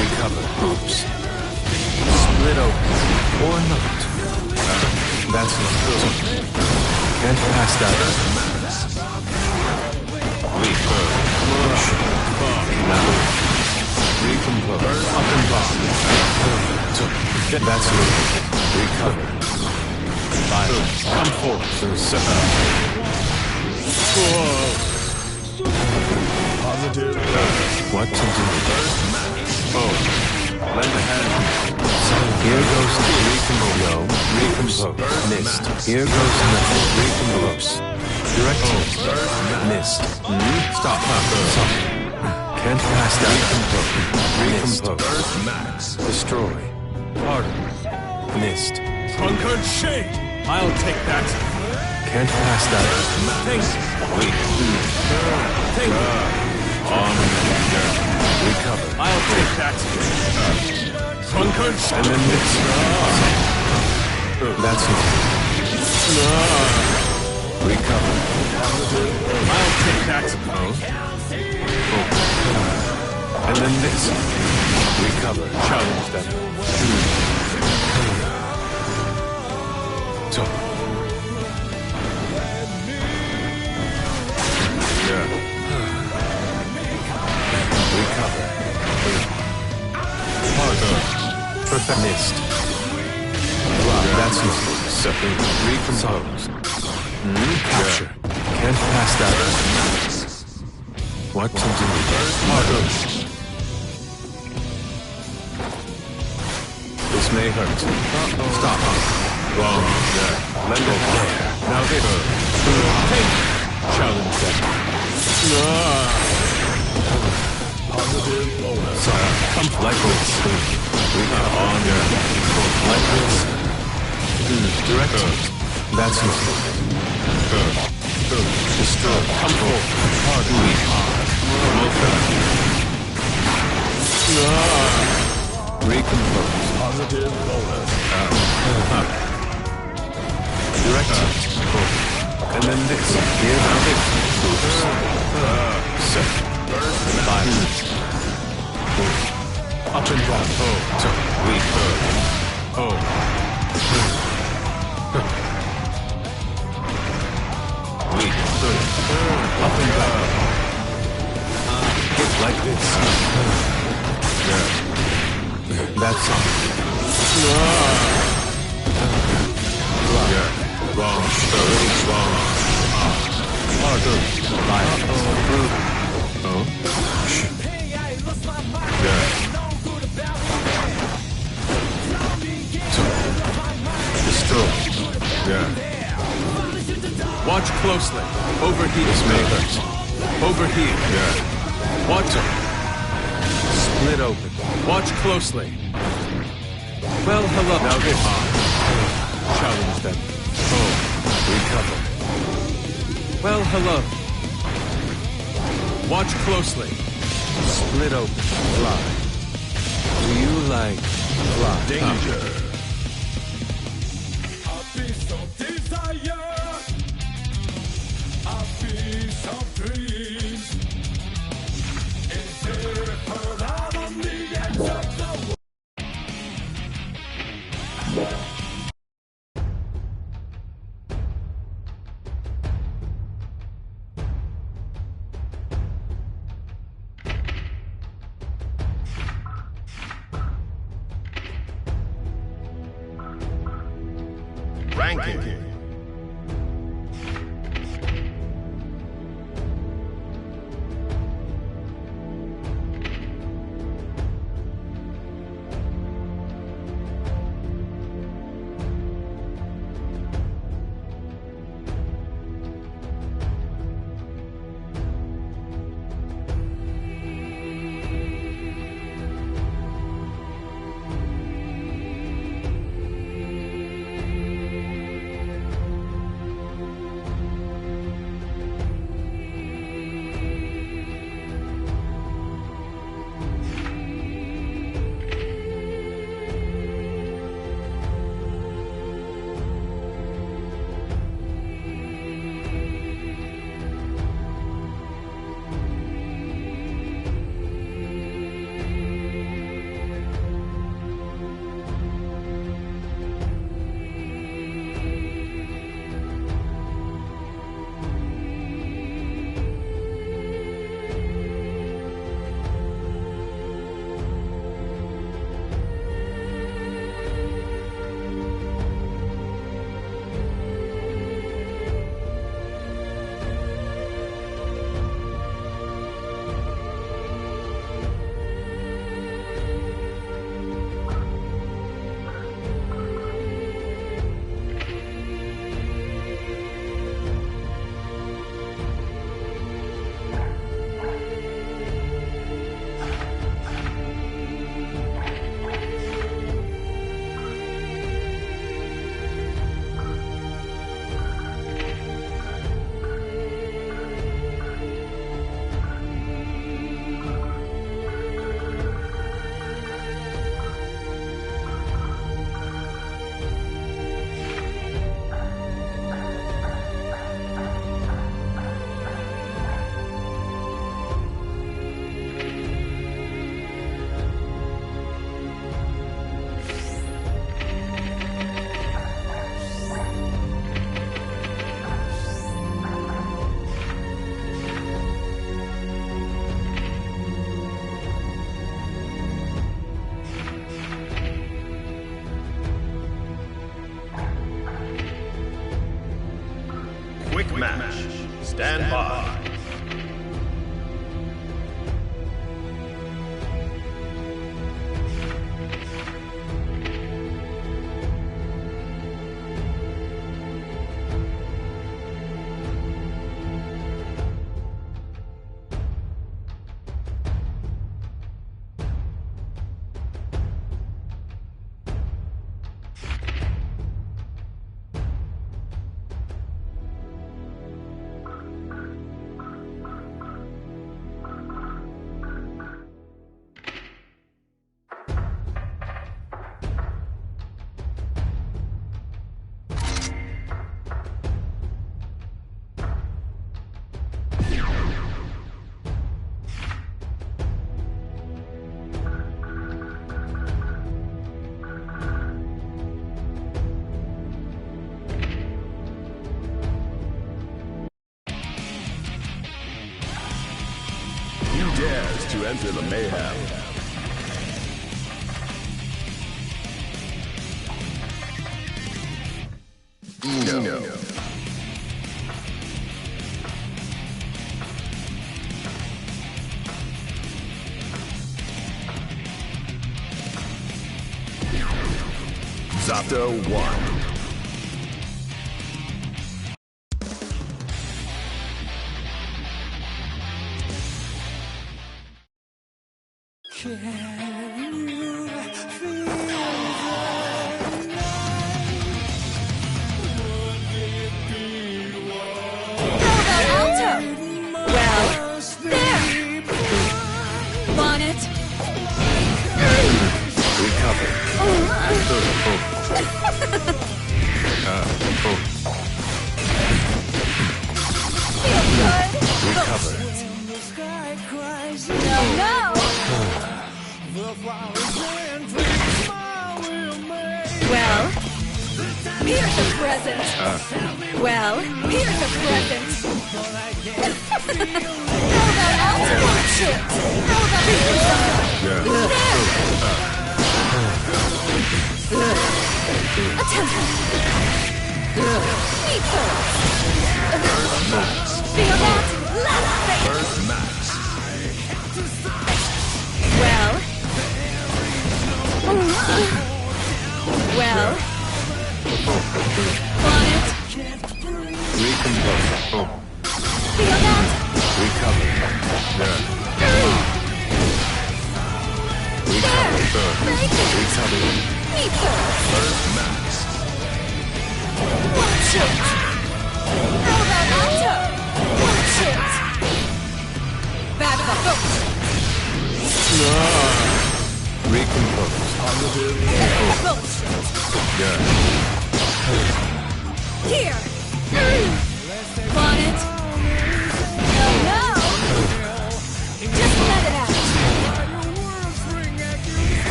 Recover. Oops. Split open or not. That's not good. Can't pass that. Now. Recompose. Up and down. That's good. Recover. Violence. Come forward. Positive. What to do? Oh. Lend a hand. Here goes the recompose. No. Recompose. Missed. Here goes nothing. Recompose. Direct hit. Missed. Stop. Can't pass that. Recompose. Destroy. Harder. Missed. Drunkard shade! I'll take that. Can't pass that. Thanks. Wait. Thank you. Recover. I'll take that. Drunkard shade. And then mix. That's it. Recover. I'll take that. And then this. Recover. Challenge them. So. Yeah. Recover. Harder. Perfect. Missed. That's useful. Second. Recompose. Capture. Can't pass that. What to do? Harder. This may hurt. Stop. Wrong. Yeah. Lend it there. Now this. Take. Challenge them. Positive bonus. Sorry. Come like this. We are on there. Like this. Direct. That's useful. Destroy. Come forward. Harder. Weak hard. Recompose. Positive bonus. Direct. And then this. Here now this. Set. Five. Up and down. So weak. Weak. Up and down. Hit like this. Yeah. That's all. Yeah. Wrong. Wrong. Harder. Oh. Yeah. Destroy. Yeah. Watch closely. Over here. This may hurt. Over here. Yeah. Watch it. Split open. Watch closely. Well, hello. Now this. Challenge them. Recover. Well, hello. Watch closely. Split open. Fly. Do you like fly? Danger. A piece of desire. A piece of dreams. Is there for out on the edge of the world? Ranking. match. Stand by. Dares to enter the mayhem. No. Zato 1.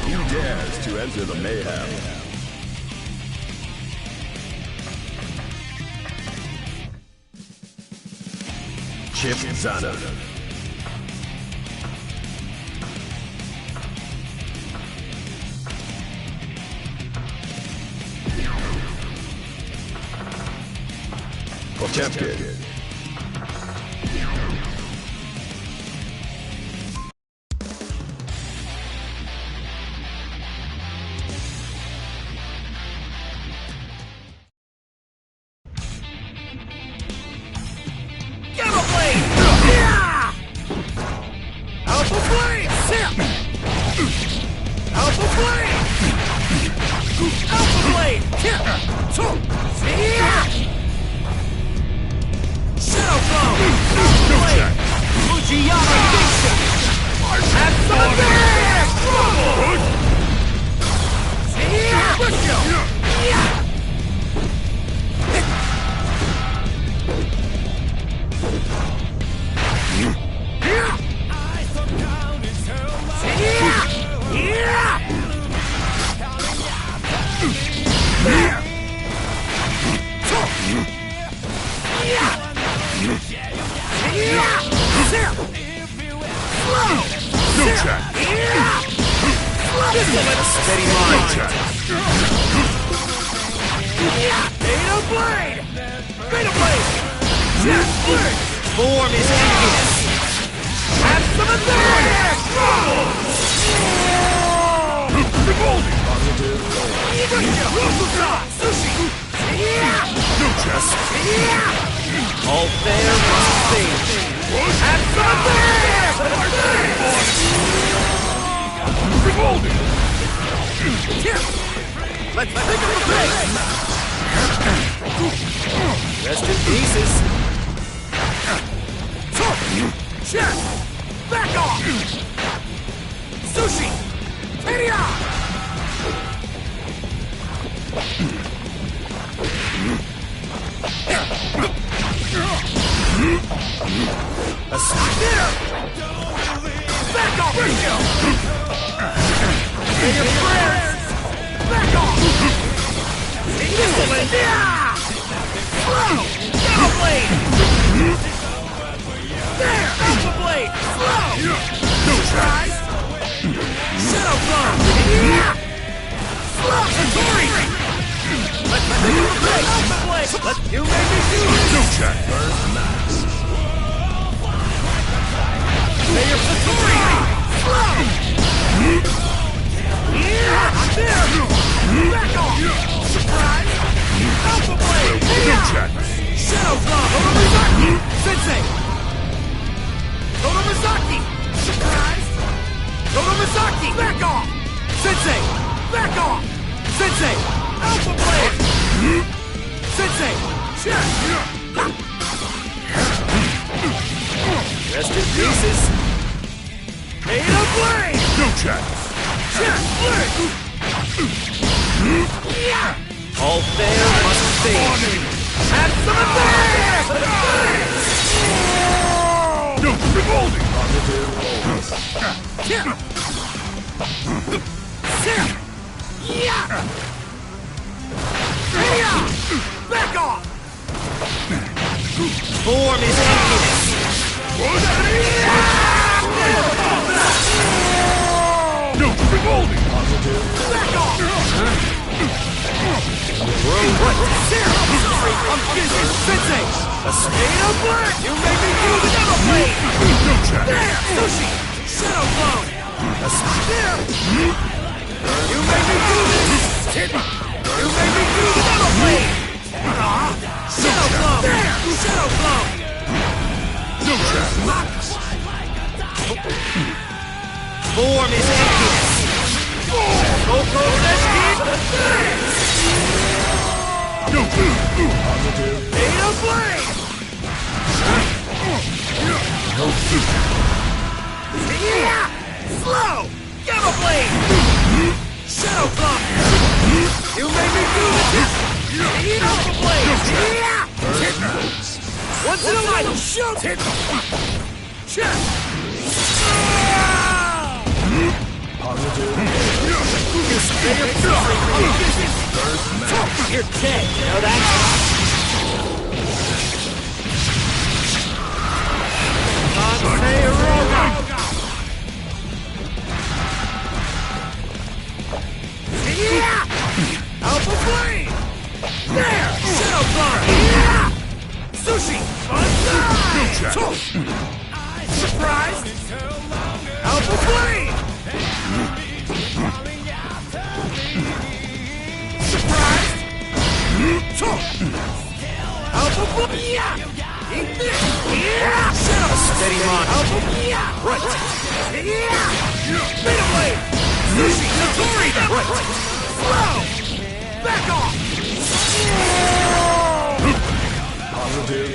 Who dares to enter the mayhem? Chip Zana. Potemkin. Gamma Blade! Yeah! Alpha Blade! Sip! Alpha Blade! Alpha Blade! Yeah! Shadow Blow! Alpha Blade! Fujiyama Geisha! Have some there! Steady mind. Beta Blade! Beta Blade! Jet Blade! Form is emptiness! Have some of that! Sushi! All fair must fade! Have some of that! Let's pick up the pace! Rest in pieces! Check! Back off! Sushi! Teria! A stop there! Back off! And your prayers! Back off! Excellent! Yeah! Slow! Alpha Blade! There! Alpha Blade! Slow! No tries! Shadow Blow! Yeah! Slow! Satori! Let's take a break! Alpha Blade! You made me do this! No check! First max! Mayor Satori! Slow! Yeah! There! Back off! Surprise! Alpha Blade! Yeah! Shadow Blow! Totomizaki! Sensei! Totomizaki! Surprise! Totomizaki! Back off! Sensei! Back off! Sensei! Alpha Blade! Sensei! Check! Rest in pieces! Beta Blade! No check! Check! Blade! All fair must fade! Have some of that! No! Revolting! Yeah! Back off! Form is emptiness! No! Revolting! Back off! Bro, what? I'm busy! Sensei! A spade of black! You made me do the double blade! There! Sushi! Shadow Blow! A spear! You made me do this! You made me do the double blade! Shadow Blow! There! Shadow Blow! No trap! Form is emptiness! Coco Reski! No! Beta Blade! Yeah! Slow! Gamma Blade! Shadow Blow! You made me do the tip! Alpha Blade! Yeah! Once in a life! Shoot! Check! You're dead, you know that? Alpha Flame! There! Shadow Climb! Sushi! Surprise! Alpha Flame! Surprise! Alpha Flame! Eat this! Shadow! Steady mind! Alpha Flame! Right! Beta Blade! Sushi! Notori! Right! Slow! Back off! Positive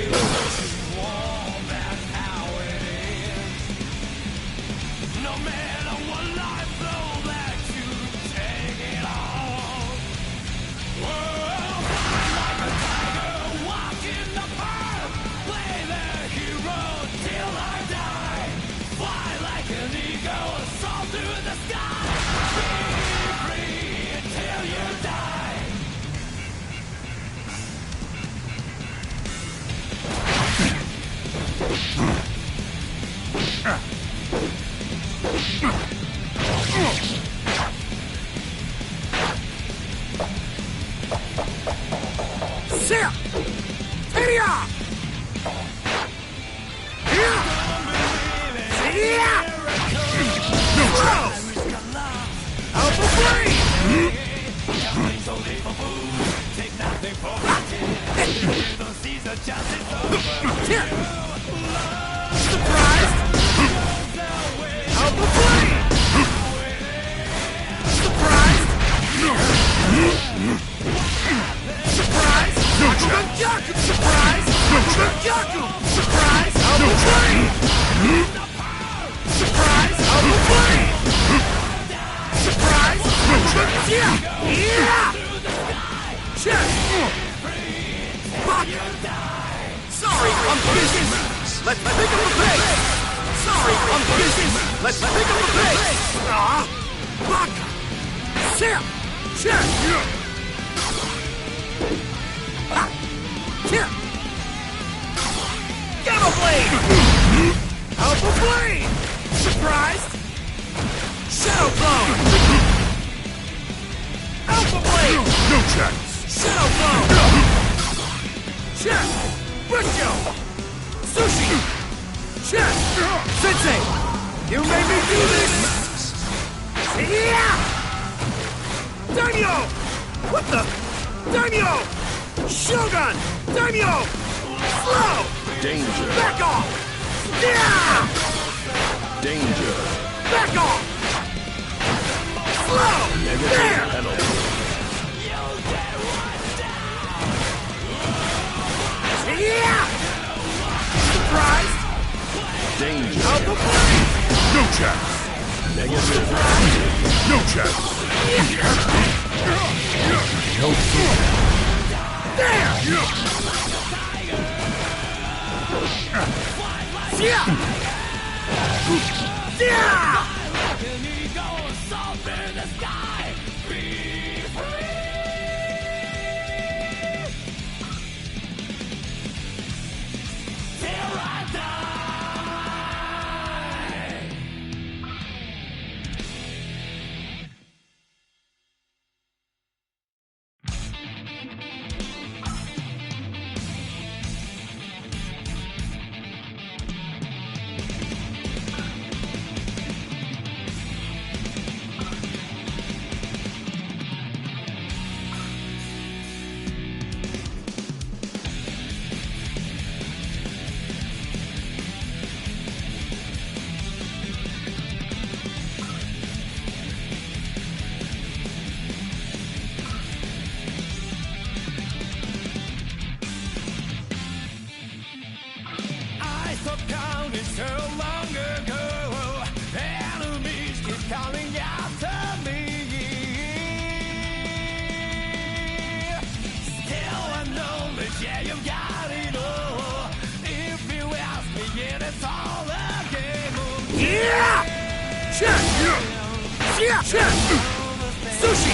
bonus. Sushi!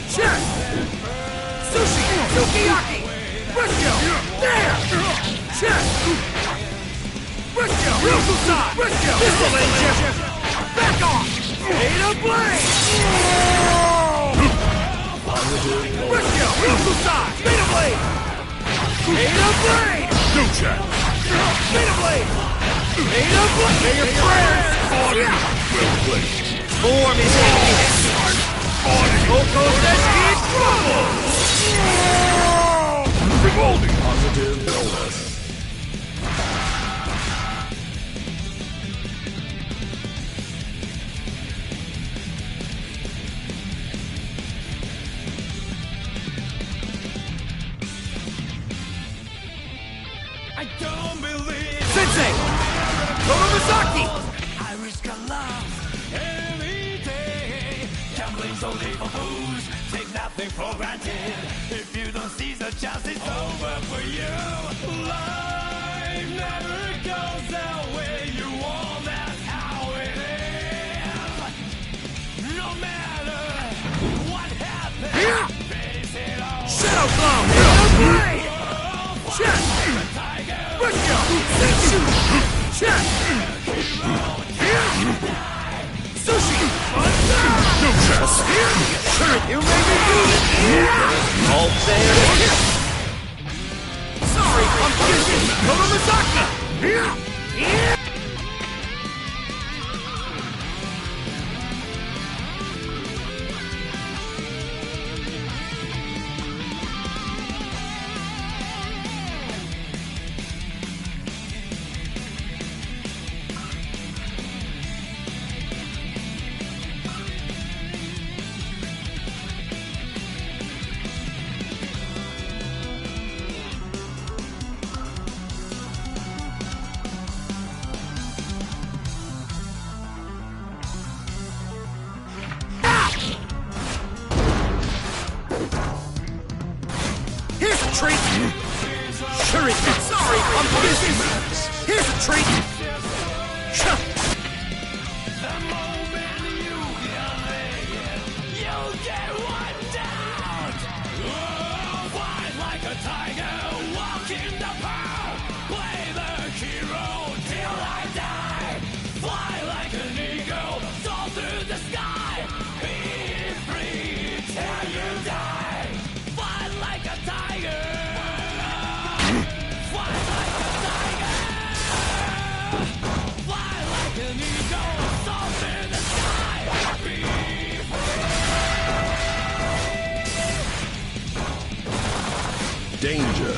Chef! Sushi! Sukiyaki! Briscoe! There! Chef! Briscoe! Ryukusai! Briscoe! This'll end you! Back off! Ada Blade! Briscoe! Ryukusai! Ada Blade! Ada Blade! No chat! Ada Blade! Ada Blade! May your prayers! Well played. Form is weakness! Oko says he's trouble! Revolting. Positive illness. I don't believe Sensei! Tomomisaki! I risk a love every day. Gambling's only for fools. Take nothing for granted. If you don't seize the chance, it's over for you. Life never goes the way you want. That's how it is. No matter what happens, face it all. Shadow Clown! Blade! Check! Briscoe! Sensu! Check! Sushi! No chess. You made me do it! All there! Sorry, I'm busy! Tomomisaki! Here's a treat! Shuriken! Sorry, I'm busy! Here's a treat! The moment you get one down! Fight like a tiger, walk in the power! Play the hero till I die! Fly like an eagle, soar through the sky! Be free till you die! Fight like a tiger! Fly like a tiger! Fly like an eagle, soar through the sky! Be Danger.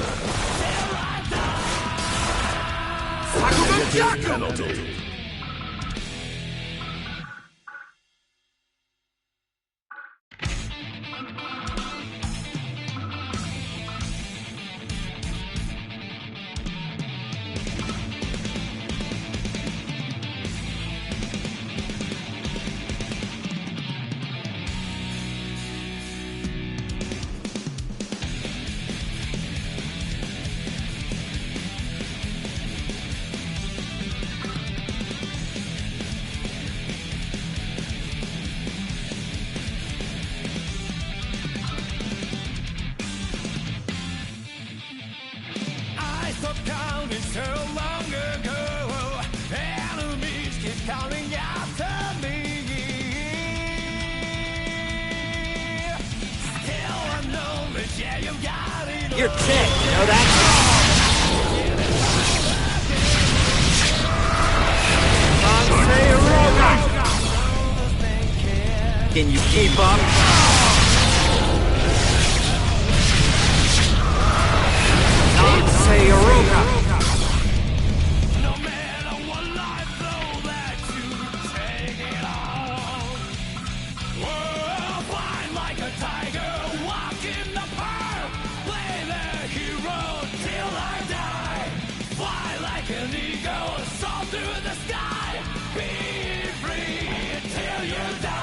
Negative penalty. I stopped counting so long ago. Enemies keep coming after me. Still unknown, but yeah, you got it. You're dead, you know that? Can you keep up? Sayoroka. No matter what life throws at you, take it on. Whoa, fight like a tiger, walk in the park. Play the hero till I die. Fly like an eagle, soar through the sky. Be free till you die.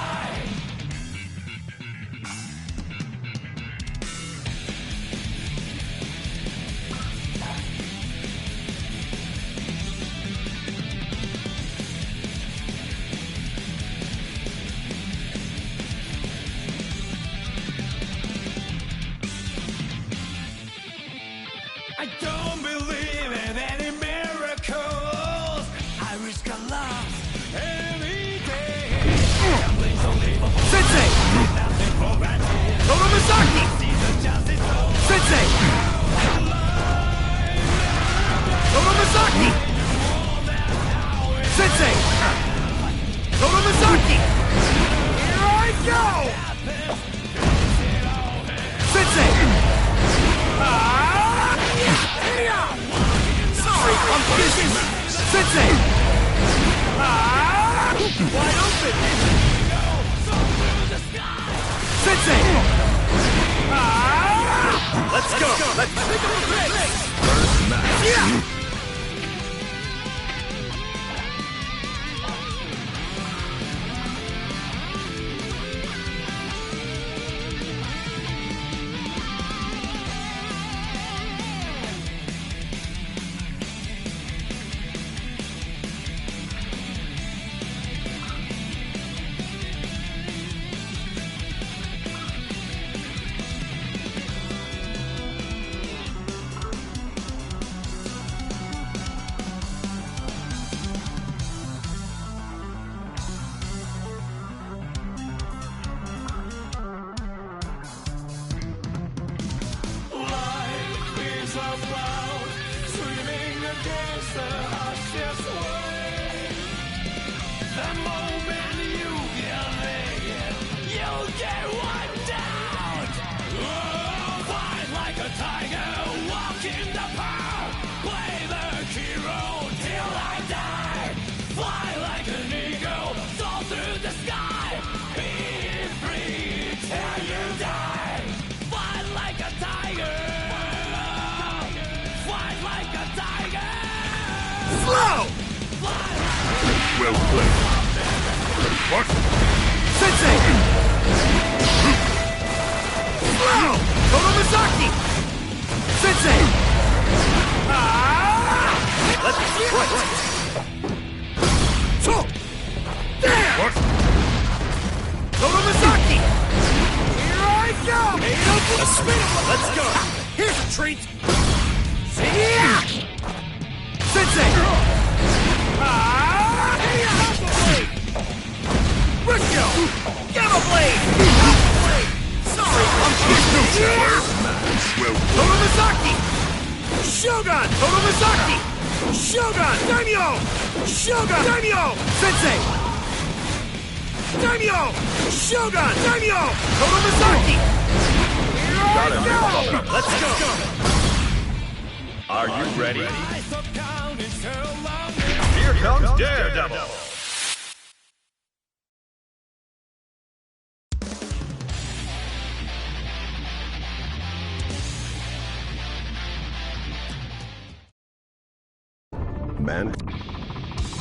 I don't believe in any miracles. I risk a lot any day. Gambling's unbelievable. Sensei! Toromisaki! Sensei! Toromisaki! Sensei! Toromisaki! Here I go! Sensei! Sorry, I'm busy! Sensei! Wide open! Sensei! Let's go! Let's pick up the pace! First match. Yeah! Well played. What? Sensei! Slow! Toromisaki! Sensei! Let's fight! There! What? Toromisaki! Here I go! Let's go! Here's a treat! Yeah! Sensei! Briscoe! Gamma Blade! Sorry, I'm busy! Toromisaki! Shogun! Toromisaki! Shogun! Daimyo! Shogun! Daimyo! Sensei! Daimyo! Shogun! Daimyo! Toromisaki! Here I go! Let's go! Are you ready? Here comes Daredevil! Man.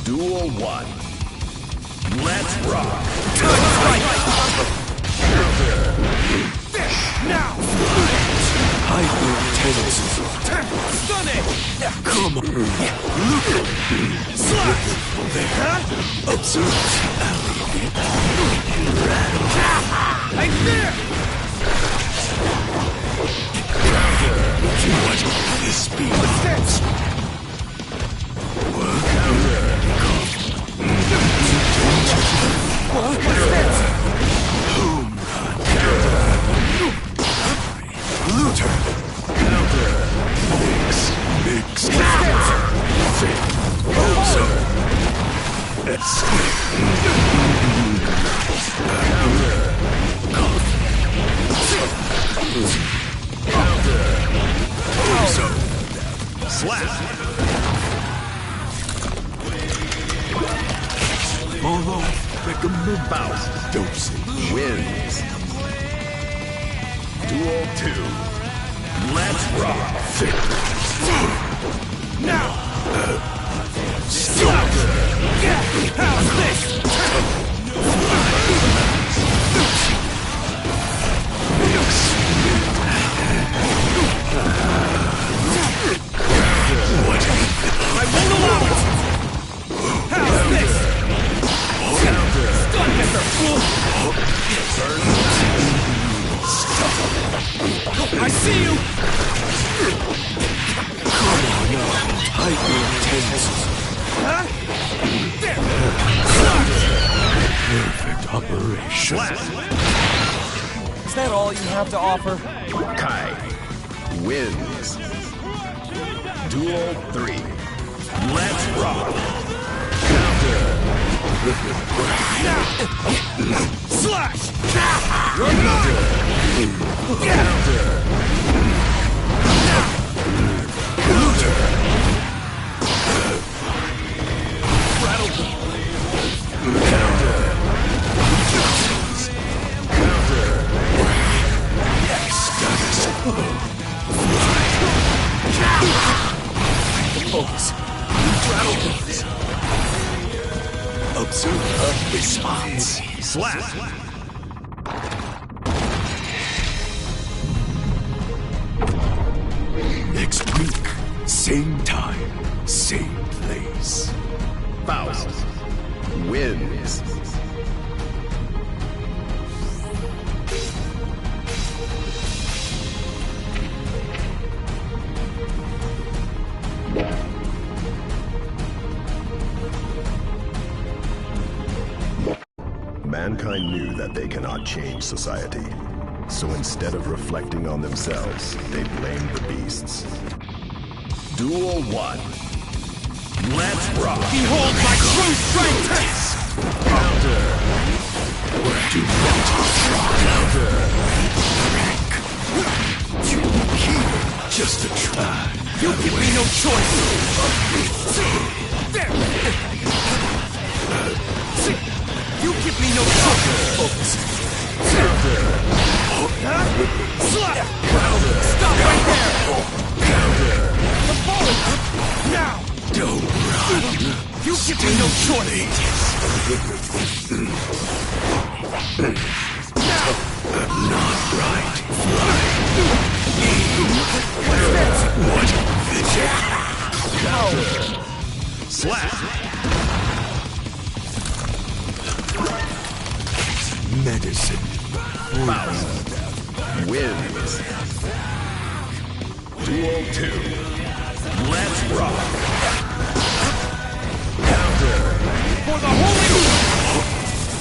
Duel 1. Let's rock! Now! Hyper tendencies. Stun it! Come on. Look at me. Slash! Observe. I'm there! Watch this speed. Luther! Mix. Slap! Follow. Recommend Bounce. dosage. Wins. Duel 2. Let's rock! Now! Stop! How's this? I won't allow it! How's this? Stun, Mr. Fool! I see you! operation. Is that all you have to offer? Kai wins. Duel 3. Let's rock. Counter. Slash! You're mine! Counter. Counter. Rattle. Counter. Counter. Focus. Rattle. Observe response. Slap. Next week, same time, same place. Faust wins. Mankind knew that they cannot change society. So instead of reflecting on themselves, they blamed the beasts. Duel 1. Let's rock! Behold my true strength! Counter! Do not Counter! You keep just a try. You give me no choice! There! You give me no choice! Focus! Counter! Slap! Stop right there! Counter! I'm falling! Now! Don't run. You give me no choice! Now! Not right. What vision? Counter! Slap! Medicine. Faust wins. Duel 2. Let's rock. Counter. For the holy...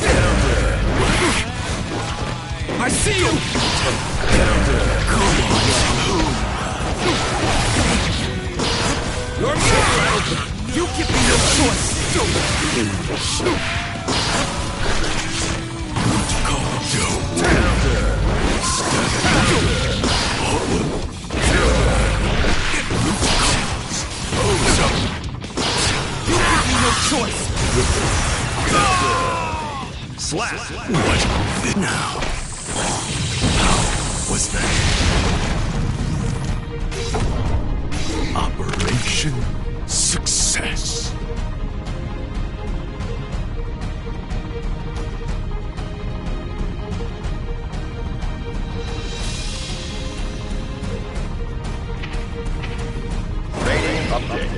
Counter. I see you! Counter. Come on. You're mine! You give me no choice! Counter. You give me no choice! Slap! What now? How was that? Operation success. Rating update.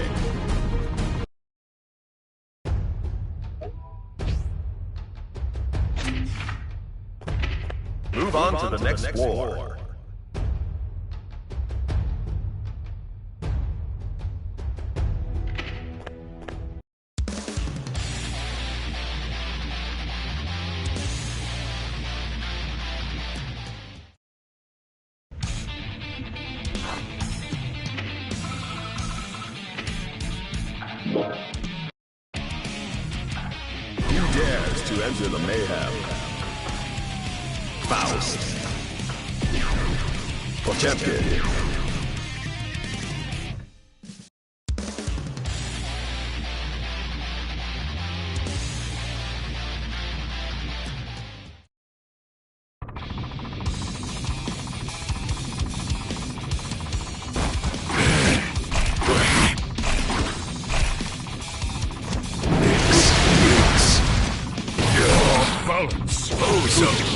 Move on to the next war. Who dares to enter the mayhem? Faust. Potemkin. Balance. Ozone.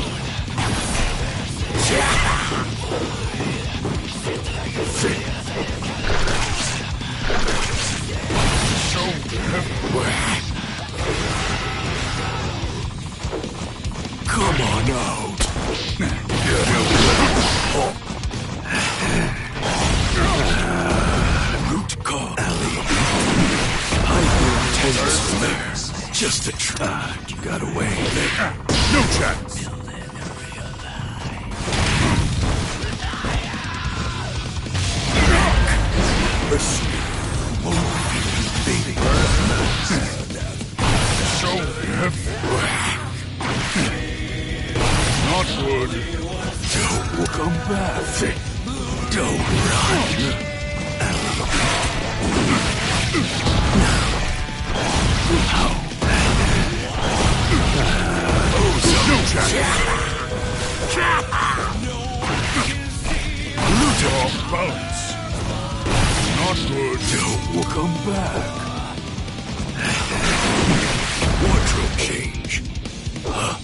Come on out. Root call. Hyper-tense. Just a try. You got away. No chance! Baby. So heavy. Not good. Don't come back. Don't run. No chance. Loot off balance. Not good. Don't come back. Wardrobe change. Huh?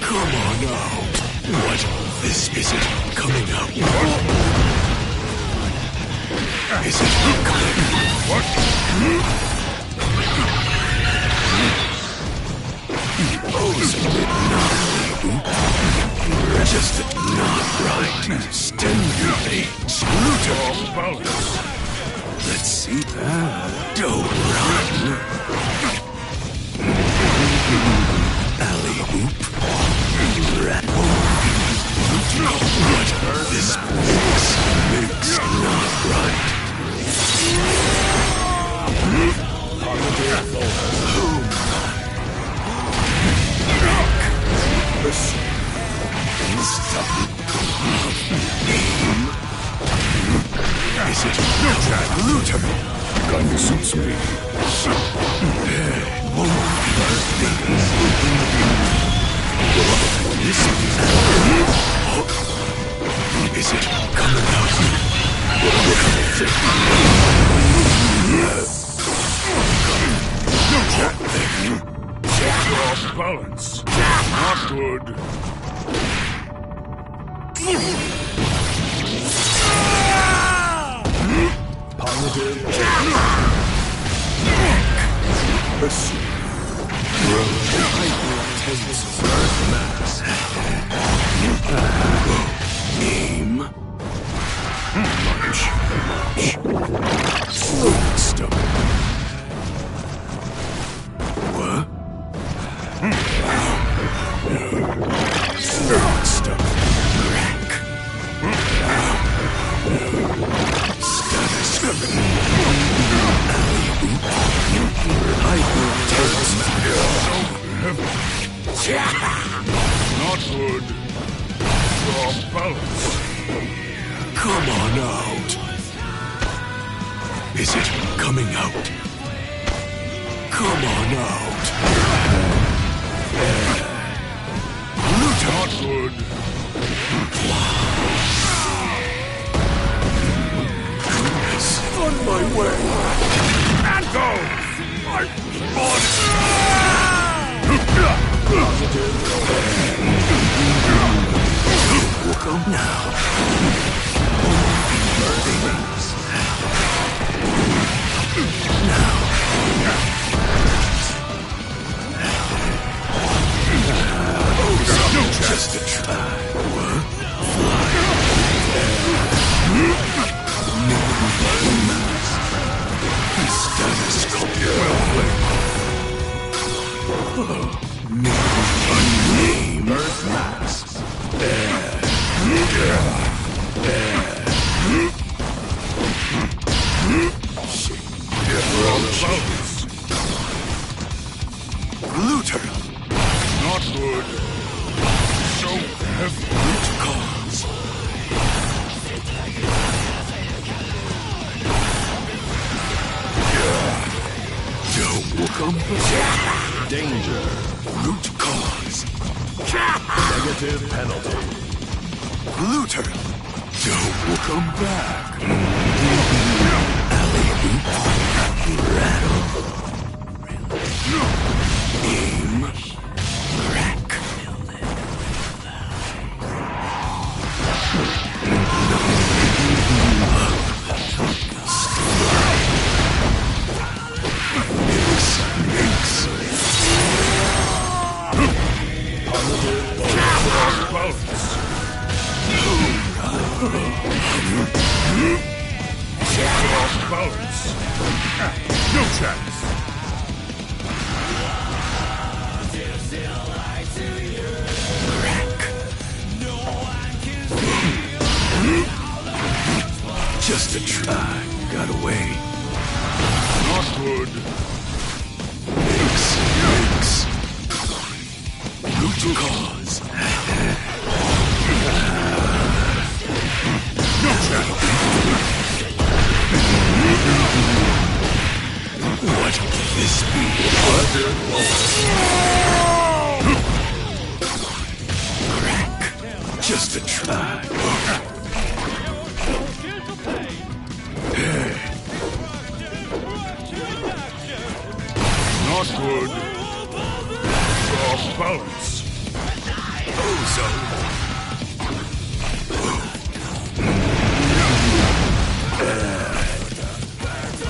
Come on out. What? This isn't coming out. Is it coming? What? Oh, just not right. Stimulate. Root off balance. Let's see that. Don't run. Alley-oop. Rattle. What? This makes not right. Stop. Aim. Is it no chance? Looter. Kinda suits me. Is it coming out? No chance. You're off balance. Not good. Positive. Aim. March. Slow step. What? Step. Crack. Status. Not good. Off balance. Come on out. Is it coming out? Come on out. Not good. Goodness. On my way. And go! I'm Welcome now. No, just a try. What? Fly. Status code. Well played. Name. Earth Max. Looter. Not good. So heavy. Root cause. Don't welcome. Danger. Root cause. Negative penalty. Looter. Don't come back. Alley-oop. Rattle. Aim. Crack. Balance. No chance. Just a try. Got away. Not good. Thanks. Root cause. No chance. What could this be? Crack. Just a try. Not good. Off balance. Ozone.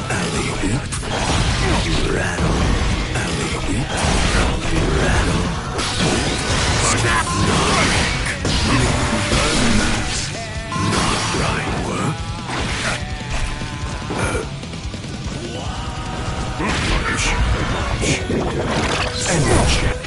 Alley-oop. Rattle. Alley-oop. Rattle. Snap. Not right work. Punch. And check.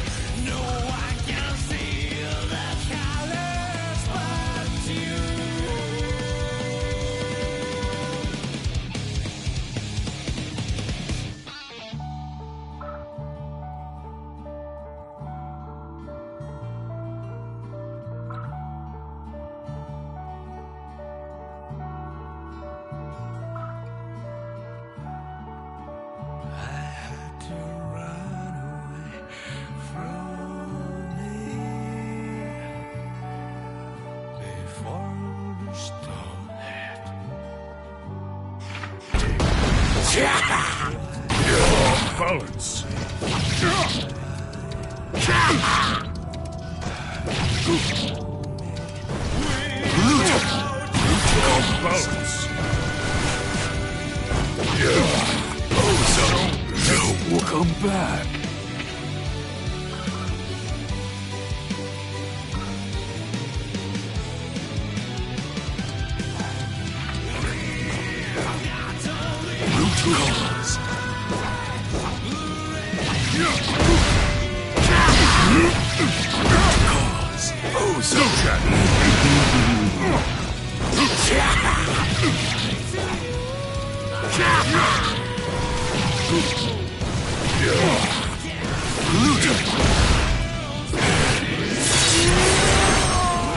Off balance. Off balance. Ozone. No, we'll come back. Root cause. Cause. Ozone.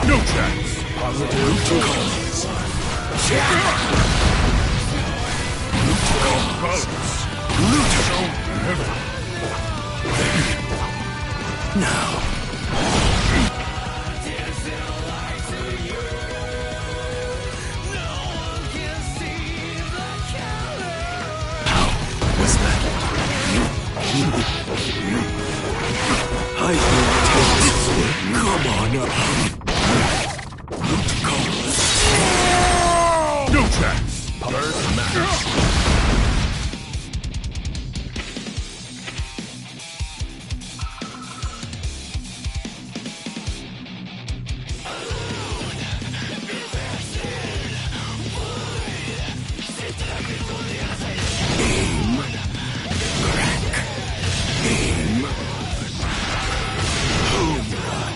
No chance. Positive cause. Off balance. Now. How was that? I will take this. Come on up. Root cause. No chance. Birth max. Aim. Crack. Aim. Home run.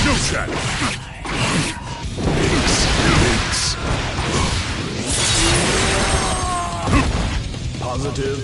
No chance. Positive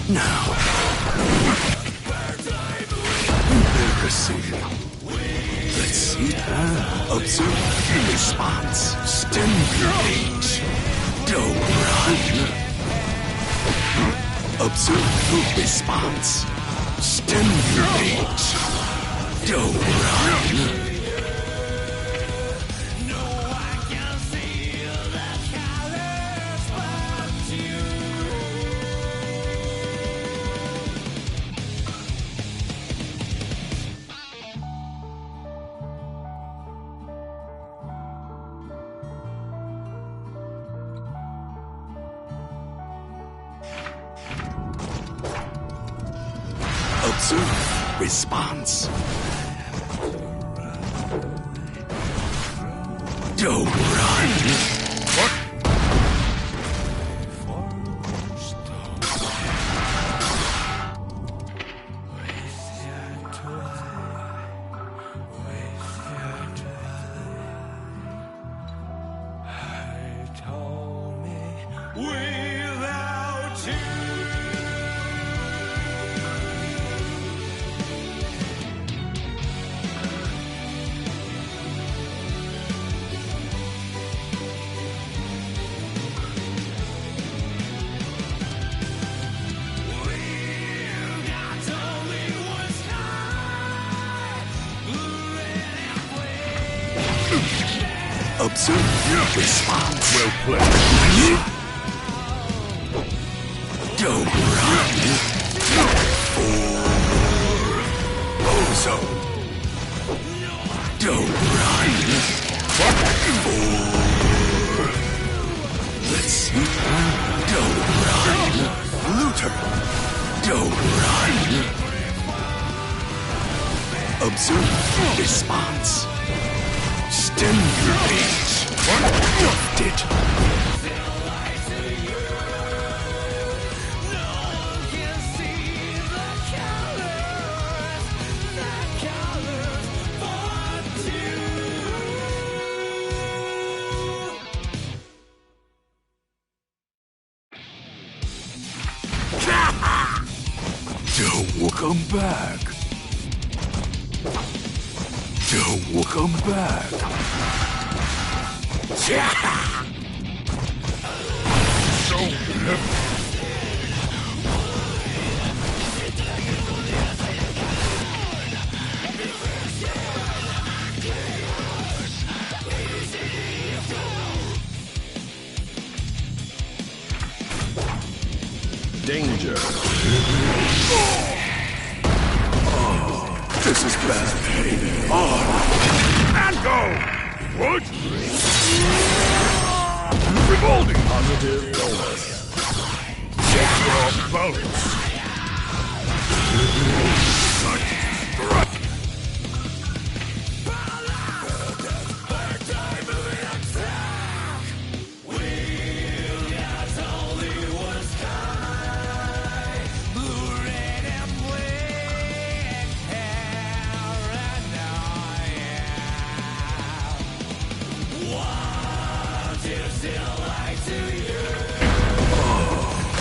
Now. Embarrassing. Let's see. Observe response. Stimulate. Don't run. Observe response. Stimulate. Don't run. Observe response. Don't run. What? Observe response. Well played. Don't run. Ozone. Don't run. Let's see. Don't run. Looter. Don't run. Observe response. Stimulate. Dumped it. Don't come back. Don't come back. Danger. Oh, this is bad. On and go. What? Revolting. Positive bonus. Check your balance.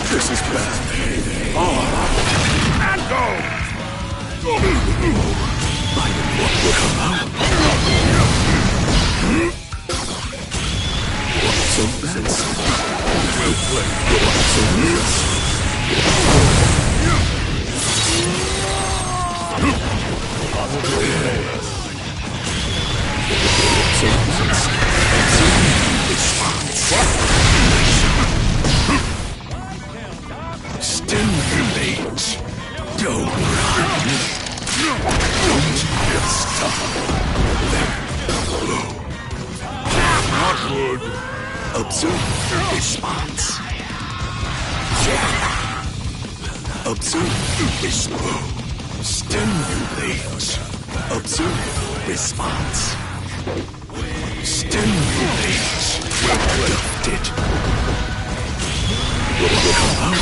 This is bad. On and go. I am what will come out. What's so bad? Well played. What's so Stimulate. Don't run. Don't stop. Not good. Observe response. Observe response. Stimulate. Observe response. Stimulate. Well it. Come out.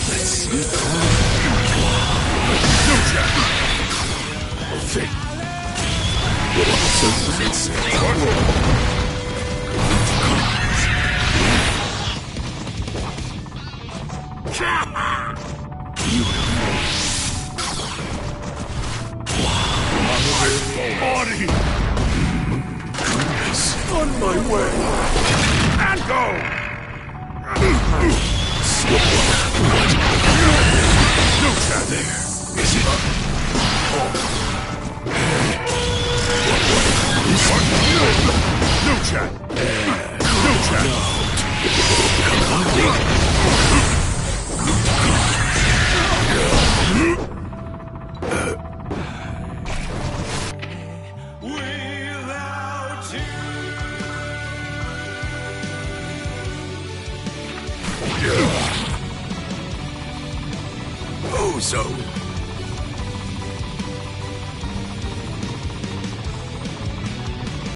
Let's see. Body! On my way! And go! No chat there, is it? No chat! No chat! Oh, so